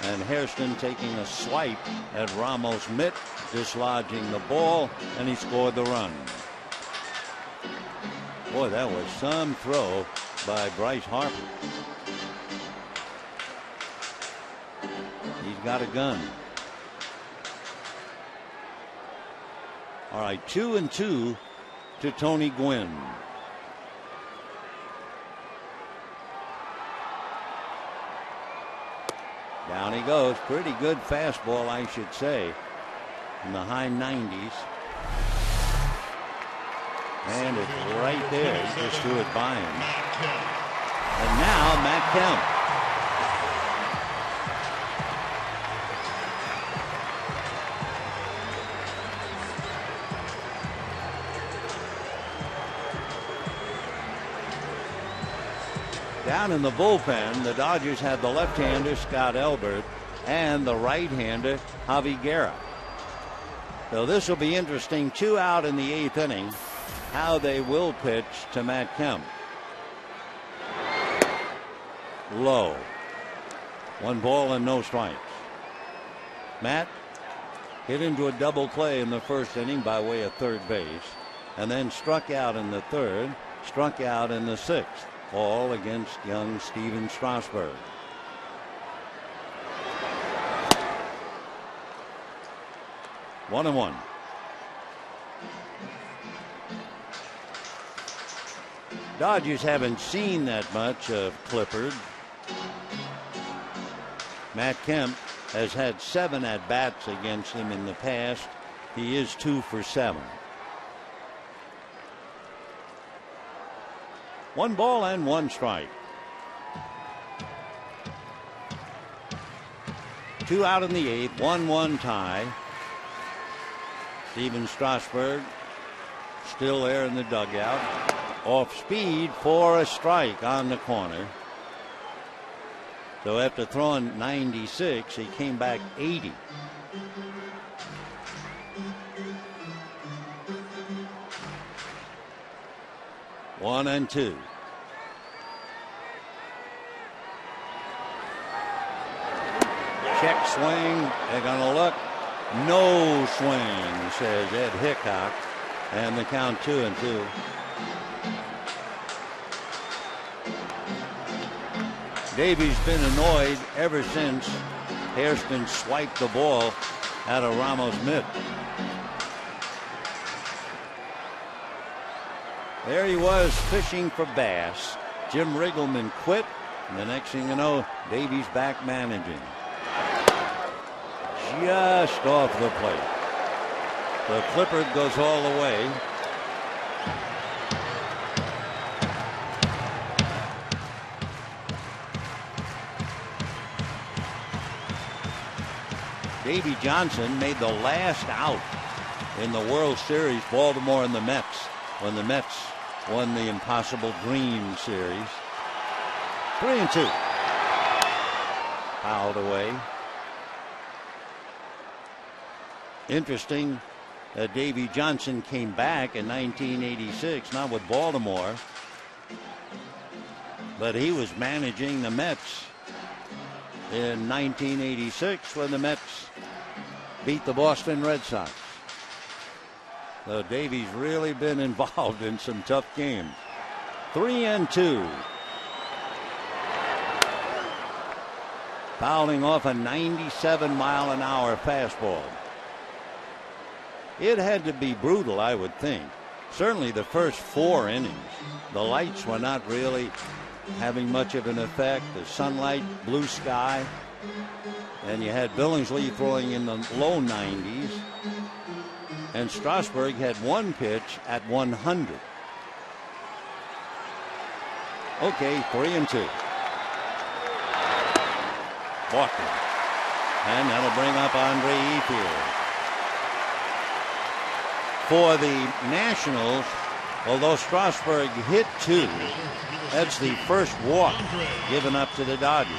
and Hairston taking a swipe at Ramos' mitt, dislodging the ball, and he scored the run. Boy, that was some throw by Bryce Harper. He's got a gun. All right, 2-2 to Tony Gwynn. Down he goes. Pretty good fastball, I should say, in the high 90s. And it's right there. He just threw it by him. And now Matt Kemp. Down in the bullpen, the Dodgers had the left-hander Scott Elbert and the right-hander Javi Guerra. So this will be interesting. 2 out in the 8th inning. How they will pitch to Matt Kemp. Low. 1 ball and no strikes. Matt hit into a double play in the 1st inning by way of third base, and then struck out in the 3rd, struck out in the 6th, all against young Steven Strasburg. One and one. Dodgers haven't seen that much of Clippard. Matt Kemp has had 7 at-bats against him in the past. He is 2 for 7. 1 ball and 1 strike. 2 out in the 8th, 1-1 tie. Steven Strasburg still there in the dugout. Off speed for a strike on the corner. So after throwing 96, he came back 80. One and 2. Check swing. They're going to look. No swing, says Ed Hickok. And the count 2-2. Davies been annoyed ever since Hairston swiped the ball out of Ramos' mitt. There he was fishing for bass. Jim Riggleman quit, and the next thing you know, Davies back managing. Just off the plate. The Clippard goes all the way. Davey Johnson made the last out in the World Series, Baltimore and the Mets, when the Mets won the Impossible Dream Series. 3-2. Fouled away. Interesting Davy Johnson came back in 1986, not with Baltimore, but he was managing the Mets in 1986 when the Mets beat the Boston Red Sox. So Davy's really been involved in some tough games. 3-2. Fouling off a 97-mile-an-hour fastball. It had to be brutal, I would think. Certainly the first 4 innings. The lights were not really having much of an effect. The sunlight, blue sky. And you had Billingsley throwing in the low 90s. And Strasburg had 1 pitch at 100. Okay, 3-2. Walker. And that'll bring up Andre Ethier. For the Nationals, although Strasburg hit 2, that's the first walk given up to the Dodgers.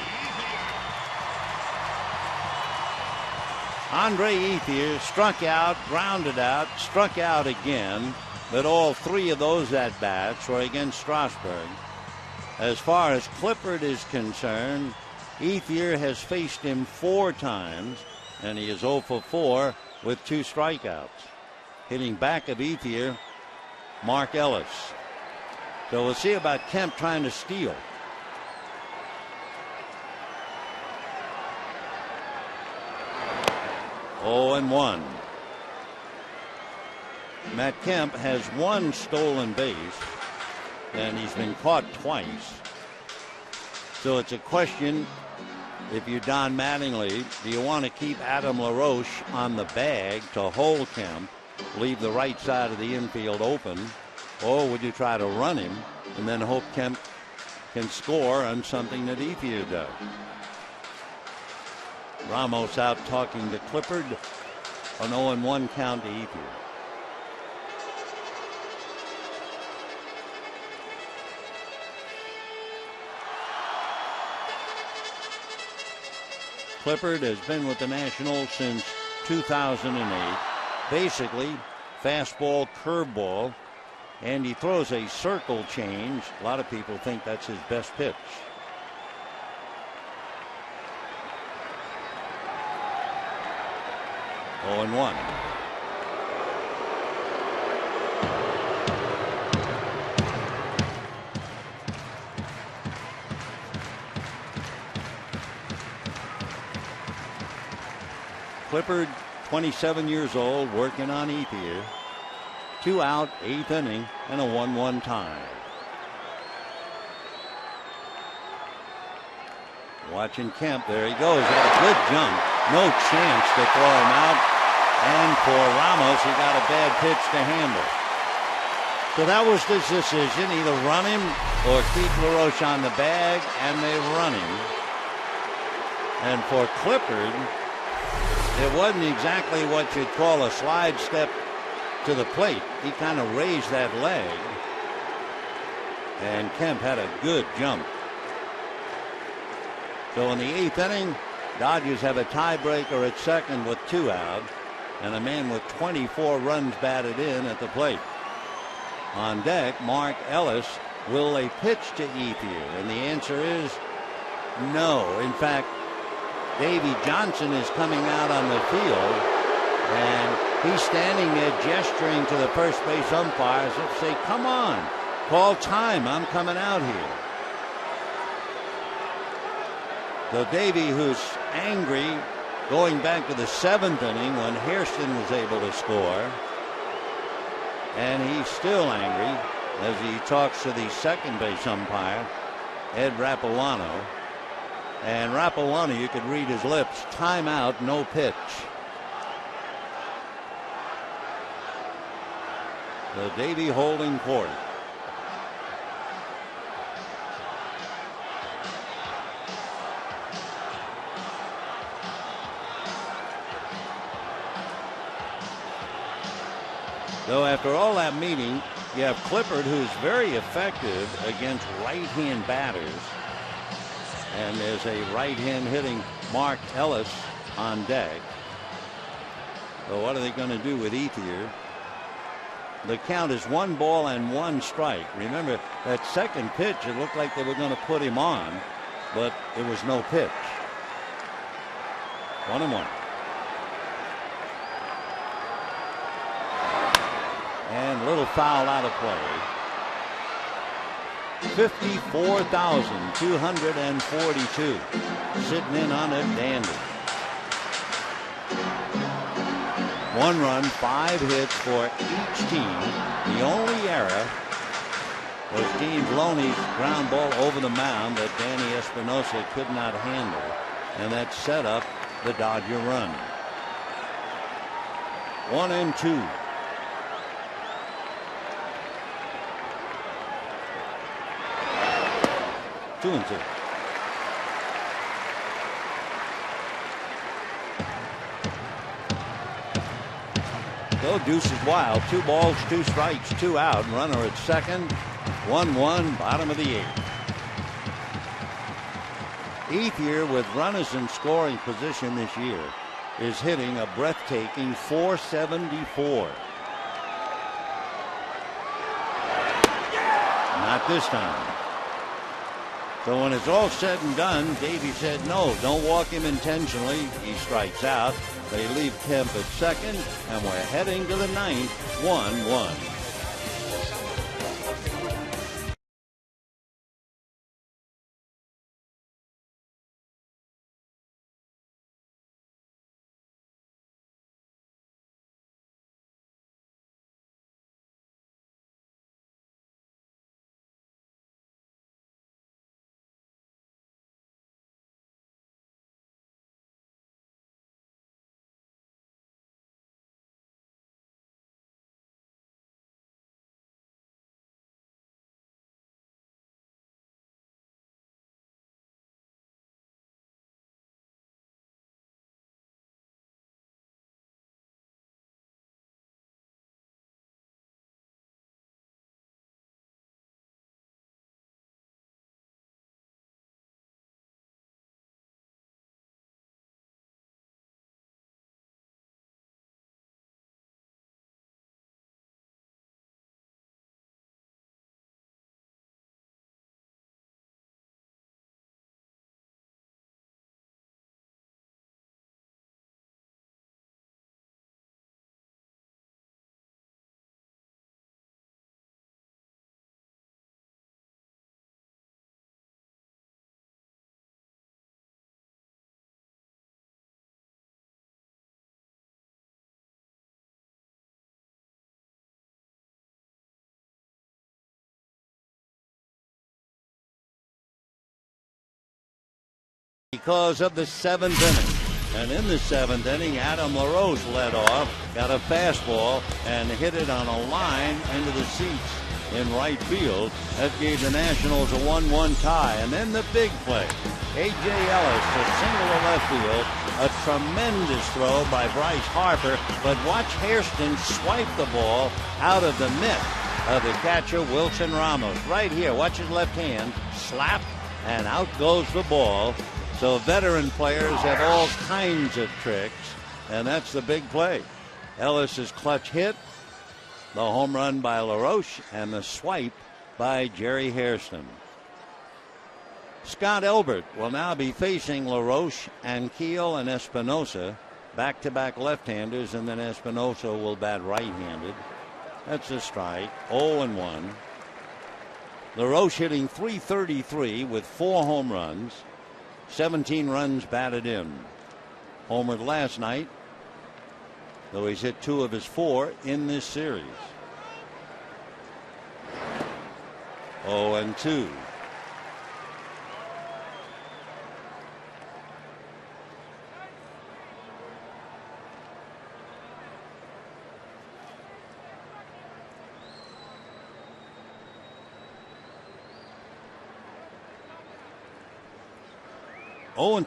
Andre Ethier struck out, grounded out, struck out again, but all 3 of those at-bats were against Strasburg. As far as Clippard is concerned, Ethier has faced him 4 times, and he is 0 for 4 with 2 strikeouts. Hitting back of Ethier, Mark Ellis. So we'll see about Kemp trying to steal. Oh, 0-1. Matt Kemp has 1 stolen base, and he's been caught twice. So it's a question, if you're Don Mattingly, do you want to keep Adam LaRoche on the bag to hold Kemp, leave the right side of the infield open, or would you try to run him and then hope Kemp can score on something that Ethier does? Ramos out talking to Clippard. An 0-1 count to Ethier. Clippard has been with the Nationals since 2008. Basically, fastball, curveball, and he throws a circle change. A lot of people think that's his best pitch. Oh, 0-1. Clippard, 27 years old, working on Ethier. 2 out, 8th inning, and a 1-1 tie. Watching Kemp. There he goes. Got a good jump. No chance to throw him out. And for Ramos, he got a bad pitch to handle. So that was his decision. Either run him or keep LaRoche on the bag, and they run him. And for Clippard, it wasn't exactly what you'd call a slide step to the plate. He kind of raised that leg. And Kemp had a good jump. So in the 8th inning, Dodgers have a tiebreaker at second with 2 out, and a man with 24 runs batted in at the plate. On deck, Mark Ellis. Will they pitch to Ethier? And the answer is no. In fact, Davy Johnson is coming out on the field, and he's standing there gesturing to the first base umpires that say, come on, call time, I'm coming out here. So Davy, who's angry, going back to the 7th inning when Hairston was able to score, and he's still angry as he talks to the second base umpire, Ed Rapuano. And Rapuano, you could read his lips, timeout, no pitch. So Davy holding court. So after all that meeting, you have Clippard, who's very effective against right-hand batters. And there's a right-hand hitting Mark Ellis on deck. So what are they going to do with Ethier? The count is 1 ball and 1 strike. Remember that second pitch, it looked like they were going to put him on, but it was no pitch. 1-1. And a little foul out of play. 54,242. Sitting in on a dandy. 1 run, 5 hits for each team. The only error was Dean Bloney's ground ball over the mound that Danny Espinosa could not handle, and that set up the Dodger run. 1-2. Two and 2. So Deuce is wild. 2 balls, 2 strikes, 2 out. Runner at second. 1-1, bottom of the 8th. Ethier, with runners in scoring position this year, is hitting a breathtaking .474. Not this time. So when it's all said and done, Davey said, no, don't walk him intentionally. He strikes out. They leave Kemp at second, and we're heading to the 9th, 1-1. Because of the 7th inning. And in the 7th inning, Adam LaRoche led off, got a fastball, and hit it on a line into the seats in right field. That gave the Nationals a 1-1 tie. And then the big play. A.J. Ellis, a single to left field. A tremendous throw by Bryce Harper. But watch Hairston swipe the ball out of the mitt of the catcher, Wilson Ramos. Right here, watch his left hand. Slap, and out goes the ball. So veteran players have all kinds of tricks, and that's the big play. Ellis's clutch hit, the home run by LaRoche, and the swipe by Jerry Hairston. Scott Elbert will now be facing LaRoche and Keel and Espinosa, back-to-back left-handers, and then Espinosa will bat right-handed. That's a strike. 0-1. LaRoche hitting .333 with 4 home runs. 17 runs batted in. Homered last night, though he's hit 2 of his 4 in this series. 0-2.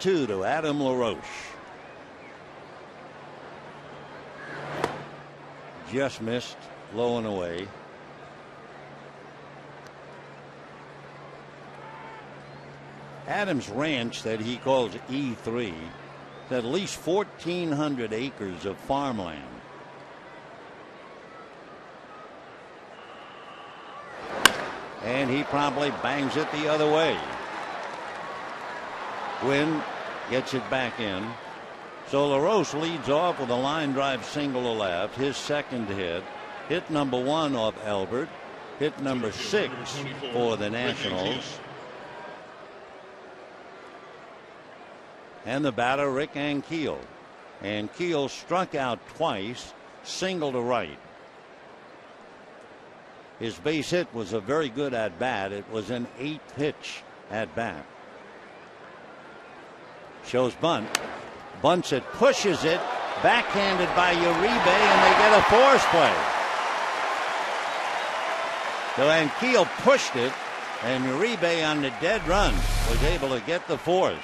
To Adam LaRoche. Just missed, low and away. Adams Ranch, that he calls E3, at least 1,400 acres of farmland. And he probably bangs it the other way. Gwynn gets it back in. So LaRoche leads off with a line drive single to left. His second hit. Hit number 1 off Albert. Hit number 6 for the Nationals. And the batter, Rick Ankiel. Ankiel struck out twice, single to right. His base hit was a very good at bat. It was an 8-pitch at bat. Shows bunt. Bunts it, pushes it, backhanded by Uribe, and they get a force play. So Ankiel pushed it, and Uribe on the dead run was able to get the force.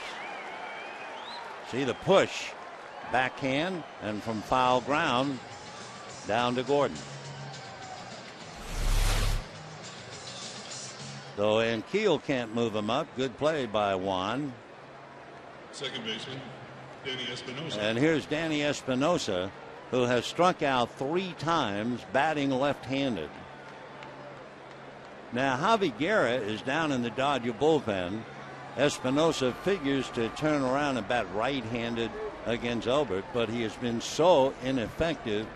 See the push, backhand, and from foul ground down to Gordon. So Ankiel can't move him up. Good play by Juan. Second baseman, Danny Espinosa. And here's Danny Espinosa, who has struck out 3 times, batting left-handed. Now Javi Guerra is down in the Dodger bullpen. Espinosa figures to turn around and bat right-handed against Albert, but he has been so ineffective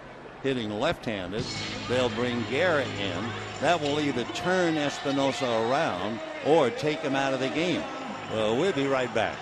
hitting left-handed. They'll bring Guerra in. That will either turn Espinosa around or take him out of the game. Well, we'll be right back.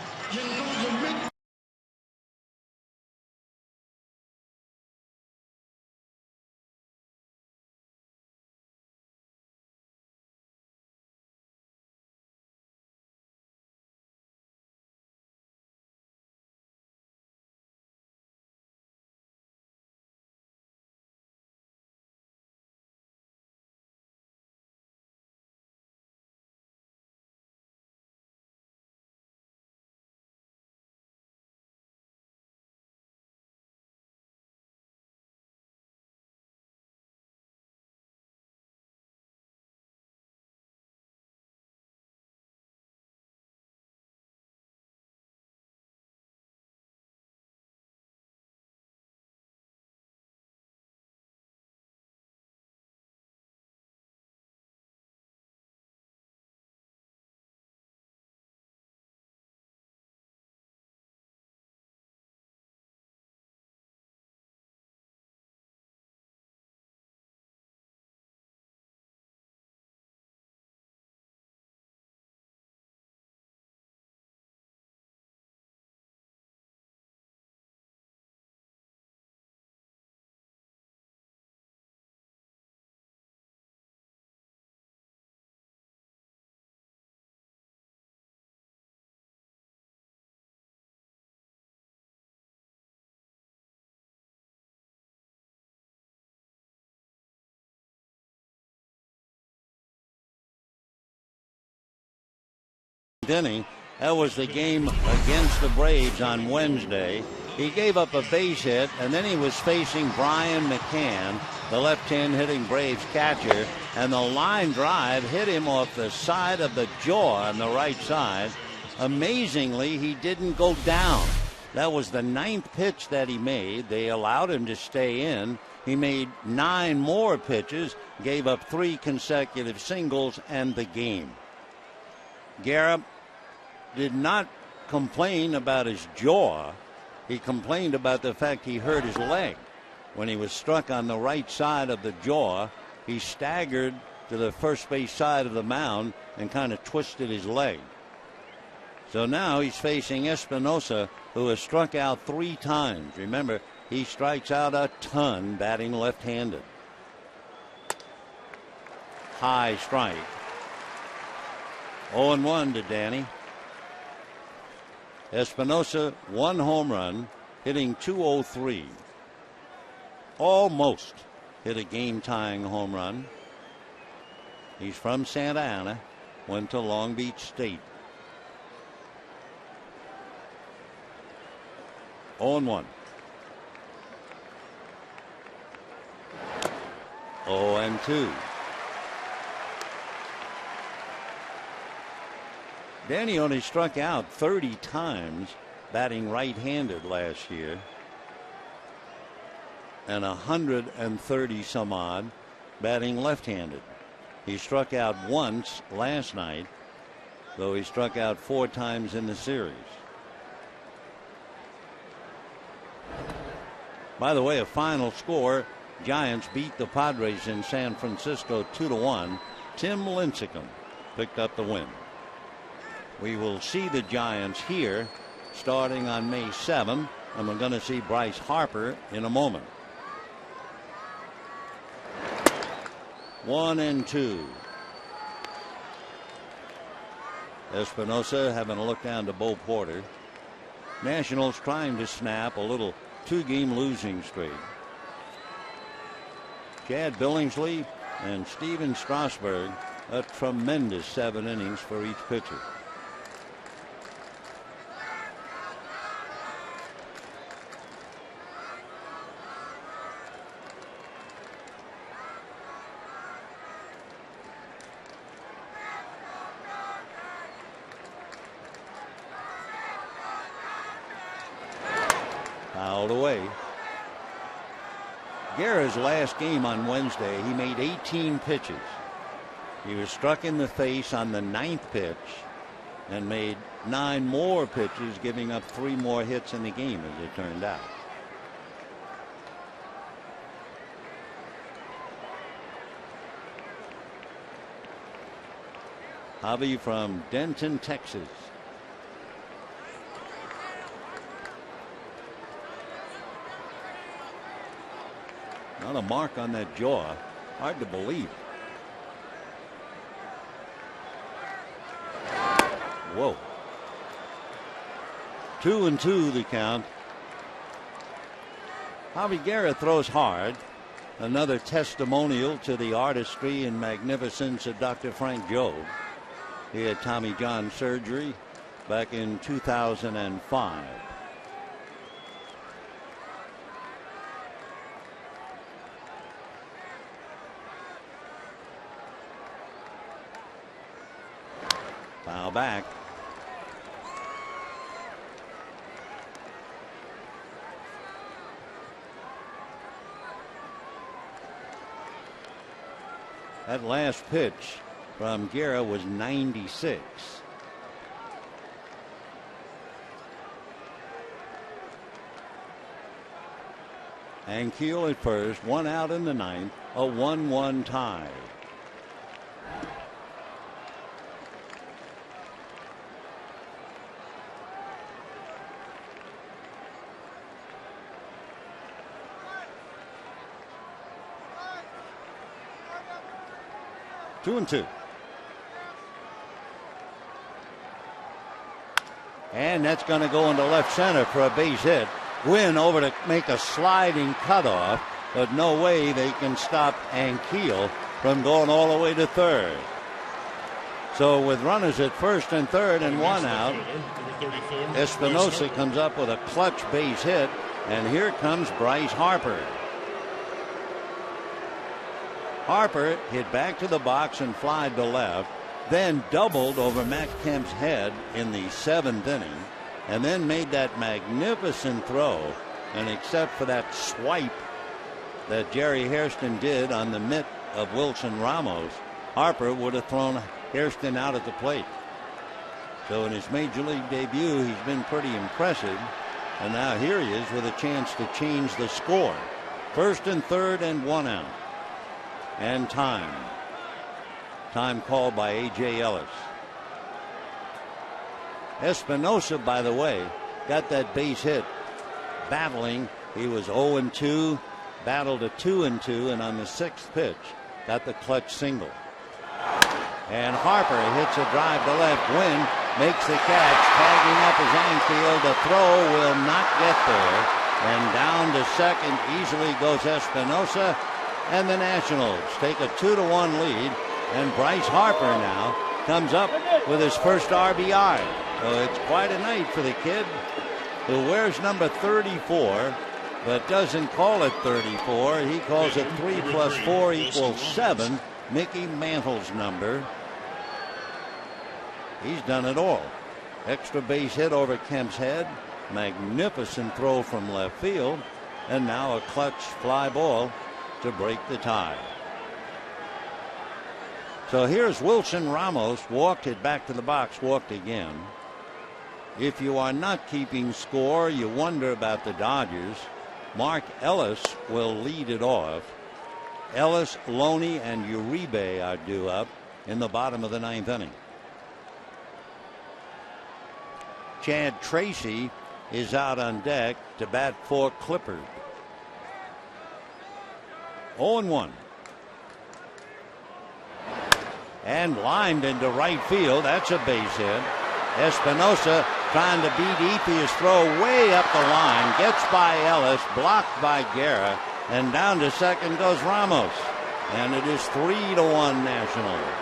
Inning. That was the game against the Braves on Wednesday. He gave up a base hit, and then he was facing Brian McCann, the left-hand hitting Braves catcher, and the line drive hit him off the side of the jaw on the right side. Amazingly, he didn't go down. That was the 9th pitch that he made. They allowed him to stay in. He made 9 more pitches, gave up 3 consecutive singles, and the game. Guerra did not complain about his jaw. He complained about the fact he hurt his leg. When he was struck on the right side of the jaw, he staggered to the first base side of the mound and kind of twisted his leg. So now he's facing Espinosa, who has struck out 3 times. Remember, he strikes out a ton batting left-handed. High strike. 0-1 to Danny. Espinosa, 1 home run, hitting .203. Almost hit a game-tying home run. He's from Santa Ana, went to Long Beach State. 0-1. 0-2. Danny only struck out 30 times batting right-handed last year, and 130 some odd batting left-handed. He struck out once last night, though he struck out 4 times in the series. By the way, a final score: Giants beat the Padres in San Francisco 2-1. Tim Lincecum picked up the win. We will see the Giants here starting on May 7th, and we're going to see Bryce Harper in a moment. 1-2. Espinosa having a look down to Bo Porter. Nationals trying to snap a little 2-game losing streak. Chad Billingsley and Steven Strasburg, a tremendous 7 innings for each pitcher. Fouled away. Guerra's last game on Wednesday, he made 18 pitches. He was struck in the face on the 9th pitch and made 9 more pitches, giving up 3 more hits in the game, as it turned out. Javi from Denton, Texas. Not a mark on that jaw. Hard to believe. Whoa. 2-2 the count. Javi Guerra throws hard. Another testimonial to the artistry and magnificence of Dr. Frank Jobe. He had Tommy John surgery back in 2005. Foul back. That last pitch from Guerra was 96. And Keel at first, 1 out in the 9th, a 1-1 tie. Two and two. And that's going to go into left center for a base hit. Gwynn over to make a sliding cutoff, but no way they can stop Ankiel from going all the way to third. So with runners at first and third and 1 out, Espinosa comes up with a clutch base hit, and here comes Bryce Harper. Harper hit back to the box and flied to left, then doubled over Matt Kemp's head in the 7th inning, and then made that magnificent throw. And except for that swipe that Jerry Hairston did on the mitt of Wilson Ramos, Harper would have thrown Hairston out at the plate. So in his major league debut, he's been pretty impressive. And now here he is with a chance to change the score. First and third and 1 out. And time called by A.J. Ellis. Espinosa, by the way, got that base hit battling. He was 0-2, battled a 2-2, and on the 6th pitch got the clutch single. And Harper hits a drive to left. Gwynn makes the catch, tagging up his Anfield. The throw will not get there, and down to second easily goes Espinosa. And the Nationals take a 2-1 lead, and Bryce Harper now comes up with his first RBI. So it's quite a night for the kid who wears number 34, but doesn't call it 34. He calls it 3 plus 4 equals 7. Mickey Mantle's number. He's done it all. Extra base hit over Kemp's head, Magnificent throw from left field. And now a clutch fly ball to break the tie. So here's Wilson Ramos, walked it back to the box, walked again. If you are not keeping score, you wonder about the Dodgers. Mark Ellis will lead it off. Ellis, Loney, and Uribe are due up in the bottom of the 9th inning. Chad Tracy is out on deck to bat for Clippard. 0-1. And lined into right field. That's a base hit. Espinosa trying to beat Ethia's throw way up the line. Gets by Ellis, blocked by Guerra, and down to second goes Ramos. And it is 3-1 Nationals.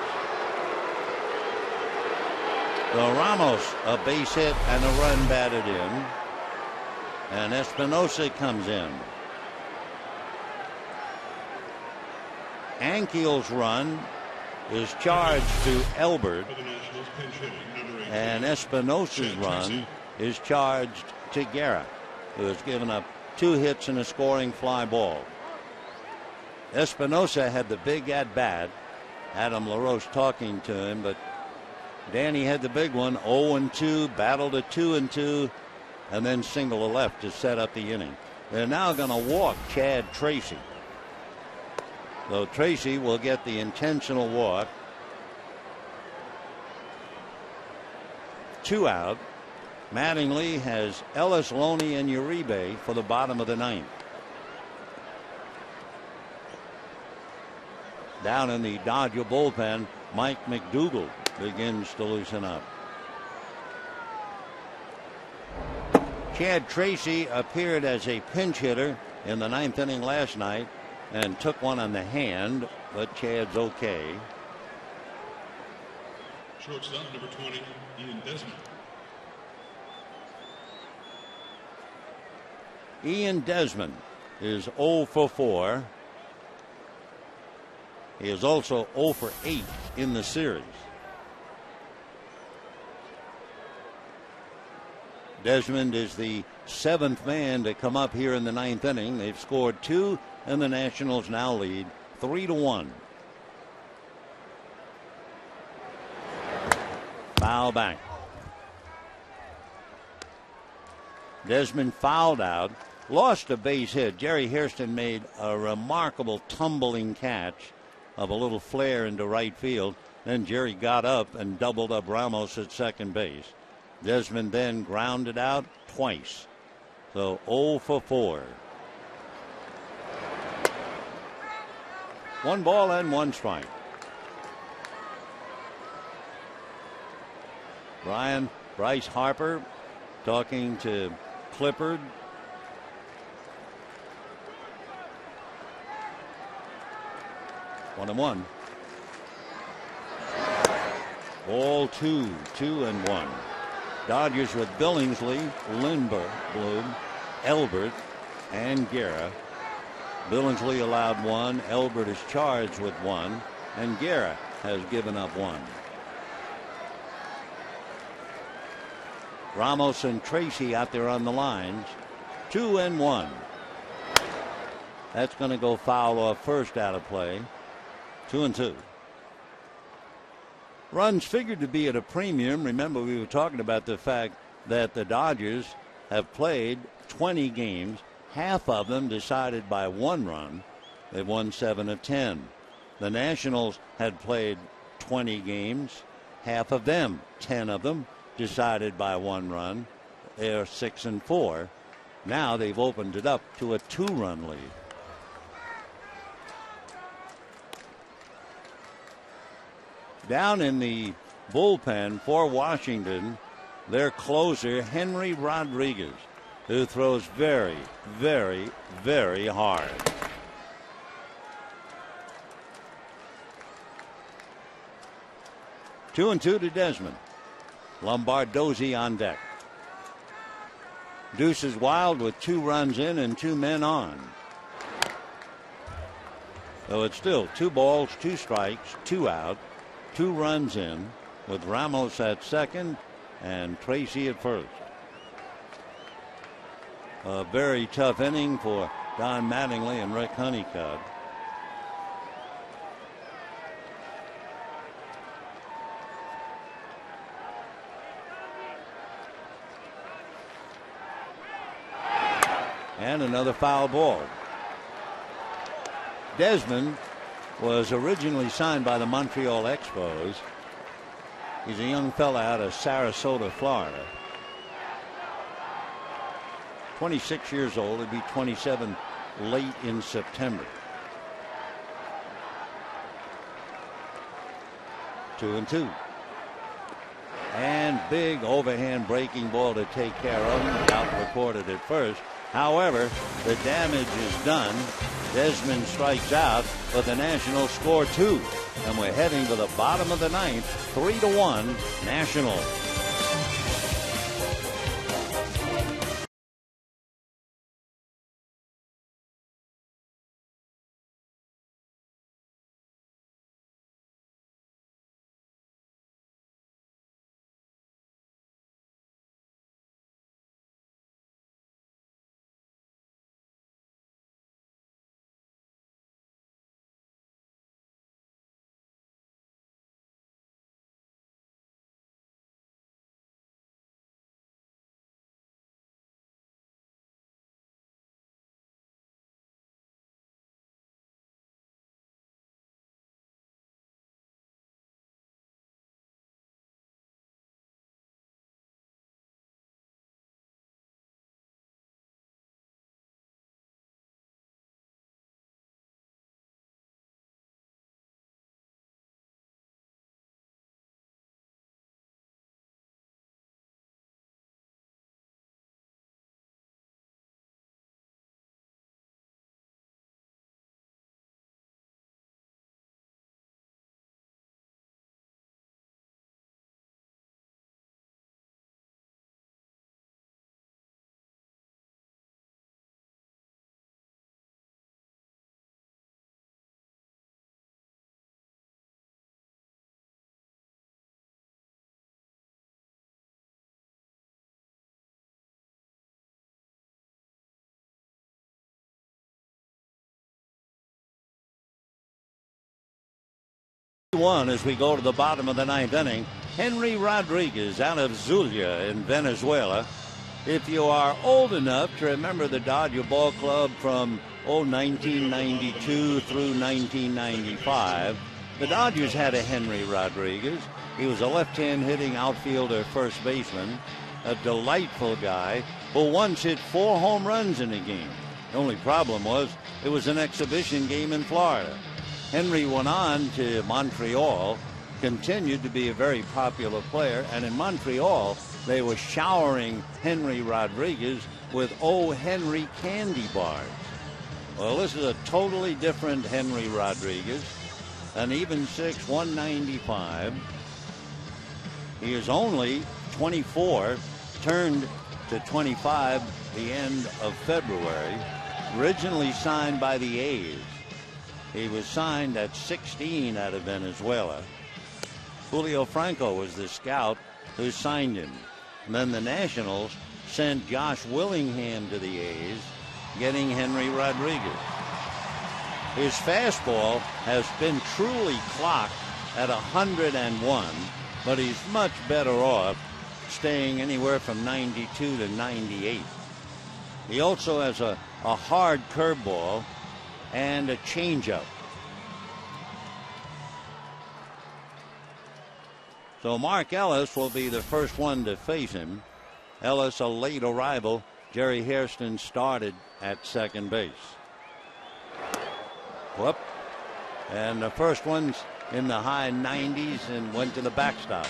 So Ramos, a base hit and a run batted in. And Espinosa comes in. Ankiel's run is charged to Elbert, and Espinosa's run is charged to Guerra, who has given up 2 hits and a scoring fly ball. Espinosa had the big at bat. Adam LaRoche talking to him, but Danny had the big one. 0-2, battled a 2-2, and then single to left to set up the inning. They're now going to walk Chad Tracy. So Tracy will get the intentional walk. 2 out. Mattingly has Ellis, Loney, and Uribe for the bottom of the 9th. Down in the Dodger bullpen, Mike McDougal begins to loosen up. Chad Tracy appeared as a pinch hitter in the 9th inning last night and took one on the hand, but Chad's okay. Shortstop number 20, Ian Desmond. Ian Desmond is 0 for 4. He is also 0 for 8 in the series. Desmond is the 7th man to come up here in the 9th inning. They've scored 2, and the Nationals now lead 3-1. Foul back. Desmond fouled out, lost a base hit. Jerry Hairston made a remarkable tumbling catch of a little flare into right field. Then Jerry got up and doubled up Ramos at second base. Desmond then grounded out twice. So 0 for 4. 1 ball and 1 strike. Bryce Harper talking to Clippard. One and one. Ball 2, 2-1. Dodgers with Billingsley, Lindbergh, Bloom, Elbert, and Guerra. Billingsley allowed 1. Elbert is charged with 1, and Guerra has given up 1. Ramos and Tracy out there on the lines. 2-1. That's going to go foul off first, out of play. 2-2. Runs figured to be at a premium. Remember, we were talking about the fact that the Dodgers have played 20 games, half of them decided by 1 run. They've won 7 of 10. The Nationals had played 20 games, half of them, 10 of them, decided by 1 run. They're 6-4. Now they've opened it up to a 2-run lead. Down in the bullpen for Washington, their closer, Henry Rodriguez, who throws very, very, very hard. 2-2 to Desmond. Lombardozzi on deck. Deuce is Wild with 2 runs in and 2 men on. So it's still 2 balls, 2 strikes, 2 out. 2 runs in with Ramos at second and Tracy at first. A very tough inning for Don Mattingly and Rick Honeycutt. And another foul ball. Desmond was originally signed by the Montreal Expos. He's a young fella out of Sarasota, Florida. 26 years old. He'll be 27 late in September. 2-2. And big overhand breaking ball to take care of him. Out recorded at first. However, the damage is done. Desmond strikes out, but the Nationals score 2. And we're heading to the bottom of the ninth. 3-1 Nationals. As we go to the bottom of the ninth inning. Henry Rodriguez out of Zulia in Venezuela. If you are old enough to remember the Dodger ball club from 1992 through 1995, the Dodgers had a Henry Rodriguez. He was a left-hand hitting outfielder, first baseman, a delightful guy who once hit 4 home runs in a game. The only problem was it was an exhibition game in Florida. Henry went on to Montreal, continued to be a very popular player, and in Montreal they were showering Henry Rodriguez with O. Henry candy bars. Well, this is a totally different Henry Rodriguez, an even 6, 195. He is only 24, turned to 25 the end of February, originally signed by the A's. He was signed at 16 out of Venezuela. Julio Franco was the scout who signed him. And then the Nationals sent Josh Willingham to the A's, getting Henry Rodriguez. His fastball has been truly clocked at 101, but he's much better off staying anywhere from 92 to 98. He also has a hard curveball and a changeup. So Mark Ellis will be the first one to face him. Ellis, a late arrival. Jerry Hairston started at second base. Whoop. And the first one's in the high 90s and went to the backstop.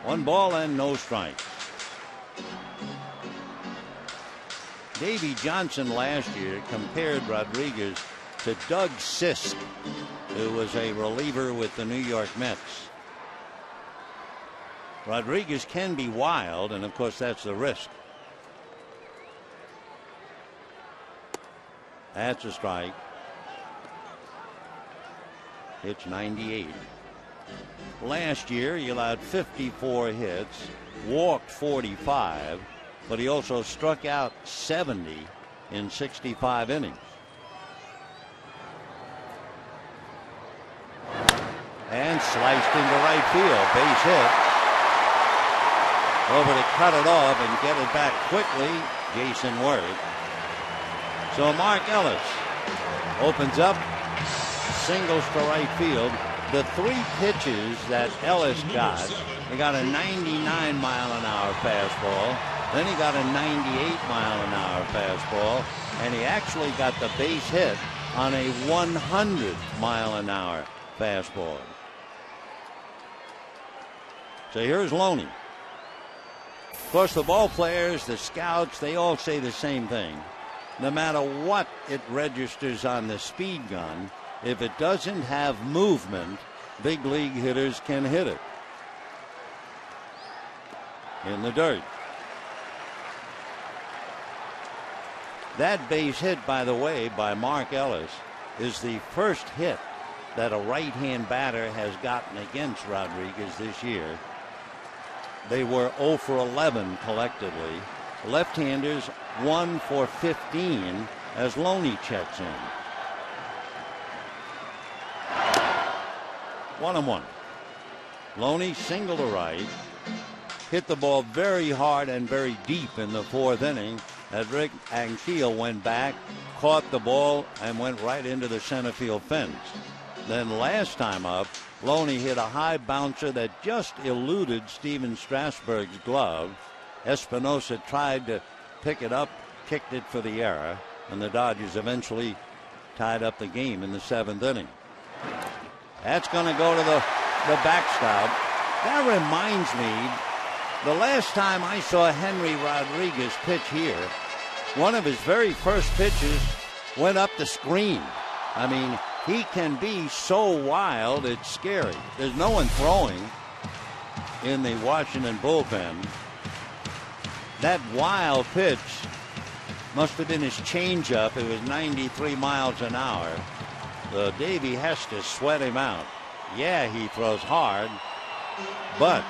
1 ball and no strikes. Davey Johnson last year compared Rodriguez to Doug Sisk, who was a reliever with the New York Mets. Rodriguez can be wild, and of course that's the risk. That's a strike. It's 98. Last year he allowed 54 hits, walked 45, but he also struck out 70 in 65 innings. And sliced into right field. Base hit. Over to cut it off and get it back quickly, Jason Worth. So Mark Ellis opens up, singles to right field. The 3 pitches that Ellis got, he got a 99-mile-an-hour fastball, then he got a 98-mile-an-hour fastball, and he actually got the base hit on a 100-mile-an-hour fastball. So here's Loney. Of course, the ball players, the scouts, they all say the same thing. No matter what it registers on the speed gun, if it doesn't have movement, big league hitters can hit it in the dirt. That base hit, by the way, by Mark Ellis is the first hit that a right-hand batter has gotten against Rodriguez this year. They were 0 for 11 collectively. Left-handers 1 for 15 as Loney checks in. 1-1. Loney single to right. Hit the ball very hard and very deep in the 4th inning. As Rick Ankiel went back, caught the ball, and went right into the center field fence. Then last time up, Loney hit a high bouncer that just eluded Steven Strasburg's glove. Espinosa tried to pick it up, kicked it for the error, and the Dodgers eventually tied up the game in the 7th inning. That's going to go to the backstop. That reminds me, the last time I saw Henry Rodriguez pitch here, one of his very first pitches went up the screen. I mean, he can be so wild, it's scary. There's no one throwing in the Washington bullpen. That wild pitch must have been his changeup. It was 93 miles an hour. So Davey has to sweat him out. Yeah, he throws hard, but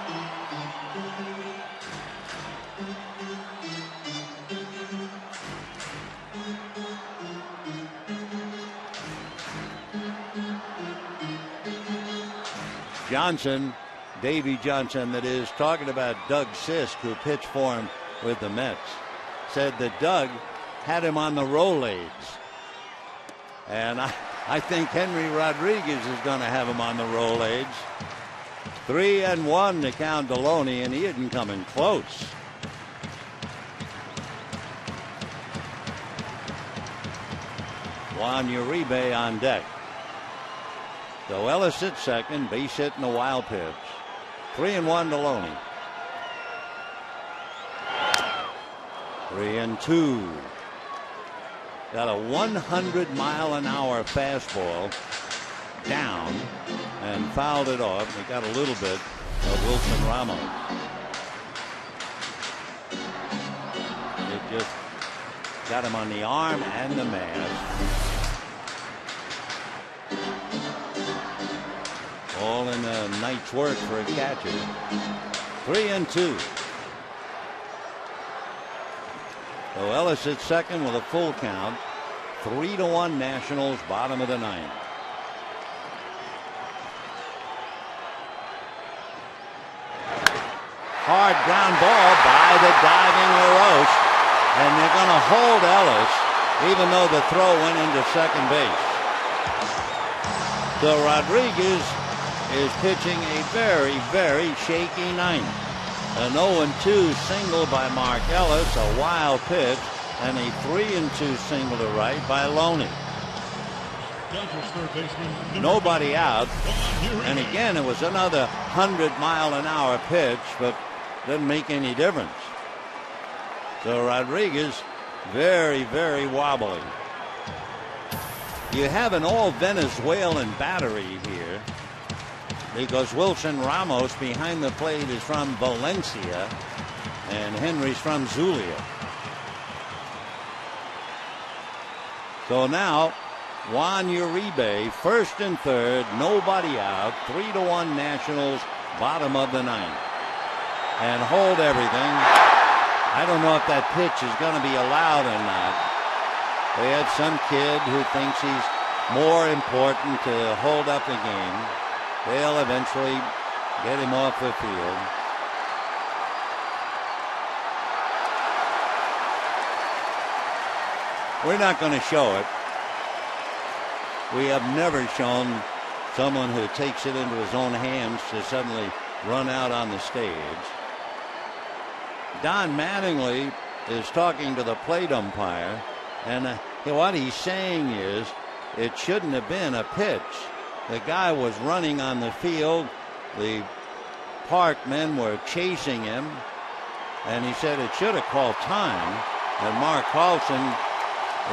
Johnson, Davey Johnson, that is, talking about Doug Sisk, who pitched for him with the Mets, said that Doug had him on the Rolaids. And I think Henry Rodriguez is going to have him on the Rolaids. 3-1 to count Loney, and he isn't coming close. Juan Uribe on deck. So Ellis at second, base hit and a wild pitch. 3-1 to Loney. 3-2. Got a 100-mile-an-hour fastball down and fouled it off. They got a little bit of Wilson Ramos. It just got him on the arm and the mask. All in a night's work for a catcher. 3-2. So Ellis at second with a full count. 3-1 Nationals, bottom of the 9th. Hard ground ball by the diving LaRoche, and they're going to hold Ellis even though the throw went into second base. So Rodriguez is pitching a very, very shaky 9th. An 0-2 single by Mark Ellis, a wild pitch, and a 3-2 single to right by Loney. Nobody out, and again it was another 100-mile-an-hour pitch, but didn't make any difference. So Rodriguez very, very wobbly. You have an all Venezuelan battery here, because Wilson Ramos behind the plate is from Valencia and Henry's from Zulia. So now Juan Uribe, first and third, nobody out, 3-1 Nationals, bottom of the 9th. And hold everything. I don't know if that pitch is going to be allowed or not. They had some kid who thinks he's more important to hold up the game. They'll eventually get him off the field. We're not going to show it. We have never shown someone who takes it into his own hands to suddenly run out on the stage. Don Mattingly is talking to the plate umpire, and what he's saying is it shouldn't have been a pitch. The guy was running on the field. The park men were chasing him, and he said it should have called time. And Mark Carlson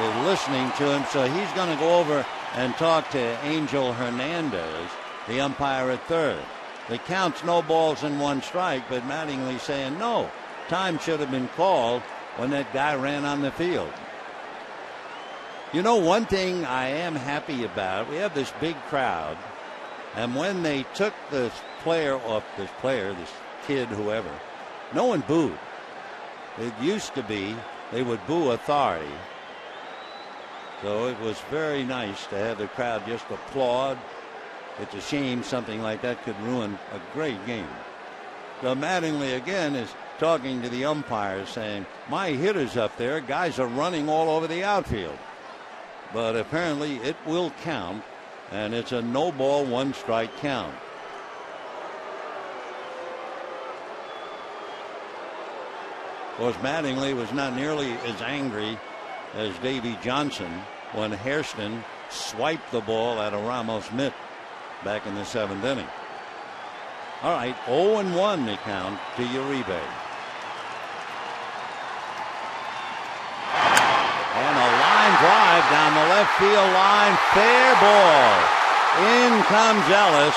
is listening to him, so he's going to go over and talk to Angel Hernandez, the umpire at third. The count's no balls and one strike, but Mattingly saying no, time should have been called when that guy ran on the field. You know, one thing I am happy about, we have this big crowd, and when they took this player off, this kid, whoever, no one booed. It used to be they would boo authority. So it was very nice to have the crowd just applaud. It's a shame something like that could ruin a great game. So Mattingly again is talking to the umpires saying, my hitter's up there, guys are running all over the outfield. But apparently it will count, and it's a no ball, one strike count. Of course, Mattingly was not nearly as angry as Davy Johnson when Hairston swiped the ball at a Ramos mitt back in the seventh inning. All right, 0-1 the count to Uribe. And a line drive down the left field line, fair ball. In comes Ellis.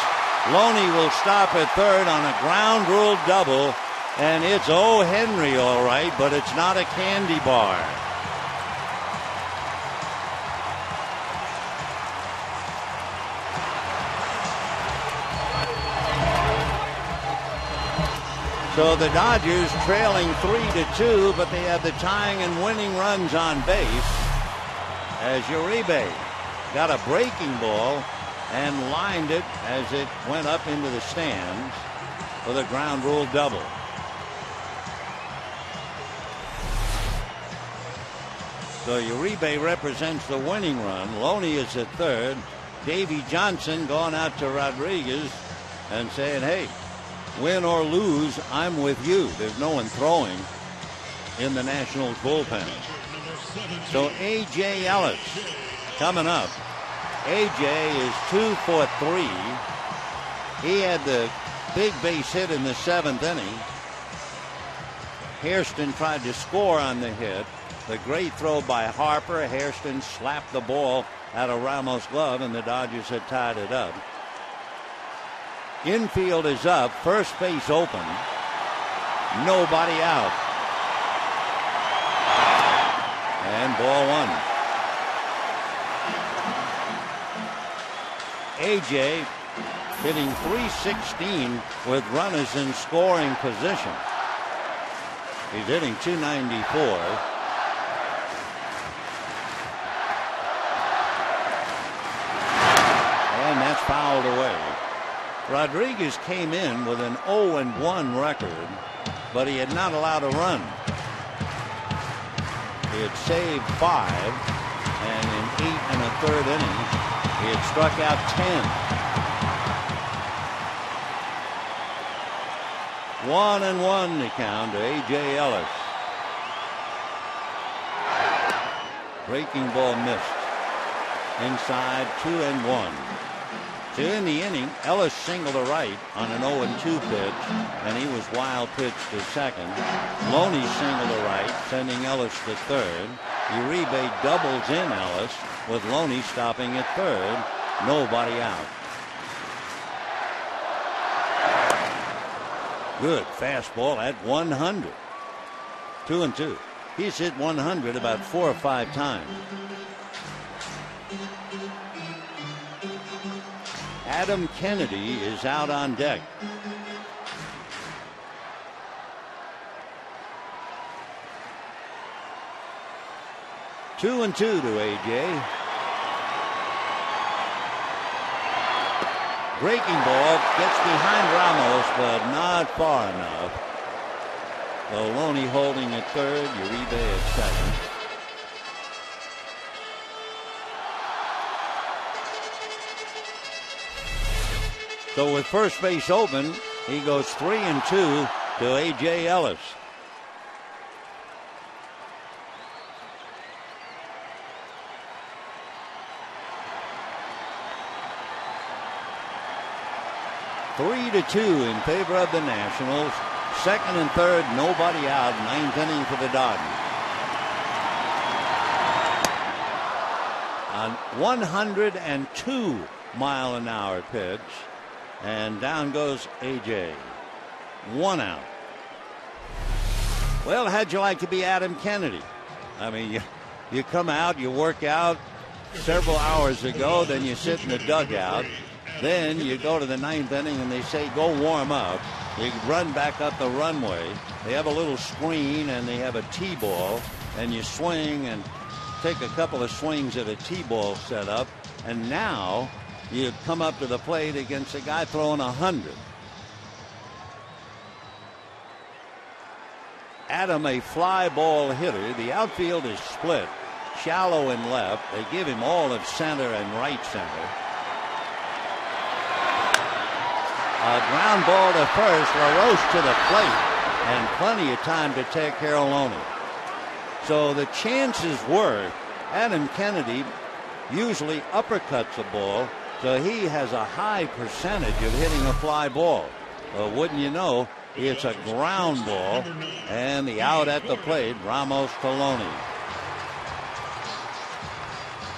Loney will stop at third on a ground rule double, and it's O. Henry all right, but it's not a candy bar. So the Dodgers trailing 3-2, but they have the tying and winning runs on base as Uribe got a breaking ball and lined it as it went up into the stands for the ground rule double. So Uribe represents the winning run. Loney is at third. Davy Johnson going out to Rodriguez and saying, hey, win or lose, I'm with you. There's no one throwing in the Nationals bullpen. So A.J. Ellis coming up. A.J. is 2 for 3. He had the big base hit in the seventh inning. Hairston tried to score on the hit. The great throw by Harper. Hairston slapped the ball out of Ramos' glove, and the Dodgers had tied it up. Infield is up, first base open, nobody out. And ball one. A.J. hitting .316 with runners in scoring position. He's hitting .294. And that's fouled away. Rodriguez came in with an 0-1 record, but he had not allowed a run. He had saved 5, and in 8 1/3 innings, he had struck out 10. 1-1 to count to A.J. Ellis. Breaking ball missed. Inside 2-1. So in the inning, Ellis singled to right on an 0-2 pitch, and he was wild pitch to second. Loney singled to right, sending Ellis to third. Uribe doubles in Ellis, with Loney stopping at third. Nobody out. Good fastball at 100. 2-2. He's hit 100 about 4 or 5 times. Adam Kennedy is out on deck. 2-2 to A.J. Breaking ball gets behind Ramos, but not far enough. Loney holding at third, Uribe at second. So with first base open, he goes 3-2 to A.J. Ellis. Three to 2 in favor of the Nationals. Second and third, nobody out. Ninth inning for the Dodgers. A 102-mile-an-hour pitch. And down goes A.J. 1 out. Well, how'd you like to be Adam Kennedy? I mean, you come out, you work out several hours ago, then you sit in the dugout. Then you go to the ninth inning and they say, go warm up. You run back up the runway. They have a little screen and they have a T-ball. And you swing and take a couple of swings at a T-ball setup. And now you come up to the plate against a guy throwing 100. Adam, a fly ball hitter. The outfield is split. Shallow in left. They give him all of center and right center. A ground ball to first, LaRoche to the plate, and plenty of time to take care of Loney. So the chances were Adam Kennedy usually uppercuts a ball, so he has a high percentage of hitting a fly ball. Well, wouldn't you know, it's a ground ball, and the out at the plate, Ramos to Loney.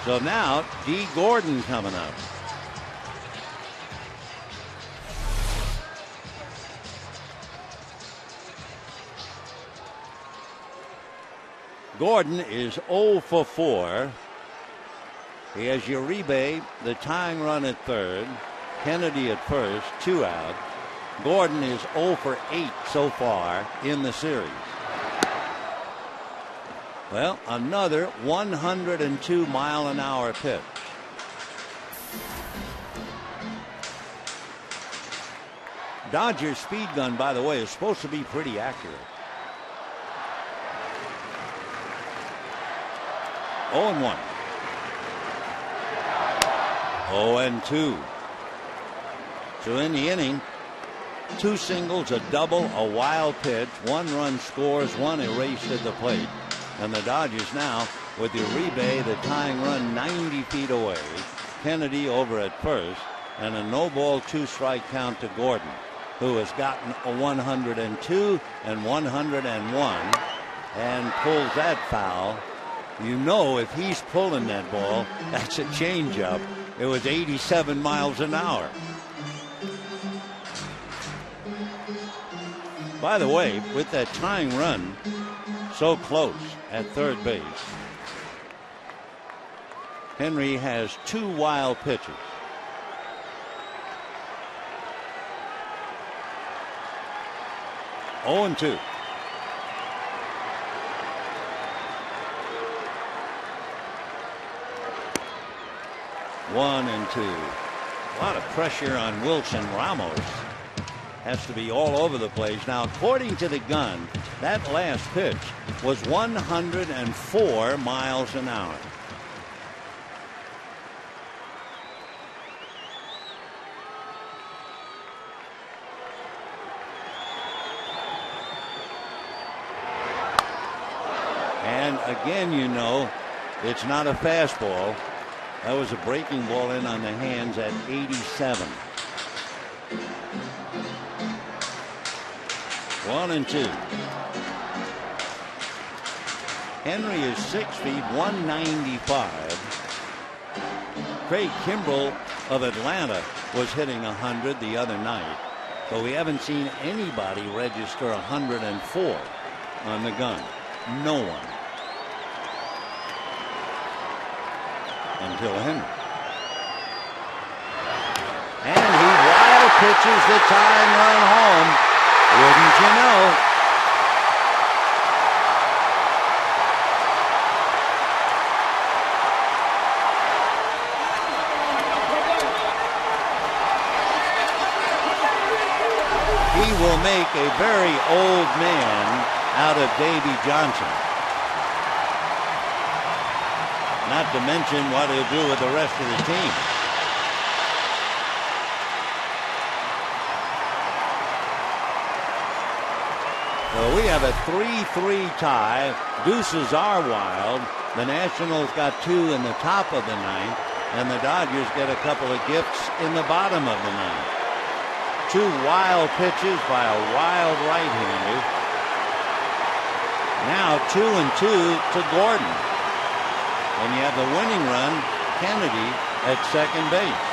So now, D. Gordon coming up. Gordon is 0 for 4. He has Uribe, the tying run at third. Kennedy at first, 2 out. Gordon is 0 for 8 so far in the series. Well, another 102-mile-an-hour pitch. Dodgers speed gun, by the way, is supposed to be pretty accurate. 0-1. 0-2. So in the inning, 2 singles, a double, a wild pitch, 1 run scores, 1 erased at the plate. And the Dodgers now with Uribe, the tying run 90 feet away. Kennedy over at first, and a no-ball 2-strike count to Gordon, who has gotten a 102 and 101 and pulls that foul. You know, if he's pulling that ball, that's a changeup. It was 87 miles an hour. By the way, with that tying run so close at third base, Henry has 2 wild pitches. Oh and 2. One and 2. A lot of pressure on Wilson. Ramos has to be all over the place. Now, according to the gun, that last pitch was 104 miles an hour. And again, you know, it's not a fastball. That was a breaking ball in on the hands at 87. 1 and 2. Henry is 6 feet, 195. Craig Kimbrell of Atlanta was hitting 100 the other night. So we haven't seen anybody register 104 on the gun. No one. Until Henry. And he wild pitches the tying run home. Wouldn't you know? he will make a very old man out of Davy Johnson. Not to mention what he'll do with the rest of the team. So we have a 3-3 tie. Deuces are wild. The Nationals got 2 in the top of the ninth, and the Dodgers get a couple of gifts in the bottom of the ninth. 2 wild pitches by a wild right-hander. Now 2-2 to Gordon. And you have the winning run, Kennedy, at second base.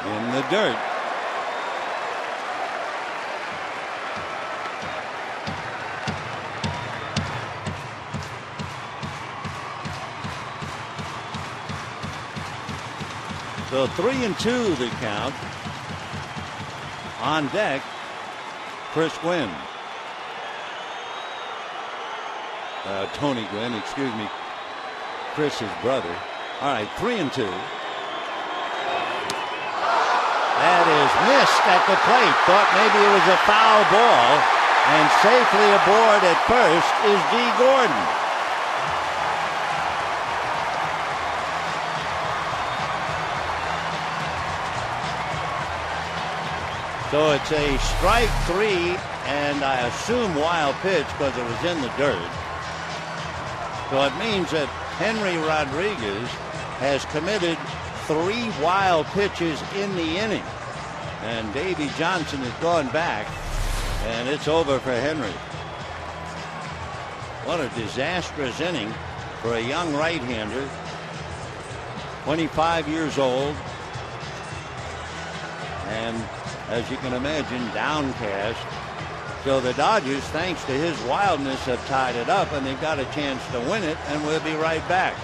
In the dirt. So 3-2 the count. On deck, Chris Gwynn. Tony Gwynn, excuse me. Chris's brother. All right, 3-2. That is missed at the plate. Thought maybe it was a foul ball. And safely aboard at first is D. Gordon. So it's a strike 3, and I assume wild pitch because it was in the dirt. So it means that Henry Rodriguez has committed 3 wild pitches in the inning. And Davy Johnson has gone back, and it's over for Henry. What a disastrous inning for a young right-hander, 25 years old, and as you can imagine, downcast. So the Dodgers, thanks to his wildness, have tied it up, and they've got a chance to win it, and we'll be right back.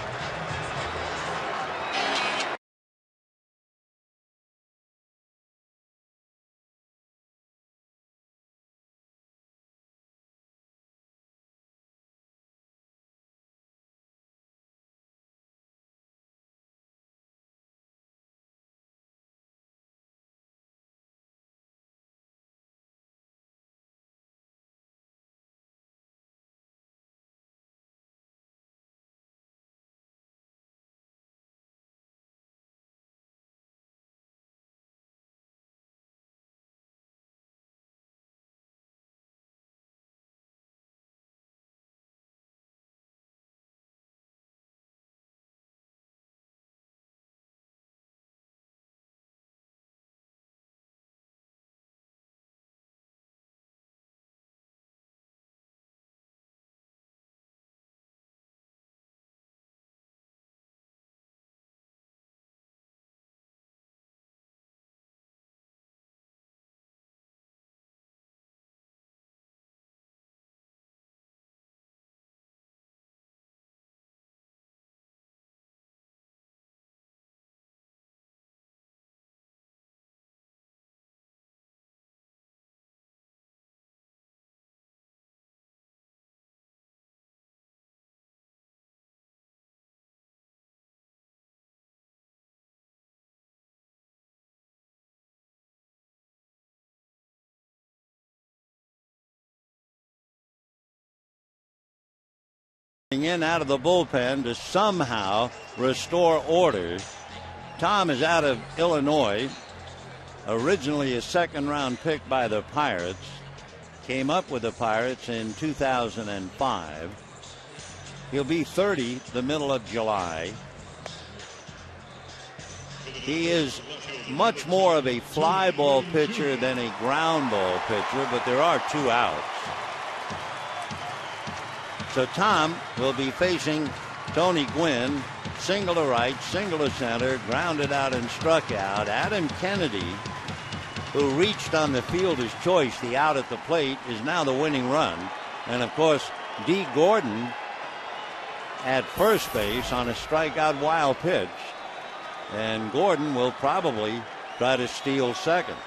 In out of the bullpen to somehow restore order. Tom is out of Illinois, originally a second-round pick by the Pirates, came up with the Pirates in 2005. He'll be 30 the middle of July. He is much more of a fly ball pitcher than a ground ball pitcher, but there are 2 outs. So Tom will be facing Tony Gwynn, single to right, single to center, grounded out and struck out. Adam Kennedy, who reached on the fielder's choice, the out at the plate, is now the winning run. And of course, D. Gordon at first base on a strikeout wild pitch. And Gordon will probably try to steal second.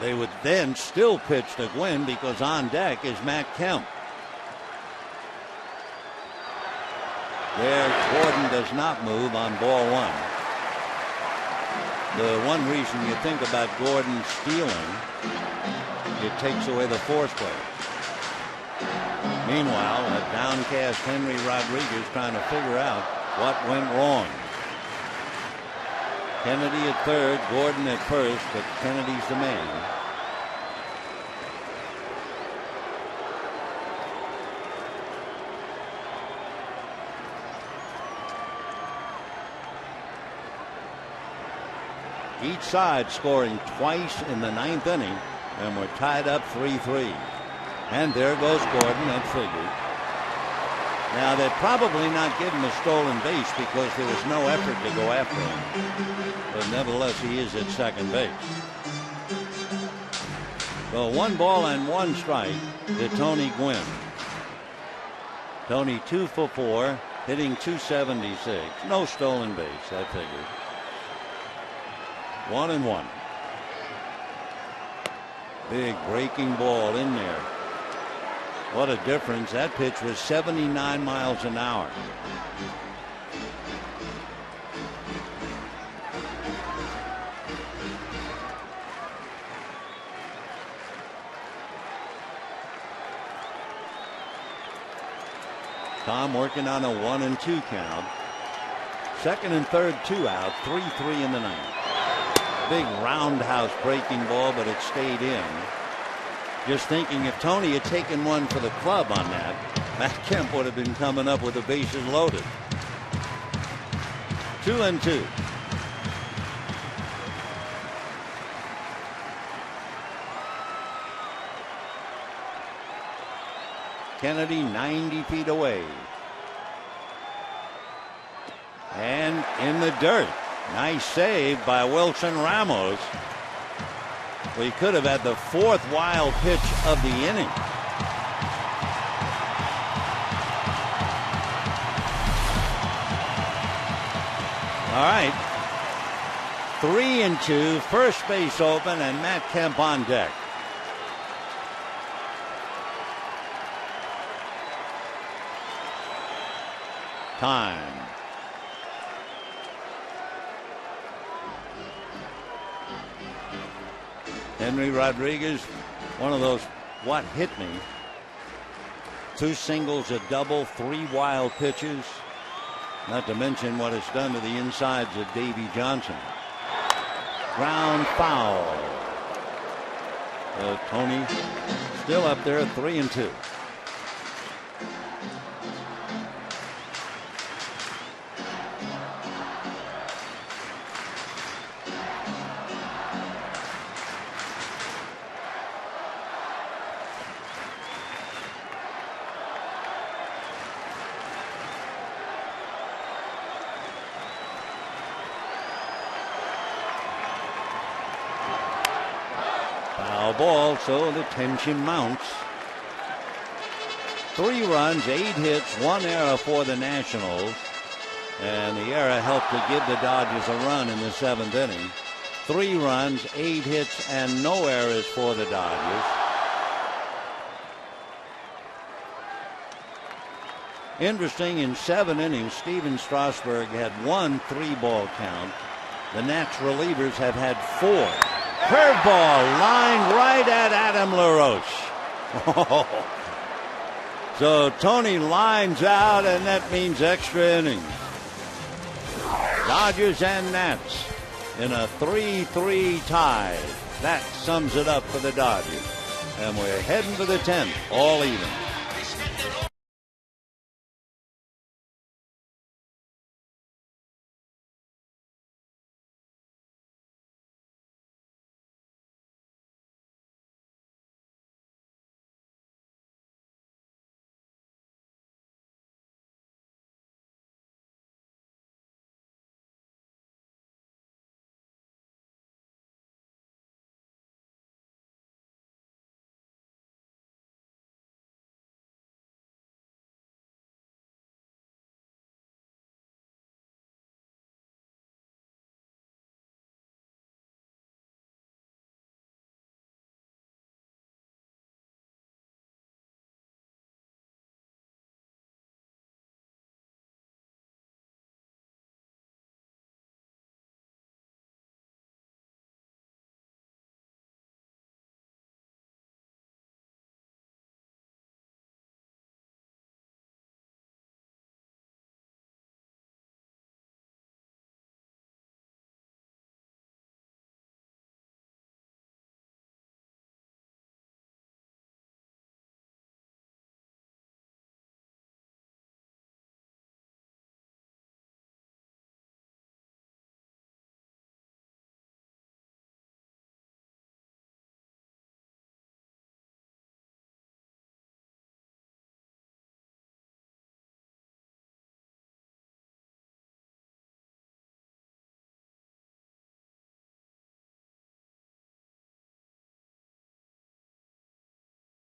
They would then still pitch to Gwynn because on deck is Matt Kemp. There, Gordon does not move on ball 1. The one reason you think about Gordon stealing, it takes away the force play. Meanwhile, a downcast Henry Rodriguez trying to figure out what went wrong. Kennedy at third, Gordon at first, but Kennedy's the man. Each side scoring twice in the ninth inning, and we're tied up 3-3. And there goes Gordon, that figured. Now, they'd probably not give him a stolen base because there was no effort to go after him. But nevertheless, he is at second base. So 1 ball and 1 strike to Tony Gwynn. Tony 2 for 4, hitting .276. No stolen base, I figured. 1-1. Big breaking ball in there. What a difference. That pitch was 79 miles an hour. Tom working on a 1-2 count. Second and third, 2 out. 3-3 in the ninth. Big roundhouse breaking ball, but it stayed in. Just thinking, if Tony had taken one for the club on that, Matt Kemp would have been coming up with the bases loaded. 2-2. Kennedy 90 feet away. And in the dirt. Nice save by Wilson Ramos. We could have had the 4th wild pitch of the inning. All right. 3-2, first base open, and Matt Kemp on deck. Time. Henry Rodriguez, one of those what hit me. 2 singles, a double, 3 wild pitches. Not to mention what it's done to the insides of Davy Johnson. Ground foul. Tony still up there at 3-2. Ball, so the tension mounts. 3 runs, 8 hits, 1 error for the Nationals, and the error helped to give the Dodgers a run in the 7th inning. 3 runs, 8 hits, and no errors for the Dodgers. Interesting, in 7 innings, Steven Strasburg had 1 3-ball count. The Nats relievers have had 4. Curveball lined right at Adam LaRoche. So Tony lines out, and that means extra innings. Dodgers and Nats in a 3-3 tie. That sums it up for the Dodgers. And we're heading for the 10th, all even.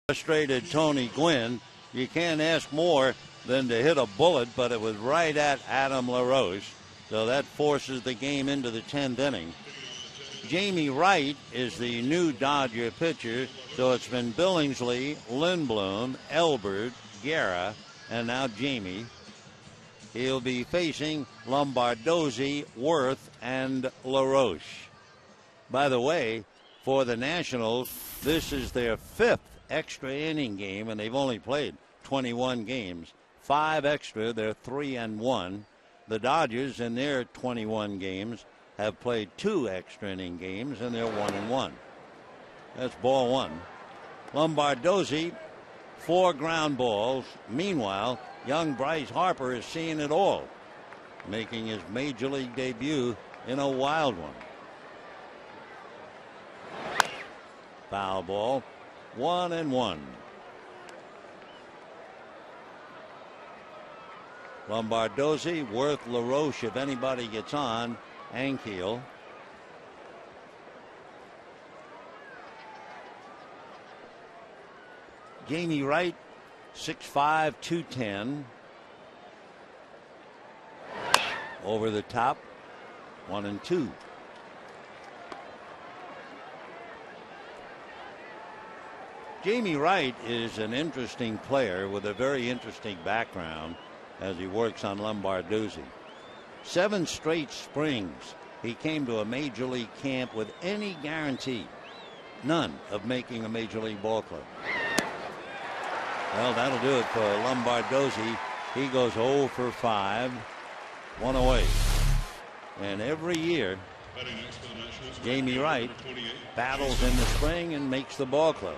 Frustrated Tony Gwynn. You can't ask more than to hit a bullet, but it was right at Adam LaRoche. So that forces the game into the 10th inning. Jamie Wright is the new Dodger pitcher. So it's been Billingsley, Lindblom, Elbert, Guerra, and now Jamie. He'll be facing Lombardozzi, Worth, and LaRoche. By the way, for the Nationals, this is their 5th extra inning game, and they've only played 21 games. 5 extra, they're 3-1. The Dodgers, in their 21 games, have played 2 extra inning games, and they're 1-1. That's ball 1. Lombardozzi, 4 ground balls. Meanwhile, young Bryce Harper is seeing it all, making his major league debut in a wild one. Foul ball, 1-1. Lombardozzi, Worth, LaRoche, if anybody gets on, Ankiel. Jamie Wright, 6'5", 210. Over the top, 1-2. Jamie Wright is an interesting player with a very interesting background as he works on Lombardozzi. 7 straight springs he came to a major league camp with any guarantee, none, of making a major league ball club. Well, that'll do it for Lombardozzi. He goes 0 for 5, 1 away. And every year, Jamie Wright battles in the spring and makes the ball club.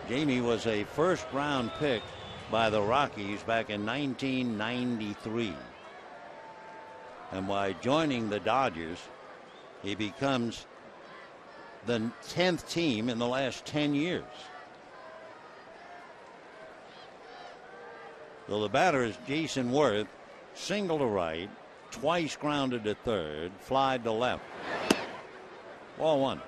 Jamie was a first-round pick by the Rockies back in 1993. And by joining the Dodgers, he becomes the 10th team in the last 10 years. So the batter is Jason Worth, single to right, twice grounded to third, fly to left. Ball 1.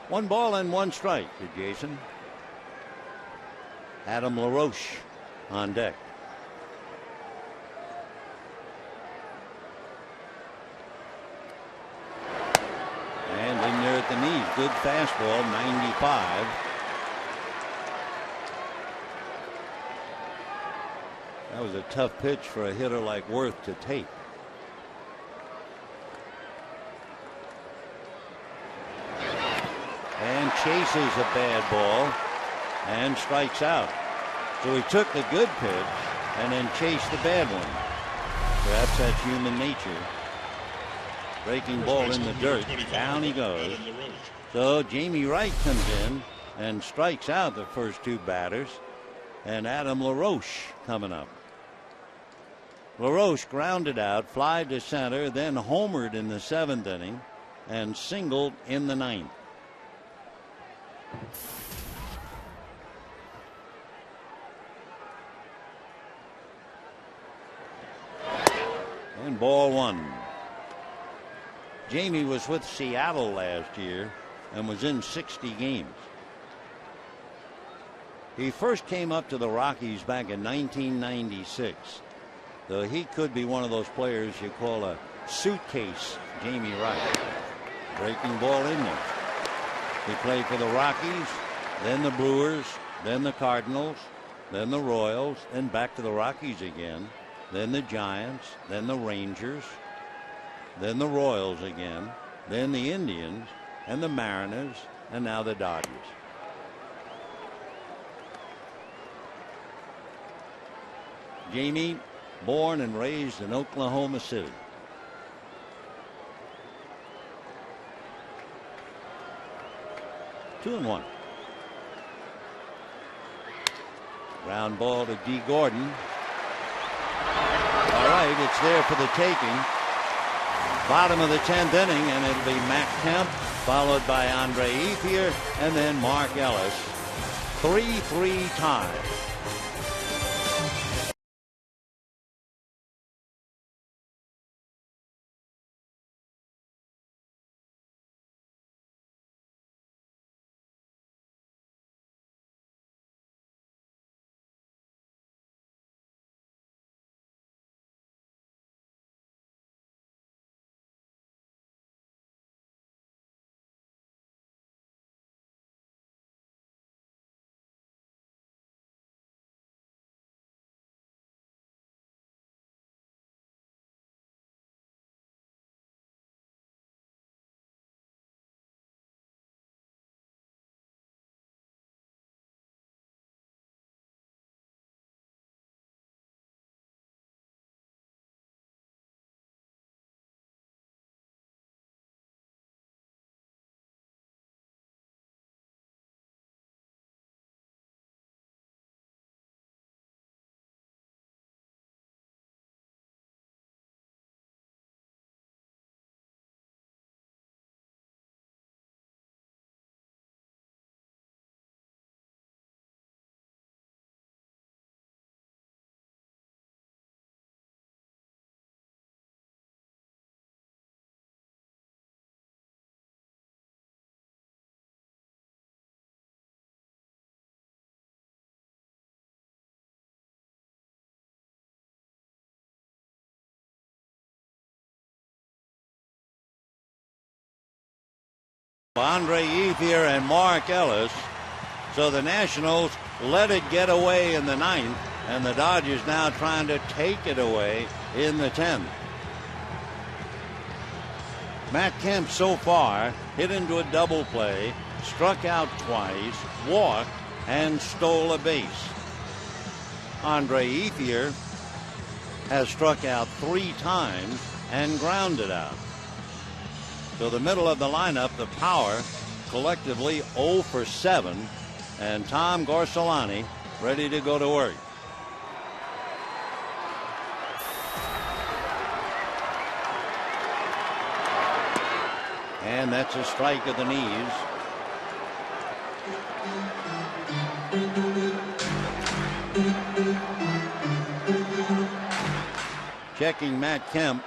One ball and 1 strike to Jason. Adam LaRoche on deck. And in there at the knees. Good fastball, 95. That was a tough pitch for a hitter like Worth to take. And chases a bad ball and strikes out. So he took the good pitch and then chased the bad one. Perhaps that's human nature. Breaking ball in the dirt. Down he goes. So Jamie Wright comes in and strikes out the first 2 batters. And Adam LaRoche coming up. LaRoche grounded out, flied to center, then homered in the 7th inning and singled in the 9th. And ball 1. Jamie was with Seattle last year and was in 60 games. He first came up to the Rockies back in 1996. So he could be one of those players you call a suitcase Jamie Wright. Breaking ball in there. He played for the Rockies, then the Brewers, then the Cardinals, then the Royals, then back to the Rockies again, then the Giants, then the Rangers, then the Royals again, then the Indians, and the Mariners, and now the Dodgers. Jamie, born and raised in Oklahoma City. Two and 1. Ground ball to D. Gordon. All right, it's there for the taking. Bottom of the 10th inning, and it'll be Matt Kemp, followed by Andre Ethier, and then Mark Ellis. 3-3 tie. Andre Ethier and Mark Ellis. So the Nationals let it get away in the 9th, and the Dodgers now trying to take it away in the 10th. Matt Kemp so far hit into a double play, struck out twice, walked, and stole a base. Andre Ethier has struck out 3 times and grounded out. So the middle of the lineup, the power, collectively 0 for 7, and Tom Gorsolani ready to go to work. And that's a strike of the knees. Checking Matt Kemp.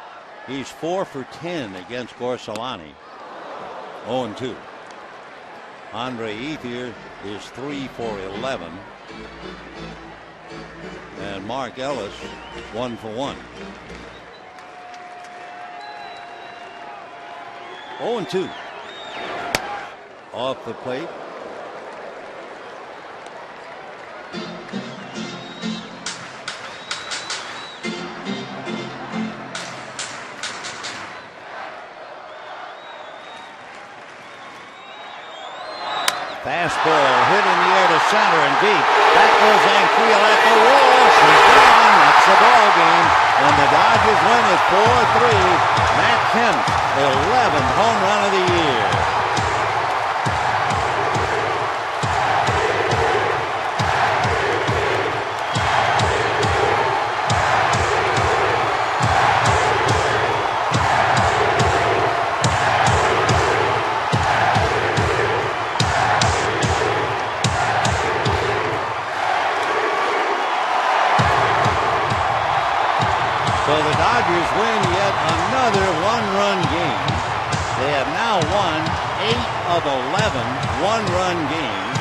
He's 4 for 10 against Gorsolani. 0-2. Andre Ethier is 3 for 11. And Mark Ellis 1 for 1. 0-2. Off the plate. Fastball hit in the air to center and deep. Back goes Ankiel at the wall. She's gone. That's the ball game. And the Dodgers win it 4-3. Matt Kemp, 11th home run of the year. So the Dodgers win yet another one-run game. They have now won 8 of 11 one-run games.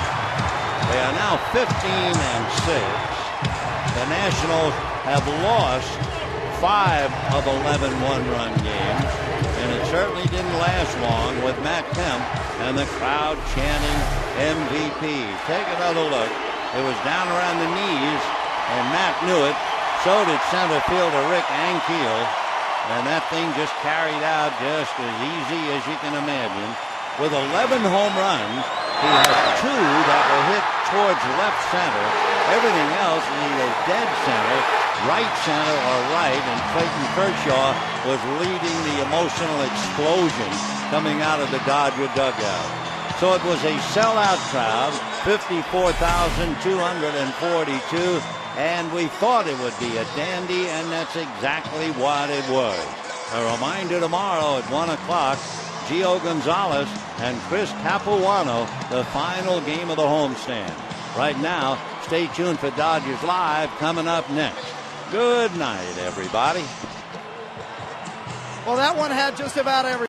They are now 15-6. The Nationals have lost 5 of 11 one-run games, and it certainly didn't last long with Matt Kemp and the crowd chanting MVP. Take another look. It was down around the knees, and Matt knew it. So did center fielder Rick Ankiel, and that thing just carried out just as easy as you can imagine. With 11 home runs, he has 2 that were hit towards left center. Everything else is either dead center, right center, or right, and Clayton Kershaw was leading the emotional explosion coming out of the Dodger dugout. So it was a sellout crowd, 54,242. And we thought it would be a dandy, and that's exactly what it was. A reminder tomorrow at 1 o'clock, Gio Gonzalez and Chris Capuano, the final game of the homestand. Right now, stay tuned for Dodgers Live coming up next. Good night, everybody. Well, that one had just about everything.